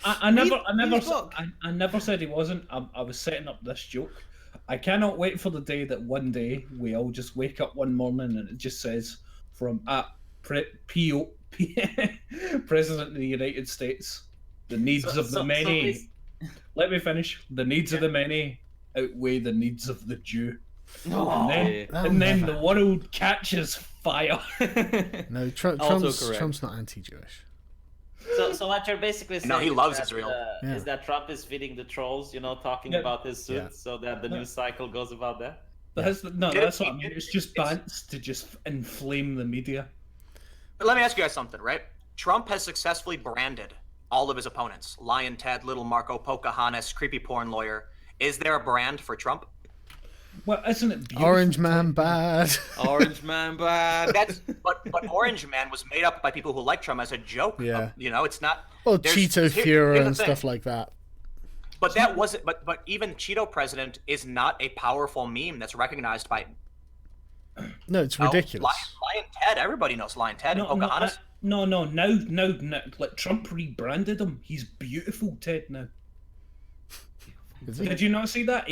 I never said he wasn't. I was setting up this joke. I cannot wait for the day that one day we all just wake up one morning and it just says from President of the United States, the needs of the many. Let me finish. The needs of the many outweigh the needs of the Jew. And then the world catches fire. No, Trump's not anti-Jewish. So what you're basically saying he loves Israel. Is that Trump is feeding the trolls, talking about his suits, so that the news cycle goes about that? That's what I mean. It's just bants to just inflame the media. But let me ask you guys something, right? Trump has successfully branded all of his opponents. Lion Ted, Little Marco, Pocahontas, creepy porn lawyer. Is there a brand for Trump? Well, isn't it beautiful? Orange Man bad. Orange Man bad. But Orange Man was made up by people who like Trump as a joke. Yeah. It's not. Well, Cheeto Fuhrer and stuff like that. But that wasn't. But even Cheeto President is not a powerful meme that's recognized by. No, it's ridiculous. Lion Ted. Everybody knows Lion Ted. Pocahontas. No. Now, like Trump rebranded him. He's beautiful Ted now. Did you not see that?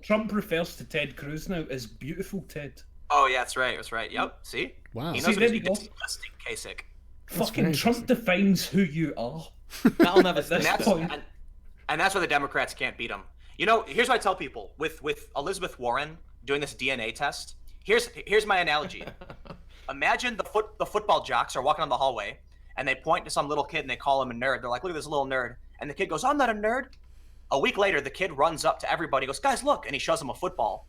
Trump refers to Ted Cruz now as beautiful Ted. Oh yeah, that's right. Yep. See? Wow. He knows disgusting Kasich. Fucking Trump defines who you are. That'll never stop. And that's why the Democrats can't beat him. Here's what I tell people with Elizabeth Warren doing this DNA test. Here's my analogy. Imagine the football jocks are walking on the hallway and they point to some little kid and they call him a nerd. They're like, look at this little nerd. And the kid goes, I'm not a nerd. A week later, the kid runs up to everybody, goes, guys, look, and he shows them a football.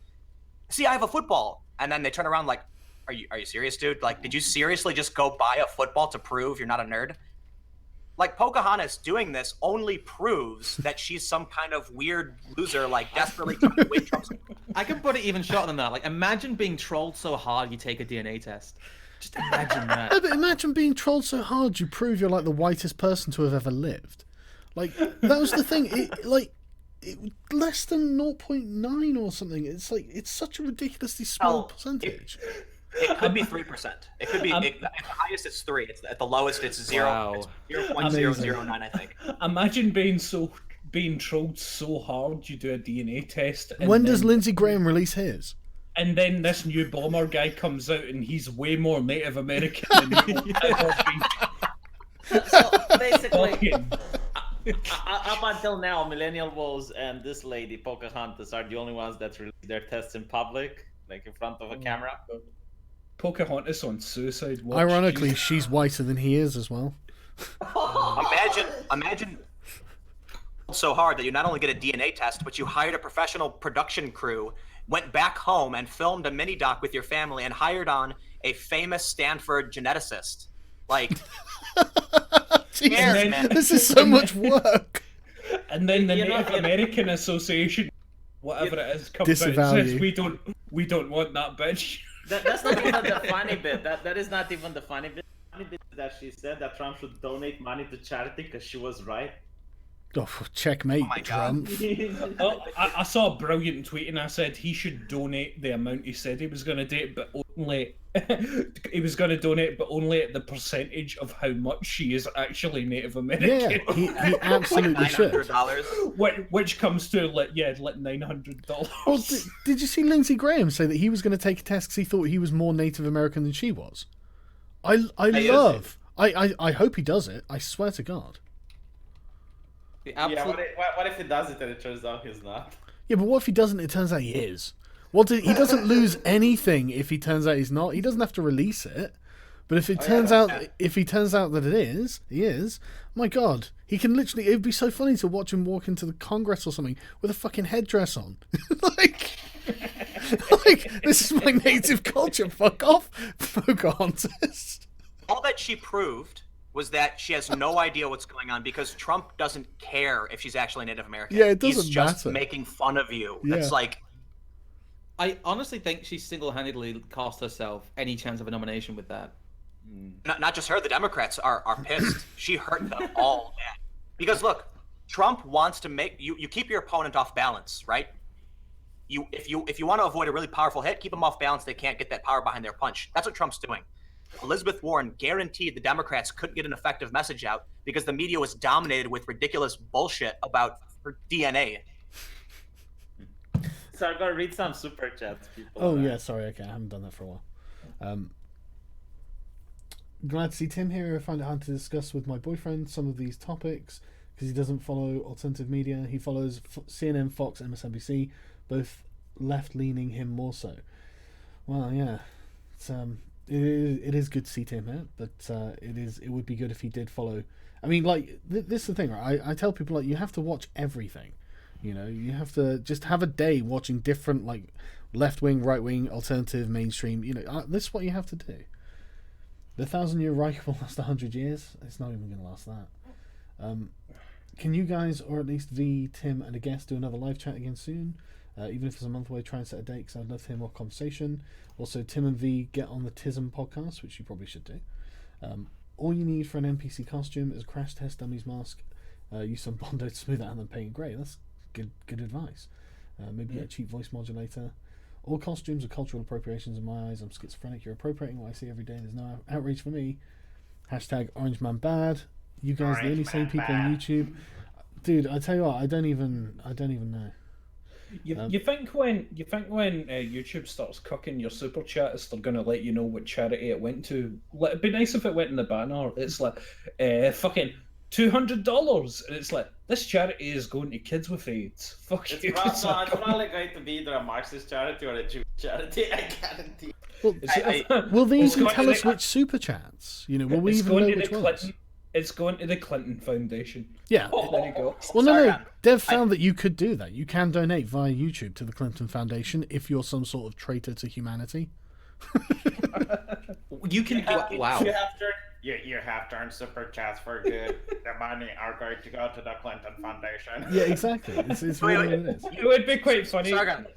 See, I have a football. And then they turn around like, are you serious, dude? Like, did you seriously just go buy a football to prove you're not a nerd? Like, Pocahontas doing this only proves that she's some kind of weird loser, like desperately trying to win Trump's. I can put it even shorter than that. Like, imagine being trolled so hard you take a DNA test. Just imagine that. No, but imagine being trolled so hard you prove you're like the whitest person to have ever lived. Like, that was the thing. Less than 0.9 or something. It's like, it's such a ridiculously small percentage. It could be 3%. It could be at the highest it's 3. It's at the lowest it's 0. Wow. It's 0.009, I think. Imagine being trolled so hard you do a DNA test. When does Lindsey Graham release his? And then this new bomber guy comes out and he's way more Native American than he will ever be. So basically, Fucking- up until now, Millennial Wolves and this lady, Pocahontas, are the only ones that release their tests in public, like in front of a camera. Pocahontas on Suicide Watch. Ironically, Jesus. she's whiter than he is as well. Imagine so hard that you not only get a DNA test, but you hired a professional production crew, went back home and filmed a mini doc with your family, and hired on a famous Stanford geneticist. Like, Jesus, man. this is so much work. And then the You know- Native American Association, whatever it is, comes out Disavow and says you. we don't want that bitch. That's not even the funny bit. That is not even the funny bit. The funny bit is that she said that Trump should donate money to charity because she was right. Oh, checkmate, my God. Trump. Oh, I saw a brilliant tweet and I said he should donate the amount he said he was going to do, but only he was going to donate, but only at the percentage of how much she is actually Native American. Yeah, he absolutely should. $900. Which comes to like $900. Well, did you see Lindsey Graham say that he was going to take a test because he thought he was more Native American than she was? I hope he does it. I swear to God. Yeah, what if he does it and it turns out he's not? Yeah, but what if he doesn't? It turns out he is. He doesn't lose anything if he turns out he's not. He doesn't have to release it. But if it turns out that it is, he is. My God, he can literally. It would be so funny to watch him walk into the Congress or something with a fucking headdress on, like this is my native culture. Fuck off, Pocahontas. All that she proved was that she has no idea what's going on because Trump doesn't care if she's actually Native American. Yeah, it doesn't He's just matter. making fun of you. Yeah. It's like, I honestly think she single-handedly cost herself any chance of a nomination with that. not just her, the Democrats are pissed. She hurt them all bad. Because look, Trump wants to make you keep your opponent off balance, right? If you want to avoid a really powerful hit, keep them off balance. They can't get that power behind their punch. That's what Trump's doing. Elizabeth Warren guaranteed the Democrats couldn't get an effective message out because the media was dominated with ridiculous bullshit about her DNA. So I'm gonna read some super chats. People. Oh yeah, sorry. Okay, I haven't done that for a while. Glad to see Tim here. I find it hard to discuss with my boyfriend some of these topics because he doesn't follow alternative media. He follows CNN, Fox, MSNBC, both left-leaning, him more so. Well, yeah, it's it is good to see Tim here, but it would be good if he did follow. I mean, like this is the thing, right? I tell people like you have to watch everything. You know, you have to just have a day watching different like left-wing, right-wing, alternative, mainstream. You know, this is what you have to do. The 1,000-year Reich will last 100 years. It's not even going to last that. Can you guys, or at least V, Tim, and a guest, do another live chat again soon? Even if it's a month away, try and set a date because I'd love to hear more conversation. Also, Tim and V get on the TISM podcast, which you probably should do. All you need for an NPC costume is a crash test dummies mask. Use some Bondo to smooth it out and then paint it grey. That's good advice. Maybe get a cheap voice modulator. All costumes are cultural appropriations in my eyes. I'm schizophrenic. You're appropriating what I see every day. There's no outrage for me. Hashtag Orange Man Bad. You guys, the only sane people on YouTube. Dude, I tell you what, I don't even know. You think when YouTube starts cooking your super chats, they're gonna let you know what charity it went to? It'd be nice if it went in the banner. It's like fucking $200, and it's like this charity is going to kids with AIDS. Fuck you. It's probably going to be either a Marxist charity or a Jewish charity. I guarantee. Well, will they even tell us which super chats? You know, will we even know which ones? It's going to the Clinton Foundation. Yeah. There you go. Well, no. Dev found that you could do that. You can donate via YouTube to the Clinton Foundation if you're some sort of traitor to humanity. You can. Wow. You have to earn super chats for good. The money are going to go to the Clinton Foundation. Yeah, exactly. It's really what it is. It would be quite funny. Sargon,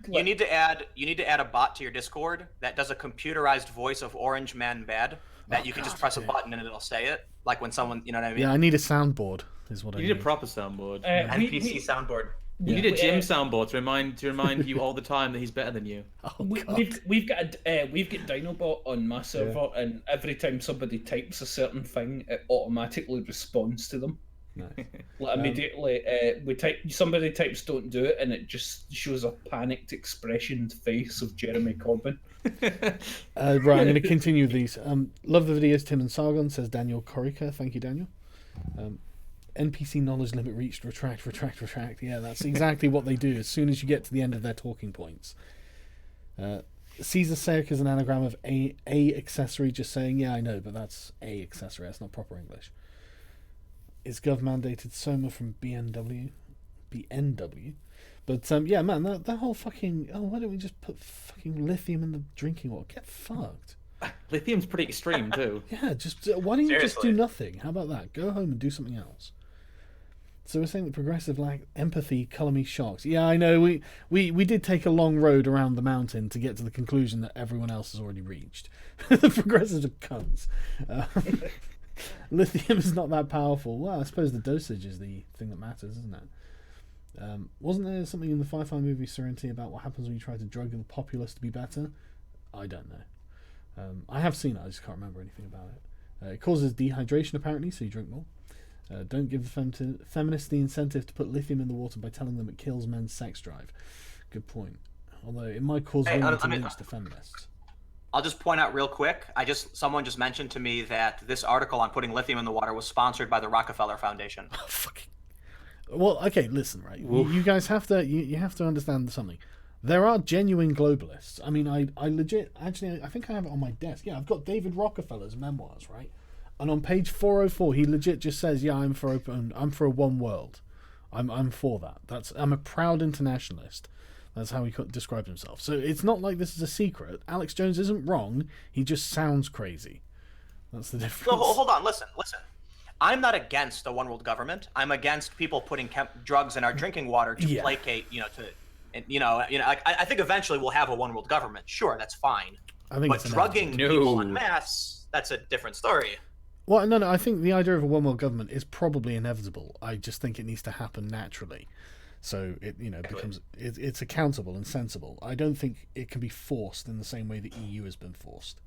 you need to add a bot to your Discord that does a computerized voice of Orange Man Bad that you can just press a button and it'll say it, like when someone, you know what I mean? Yeah, I need a soundboard. Is what I You need. need a proper soundboard. NPC soundboard. You need a gym soundboard to remind you all the time that he's better than you. We've got Dinobot on my server, and every time somebody types a certain thing, it automatically responds to them. Nice. Like immediately, somebody types "don't do it," and it just shows a panicked expressioned face of Jeremy Corbyn. Right, I'm going to continue with these. Love the videos, Tim and Sargon, says Daniel Corica. Thank you, Daniel. NPC knowledge limit reached. Retract. Yeah, that's exactly what they do as soon as you get to the end of their talking points. Cesar Sayoc is an anagram of a accessory, just saying, yeah, I know, but that's a accessory. That's not proper English. Is gov mandated Soma from BNW? But yeah, man, that whole fucking, why don't we just put fucking lithium in the drinking water? Get fucked. Lithium's pretty extreme too. Yeah, just why don't you just do nothing? How about that? Go home and do something else. So we're saying that progressive lack empathy, colour me shocks. Yeah, I know. We did take a long road around the mountain to get to the conclusion that everyone else has already reached. The progressives are cunts. Lithium is not that powerful. Well, I suppose the dosage is the thing that matters, isn't it? Wasn't there something in the sci-fi movie Serenity about what happens when you try to drug the populace to be better? I don't know. I have seen it, I just can't remember anything about it. It causes dehydration apparently, so you drink more. Don't give the feminists the incentive to put lithium in the water by telling them it kills men's sex drive. Good point. Although it might cause women to lynch the feminists. I'll just point out real quick. Someone just mentioned to me that this article on putting lithium in the water was sponsored by the Rockefeller Foundation. Oh, fucking. Well, okay, listen, right. You guys have to you have to understand something. There are genuine globalists. I mean, I legit actually I think I have it on my desk. Yeah, I've got David Rockefeller's memoirs, right? And on page 404, he legit just says, "Yeah, I'm for a one world. I'm for that. I'm a proud internationalist." That's how he describes himself. So it's not like this is a secret. Alex Jones isn't wrong. He just sounds crazy. That's the difference. No, hold on. Listen. I'm not against a one world government. I'm against people putting drugs in our drinking water to placate, I think eventually we'll have a one world government. Sure, that's fine. But drugging people en masse, that's a different story. Well, no, I think the idea of a one world government is probably inevitable. I just think it needs to happen naturally. So it becomes it's accountable and sensible. I don't think it can be forced in the same way the EU has been forced.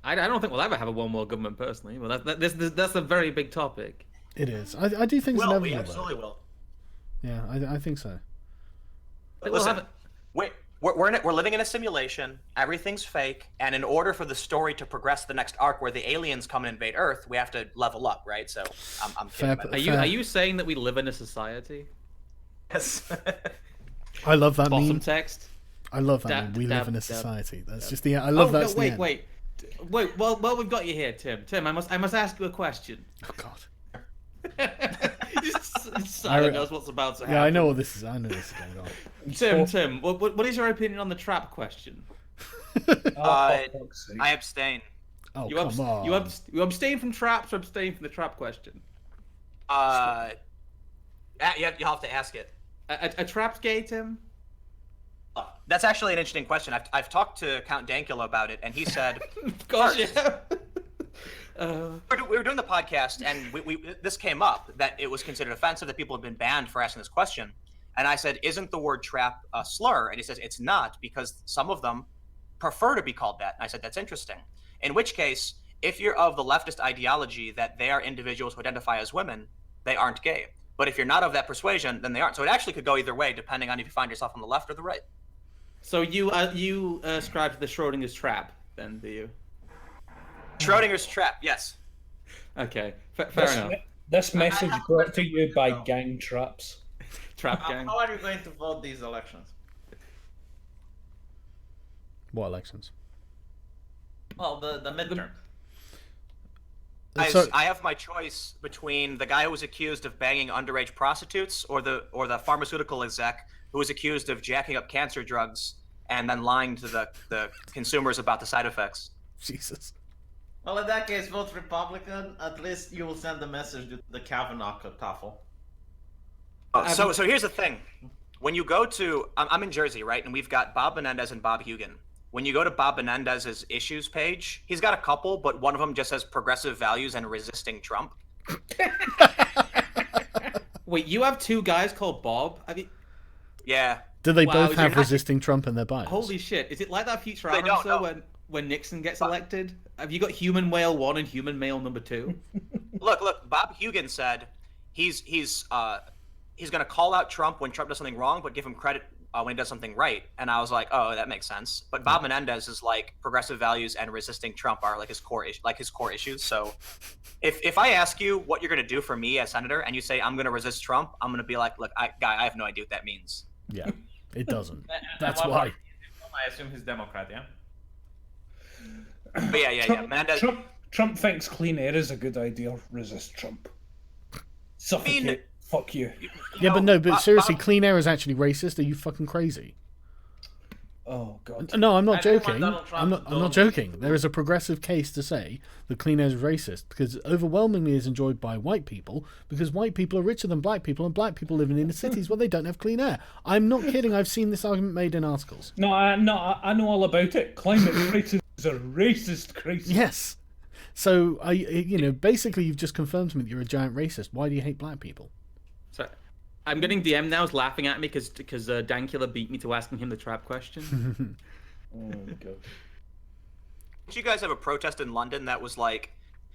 I don't think we'll ever have a one world government personally. Well, that's a very big topic. It is. I do think it's inevitable. We absolutely will. Yeah, I think so. Listen, we're living in a simulation. Everything's fake, and in order for the story to progress to the next arc, where the aliens come and invade Earth, we have to level up, right? So I'm kidding. Are you saying that we live in a society? Yes. I love that Bottom meme. text. I love that meme. We live in a society. That's just the. I love that. No, wait. Well, we've got you here, Tim. Tim, I must ask you a question. Oh God. Simon knows what's about to happen. Yeah, I know what this is. I know this is going on. Tim, what is your opinion on the trap question? I abstain. Oh, come on. You abstain from traps or abstain from the trap question? You have to ask it. A trap's gay, Tim? That's actually an interesting question. I've talked to Count Dankula about it, and he said, "Gosh, yeah." We were doing the podcast, and this came up that it was considered offensive that people have been banned for asking this question. And I said, "Isn't the word trap a slur?" And he says, "It's not, because some of them prefer to be called that." And I said, "That's interesting." In which case, if you're of the leftist ideology that they are individuals who identify as women, they aren't gay. But if you're not of that persuasion, then they aren't. So it actually could go either way, depending on if you find yourself on the left or the right. So you ascribe to the Schrodinger's trap, then, do you? Schrodinger's trap, yes. Okay, fair enough. This message brought to you by Gang Traps. Trap gang. How are you going to vote these elections? What elections? Well, the midterm. I have my choice between the guy who was accused of banging underage prostitutes or the pharmaceutical exec who was accused of jacking up cancer drugs and then lying to the consumers about the side effects. Jesus. Well, in that case, vote Republican. At least you will send the message to the Kavanaugh Tafel. So here's the thing. When you go to, I'm in Jersey, right? And we've got Bob Menendez and Bob Hugan. When you go to Bob Menendez's issues page, he's got a couple, but one of them just says progressive values and resisting Trump. Wait, you have two guys called Bob? Yeah. Do they Wow, both is have it- resisting Trump in their bios? Holy shit! Is it like that They Futurama don't, show no. when Nixon gets elected? Have you got human whale 1 and human male number 2? Look. Bob Hugan said he's going to call out Trump when Trump does something wrong, but give him credit when he does something right. And I was like, oh, that makes sense. But Bob Menendez is like progressive values and resisting Trump are like his core issues. So if I ask you what you're going to do for me as senator, and you say I'm going to resist Trump, I'm going to be like, look, I have no idea what that means. Yeah, it doesn't. And That's what why. about- I assume he's Democrat, yeah? But yeah. Menendez. Trump thinks clean air is a good idea. Resist Trump. Suffocate. Fuck you. Yeah, but no, but Bob- seriously, Bob- clean air is actually racist. Are you fucking crazy? Oh god. No, I'm not I don't want joking. Donald Trump I'm to not donate. joking. There is a progressive case to say that clean air is racist because overwhelmingly is enjoyed by white people because white people are richer than black people and black people live in inner cities where they don't have clean air. I'm not kidding. I've seen this argument made in articles. No, I know all about it. Climate crisis is a racist crisis. Yes. So basically, you've just confirmed to me that you're a giant racist. Why do you hate black people? So, I'm getting DM now is laughing at me because Dankula beat me to asking him the trap question. Oh my god. Did you guys have a protest in London that was like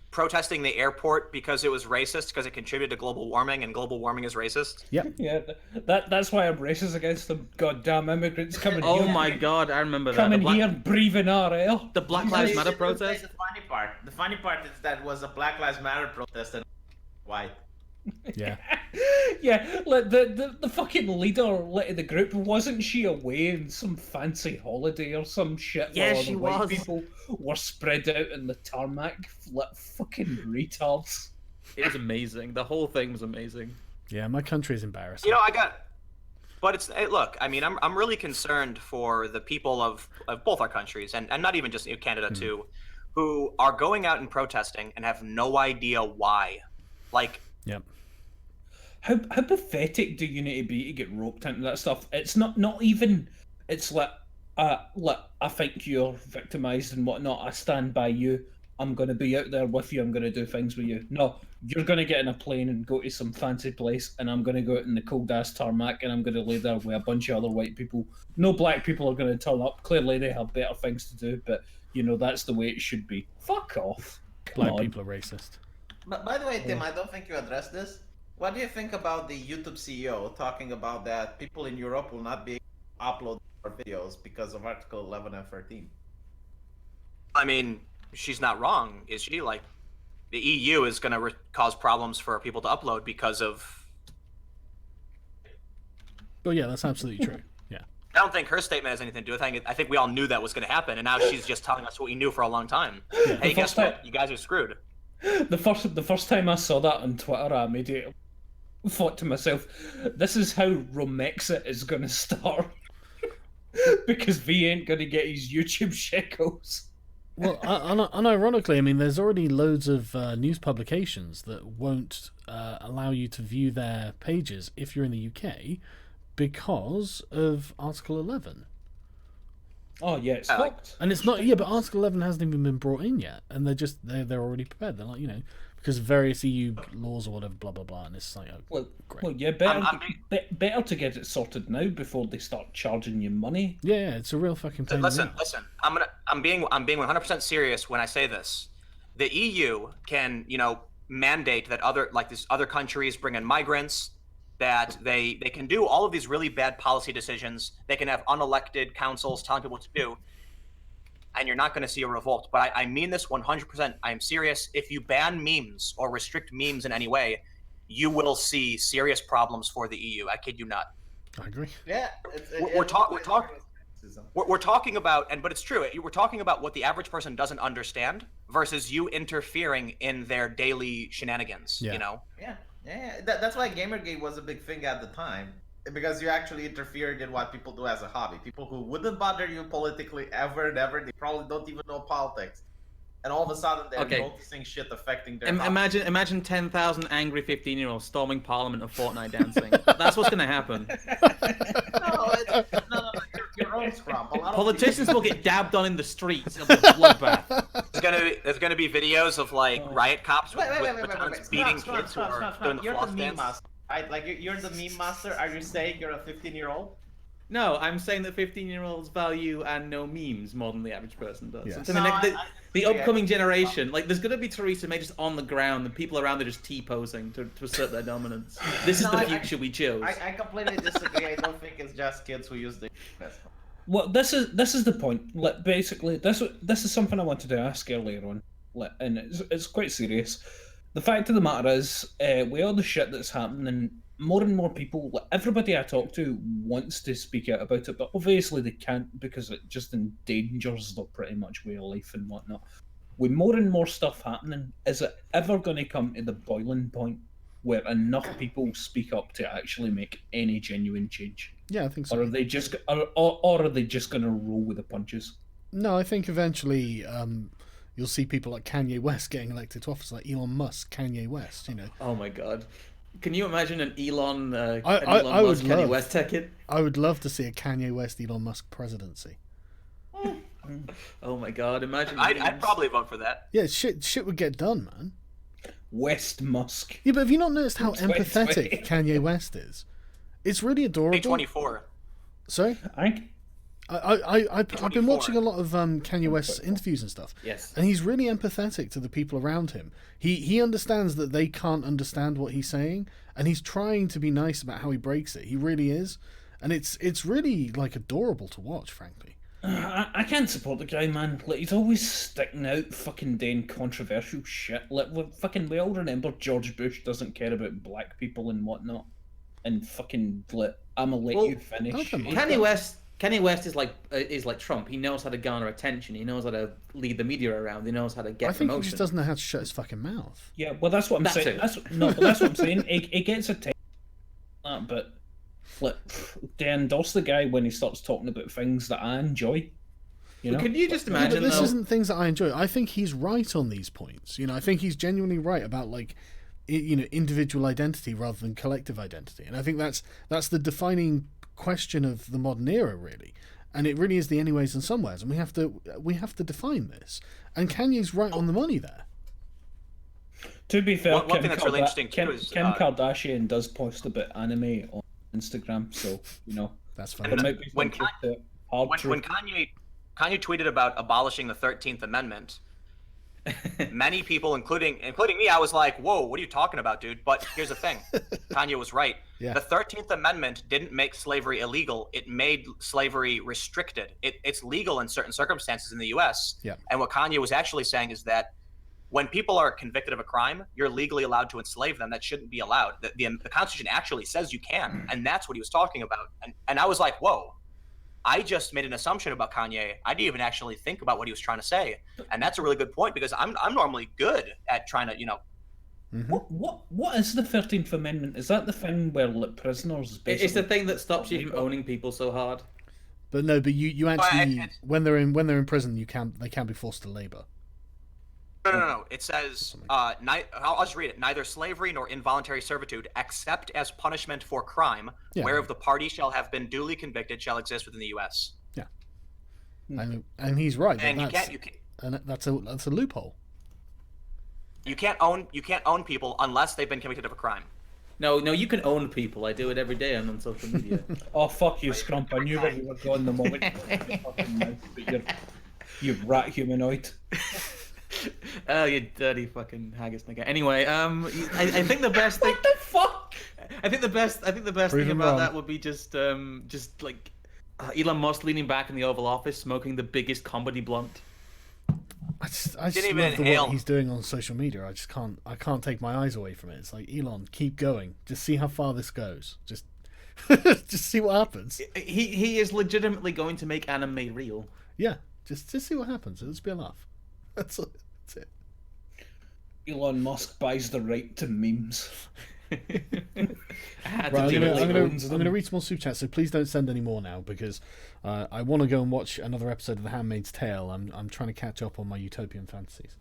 protesting the airport because it was racist because it contributed to global warming and global warming is racist? Yep. Yeah, that's why I'm racist against them goddamn immigrants coming Oh here. my god, I remember that. Coming The Black- here, breathing our air. The Black But Lives you Matter didn't say protest. The funny part. The funny part is that was a Black Lives Matter protest and white. Yeah. Yeah, like the fucking leader of the group, wasn't she away in some fancy holiday or some shit? Yeah, while all she the white was. people were spread out in the tarmac, like fucking retards. It was amazing. The whole thing was amazing. Yeah, my country is embarrassing. You know, but it's look. I mean, I'm really concerned for the people of both our countries and not even just Canada too, who are going out and protesting and have no idea why. Like, Yep. How pathetic do you need to be to get roped into that stuff? It's not even. It's like I think you're victimized and whatnot. I stand by you. I'm gonna be out there with you. I'm gonna do things with you. No, you're gonna get in a plane and go to some fancy place, and I'm gonna go out in the cold ass tarmac, and I'm gonna lay there with a bunch of other white people. No black people are gonna turn up. Clearly, they have better things to do, but that's the way it should be. Fuck off. Come Black on. people are racist. But by the way, Tim, I don't think you addressed this. What do you think about the YouTube CEO talking about that people in Europe will not be able to upload their videos because of Article 11 and 13? I mean, she's not wrong, is she? Like, the EU is going to cause problems for people to upload because of. Well, yeah, that's absolutely true. Yeah. I don't think her statement has anything to do with it. I think we all knew that was going to happen, and now she's just telling us what we knew for a long time. Hey, guess what? You guys are screwed. The first time I saw that on Twitter, I immediately thought to myself, "This is how Romexit is going to start," because V ain't going to get his YouTube shekels. Well, unironically, I mean, there's already loads of news publications that won't allow you to view their pages if you're in the UK because of Article 11. Oh yeah, it's I like- fucked. And it's not, yeah, but Article 11 hasn't even been brought in yet, and they're already prepared. They're like, because of various EU laws or whatever, blah blah blah, and it's like, Well, great. well, yeah, better to get it sorted now before they start charging you money. Yeah, it's a real fucking pain. in the Listen. ass. I'm being 100% serious when I say this. The EU can, mandate that these other countries bring in migrants, that they can do all of these really bad policy decisions. They can have unelected councils telling people what to do, and you're not going to see a revolt. But I mean this 100%. I am serious. If you ban memes or restrict memes in any way, you will see serious problems for the EU. I kid you not. I agree. Yeah, We're talking about, but it's true. We're talking about what the average person doesn't understand versus you interfering in their daily shenanigans. Yeah. Yeah. That's why Gamergate was a big thing at the time, because you actually interfered in what people do as a hobby. People who wouldn't bother you politically ever and ever, they probably don't even know politics. and all of a sudden they're Okay. noticing shit affecting their Imagine 10,000 angry 15-year-olds storming Parliament and Fortnite dancing. That's what's going to happen. No, your own scrum. A lot Politicians will get dabbed on in the streets. It'll be a bloodbath. There's gonna be videos of like riot cops with batons beating Stop, kids who are stop. doing the You're floss the meme dance. master. Like you're the meme master. Are you saying you're a 15-year-old? No, I'm saying that 15-year-olds value and know memes more than the average person does. Yes. So No, the upcoming generation, like, there's going to be Theresa May just on the ground and people around are just T-posing to assert their dominance. This is the future we chose. I completely disagree. I don't think it's just kids who use the internet. Well, this is the point. Like, basically, this is something I wanted to ask earlier on, and it's quite serious. The fact of the matter is, with all the shit that's happening, more and more people, like, everybody I talk to wants to speak out about it, but obviously they can't because it just endangers their pretty much way of life and whatnot. With more and more stuff happening, is it ever going to come to the boiling point where enough people speak up to actually make any genuine change? Yeah, I think so. Or are they just, or are they just going to roll with the punches? No, I think eventually you'll see people like Kanye West getting elected to office, like Elon Musk, Kanye West. You know. Oh my god. Can you imagine an Elon, I Musk, would Kanye love- West ticket? I would love to see a Kanye West, Elon Musk presidency. Oh my god, imagine. I'd probably vote for that. Yeah, shit would get done, man. West Musk. Yeah, but have you not noticed how 2020. empathetic Kanye West is? It's really adorable. 24. Sorry? I've been 24. watching a lot of Kanye West's interviews and stuff. Yes. And he's really empathetic to the people around him. He understands that they can't understand what he's saying, and he's trying to be nice about how he breaks it. He really is. And it's really, like, adorable to watch, frankly. I can't support the guy, man. Like, he's always sticking out, fucking doing controversial shit. Like, we all remember George Bush doesn't care about black people and whatnot. And fucking, like, I'ma let you finish. Kanye West is like Trump. He knows how to garner attention. He knows how to lead the media around. He knows how to get I think promotion. he just doesn't know how to shut his fucking mouth. Yeah, well, that's what I'm saying. That's That's what I'm saying. He gets attention, but like, they endorse the guy when he starts talking about things that I enjoy. You know? Could you just Yeah, but imagine? this though, isn't things that I enjoy. I think he's right on these points. You know, I think he's genuinely right about, like, individual identity rather than collective identity. And I think that's the defining question of the modern era, really. And it really is the anyways and somewheres, and we have to define this. And Kanye's right on the money there. To be fair, One thing that's really interesting too is Kim Kardashian does post a bit anime on Instagram, so you know That's there fine. might be When some truth to it. Hard truth. When Kanye tweeted about abolishing the 13th Amendment, many people, including me, I was like, "Whoa, what are you talking about, dude?" But here's the thing: Kanye was right. Yeah. The 13th Amendment didn't make slavery illegal; it made slavery restricted. It's legal in certain circumstances in the U.S. Yeah. And what Kanye was actually saying is that when people are convicted of a crime, you're legally allowed to enslave them. That shouldn't be allowed. The Constitution actually says you can, and that's what he was talking about. And I was like, "Whoa." I just made an assumption about Kanye. I didn't even actually think about what he was trying to say, and that's a really good point because I'm normally good at trying to, What is the 13th Amendment? Is that the thing where like, prisoners basically... it's the thing that stops you from owning people so hard. But no, but you actually when they're in prison, they can't be forced to labor. No. It says, I'll just read it. Neither slavery nor involuntary servitude, except as punishment for crime, Yeah. whereof the party shall have been duly convicted, shall exist within the U.S. Yeah. And he's right. And That's a loophole. you can't own people unless they've been convicted of a crime. No, you can own people. I do it every day on social media. Oh, fuck you, Scrump. I knew where you were going the moment you opened your fucking mouth, but you rat humanoid. Oh, you dirty fucking haggis nigga. Anyway, I think the best thing. What the fuck? I think the best thing about wrong. that would be just like Elon Musk leaning back in the Oval Office, smoking the biggest comedy blunt. I just Didn't even love the inhale. work he's doing on social media. I can't take my eyes away from it. It's like, Elon, keep going. Just see how far this goes. Just see what happens. He is legitimately going to make anime real. Yeah, just see what happens. It'll just be a laugh. That's it. Elon Musk buys the right to memes. Right, I'm gonna read some more super chats, so please don't send any more now because I want to go and watch another episode of The Handmaid's Tale. I'm trying to catch up on my utopian fantasies.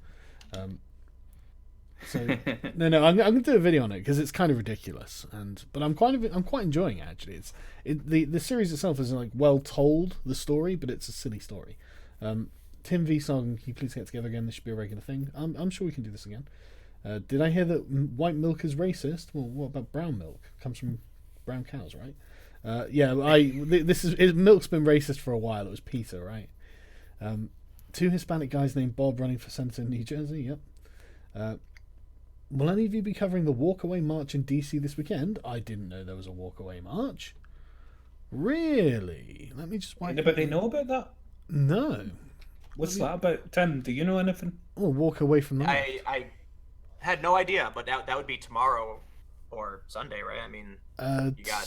So no, I'm gonna do a video on it because it's kind of ridiculous, but I'm quite enjoying it actually. The series itself is like well told, the story, but it's a silly story. Tim V Song, can you please get together again? This should be a regular thing. I'm sure we can do this again. Did I hear that white milk is racist? Well, what about brown milk? It comes from brown cows, right? Milk's been racist for a while. It was Peter, right? 2 Hispanic guys named Bob running for senator in New Jersey. Yep. Will any of you be covering the walkaway march in DC this weekend? I didn't know there was a walkaway march. Really? Let me just. Anybody know about that? No. What's that about, Tim? Do you know anything? Oh, walk away from that. I had no idea, but that would be tomorrow or Sunday, right? I mean, you got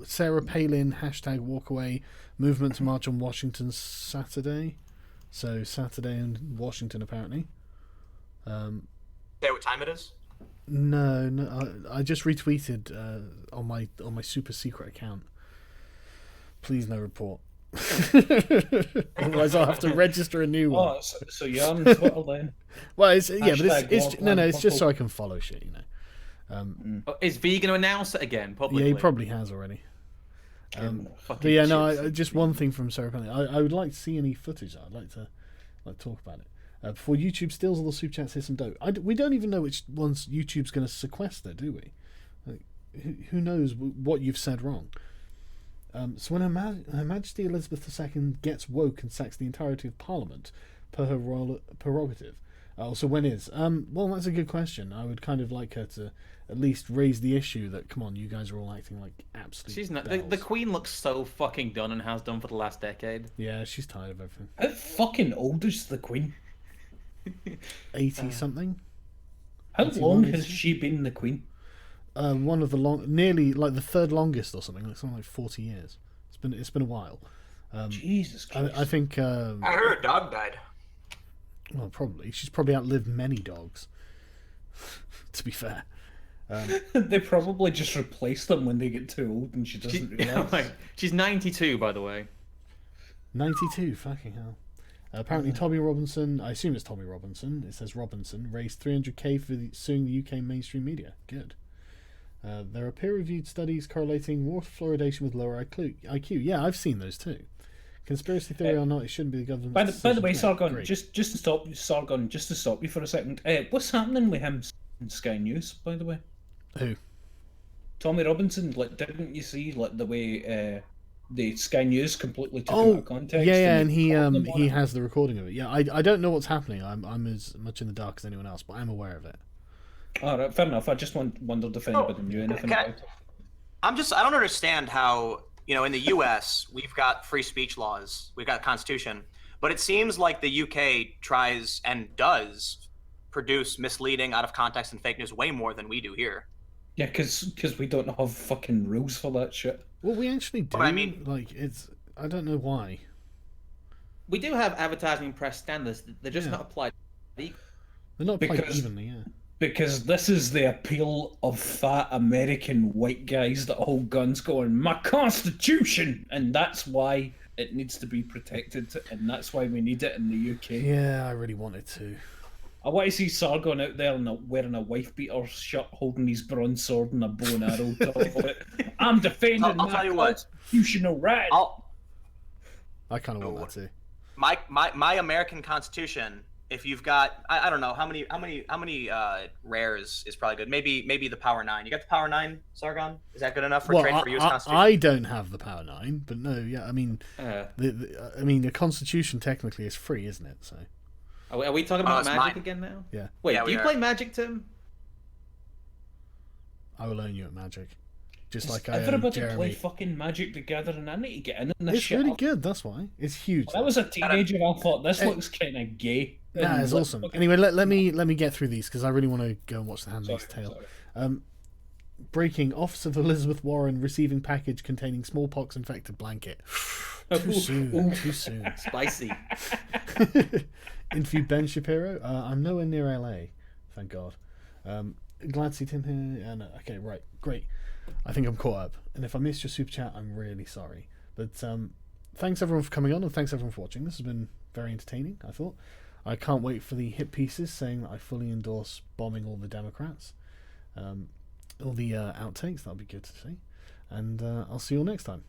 Sarah Palin #walkaway movement to march on Washington Saturday. So Saturday in Washington apparently. Say what time it is? No, I just retweeted on my super secret account. Please no report. Otherwise I'll have to register a new one. Oh, so you're on Twitter then? Well, it's just so I can follow shit, you know. Is V going to announce it again publicly? Yeah, he probably has already. But yeah, no. Just one thing from Sarah Palin. I would like to see any footage. I'd like to talk about it. Before YouTube steals all the super chats, here's some dope. We don't even know which ones YouTube's going to sequester, do we? Like, who knows what you've said wrong? So when Her Majesty Elizabeth II gets woke and sacks the entirety of Parliament, per her royal prerogative. So when is? Well, that's a good question. I would kind of like her to at least raise the issue that, come on, you guys are all acting like absolute She's not. bells. The Queen looks so fucking done and has done for the last decade. Yeah, she's tired of everything. How fucking old is the Queen? 80 something. How long has she been the Queen? One of the nearly like the third longest or something. Like something like 40 years. It's been a while. Jesus Christ. I think. I heard a dog died. Well, probably. She's probably outlived many dogs. To be fair. They probably just replace them when they get too old and she doesn't realise. She's 92, by the way. 92, fucking hell. Apparently Tommy Robinson, I assume it's Tommy Robinson, it says Robinson, raised 300k for suing the UK mainstream media. Good. There are peer-reviewed studies correlating water fluoridation with lower IQ. Yeah, I've seen those too. Conspiracy theory or not, it shouldn't be the government. By the way, Sargon, just to stop you for a second. What's happening with him in Sky News, by the way? Who? Tommy Robinson. Like, didn't you see like the way the Sky News completely took it out of context? Yeah, and he has the recording of it. Yeah, I don't know what's happening. I'm as much in the dark as anyone else, but I'm aware of it. All right, fair enough. I just wondered if anybody knew anything about it. I don't understand how, in the U.S. we've got free speech laws, we've got a constitution, but it seems like the UK tries and does produce misleading, out of context, and fake news way more than we do here. Yeah, because we don't have fucking rules for that shit. Well, we actually do. But I mean, like, I don't know why. We do have advertising press standards. They're just not applied. They're not applied evenly, yeah. Because this is the appeal of fat American white guys that hold guns going, my constitution! And that's why it needs to be protected, and that's why we need it in the UK. Yeah, I really wanted to. I want to see Sargon out there wearing a wife beater shirt, holding his bronze sword and a bow and arrow top of it. I'm defending I'll tell you what. Constitutional right. I kind of want that too. My American Constitution. If you've got, I don't know how many rares is probably good. Maybe the Power 9. You got the Power 9, Sargon? Is that good enough for trade for US Constitution? I don't have the Power 9, but no, yeah. I mean, the Constitution technically is free, isn't it? So. Are we talking about Magic again now? Yeah. Wait, yeah, do you play Magic, Tim? I will own you at Magic. Just like everybody Jeremy. play fucking Magic together, and I need to get in this It's shit. really good. That's why it's huge. When I was a teenager, I thought this looks kind of gay. Yeah, it's awesome. Anyway, let me get through these because I really want to go and watch The Handmaid's Tale. Breaking: Office of Elizabeth Warren receiving package containing smallpox infected blanket. Too soon. Spicy. Interview Ben Shapiro. I'm nowhere near LA, thank God. Glad to see Tim here. And okay, right, great. I think I'm caught up. And if I missed your super chat, I'm really sorry. But thanks everyone for coming on, and thanks everyone for watching. This has been very entertaining, I thought. I can't wait for the hit pieces saying that I fully endorse bombing all the Democrats. All the outtakes, that'll be good to see. And I'll see you all next time.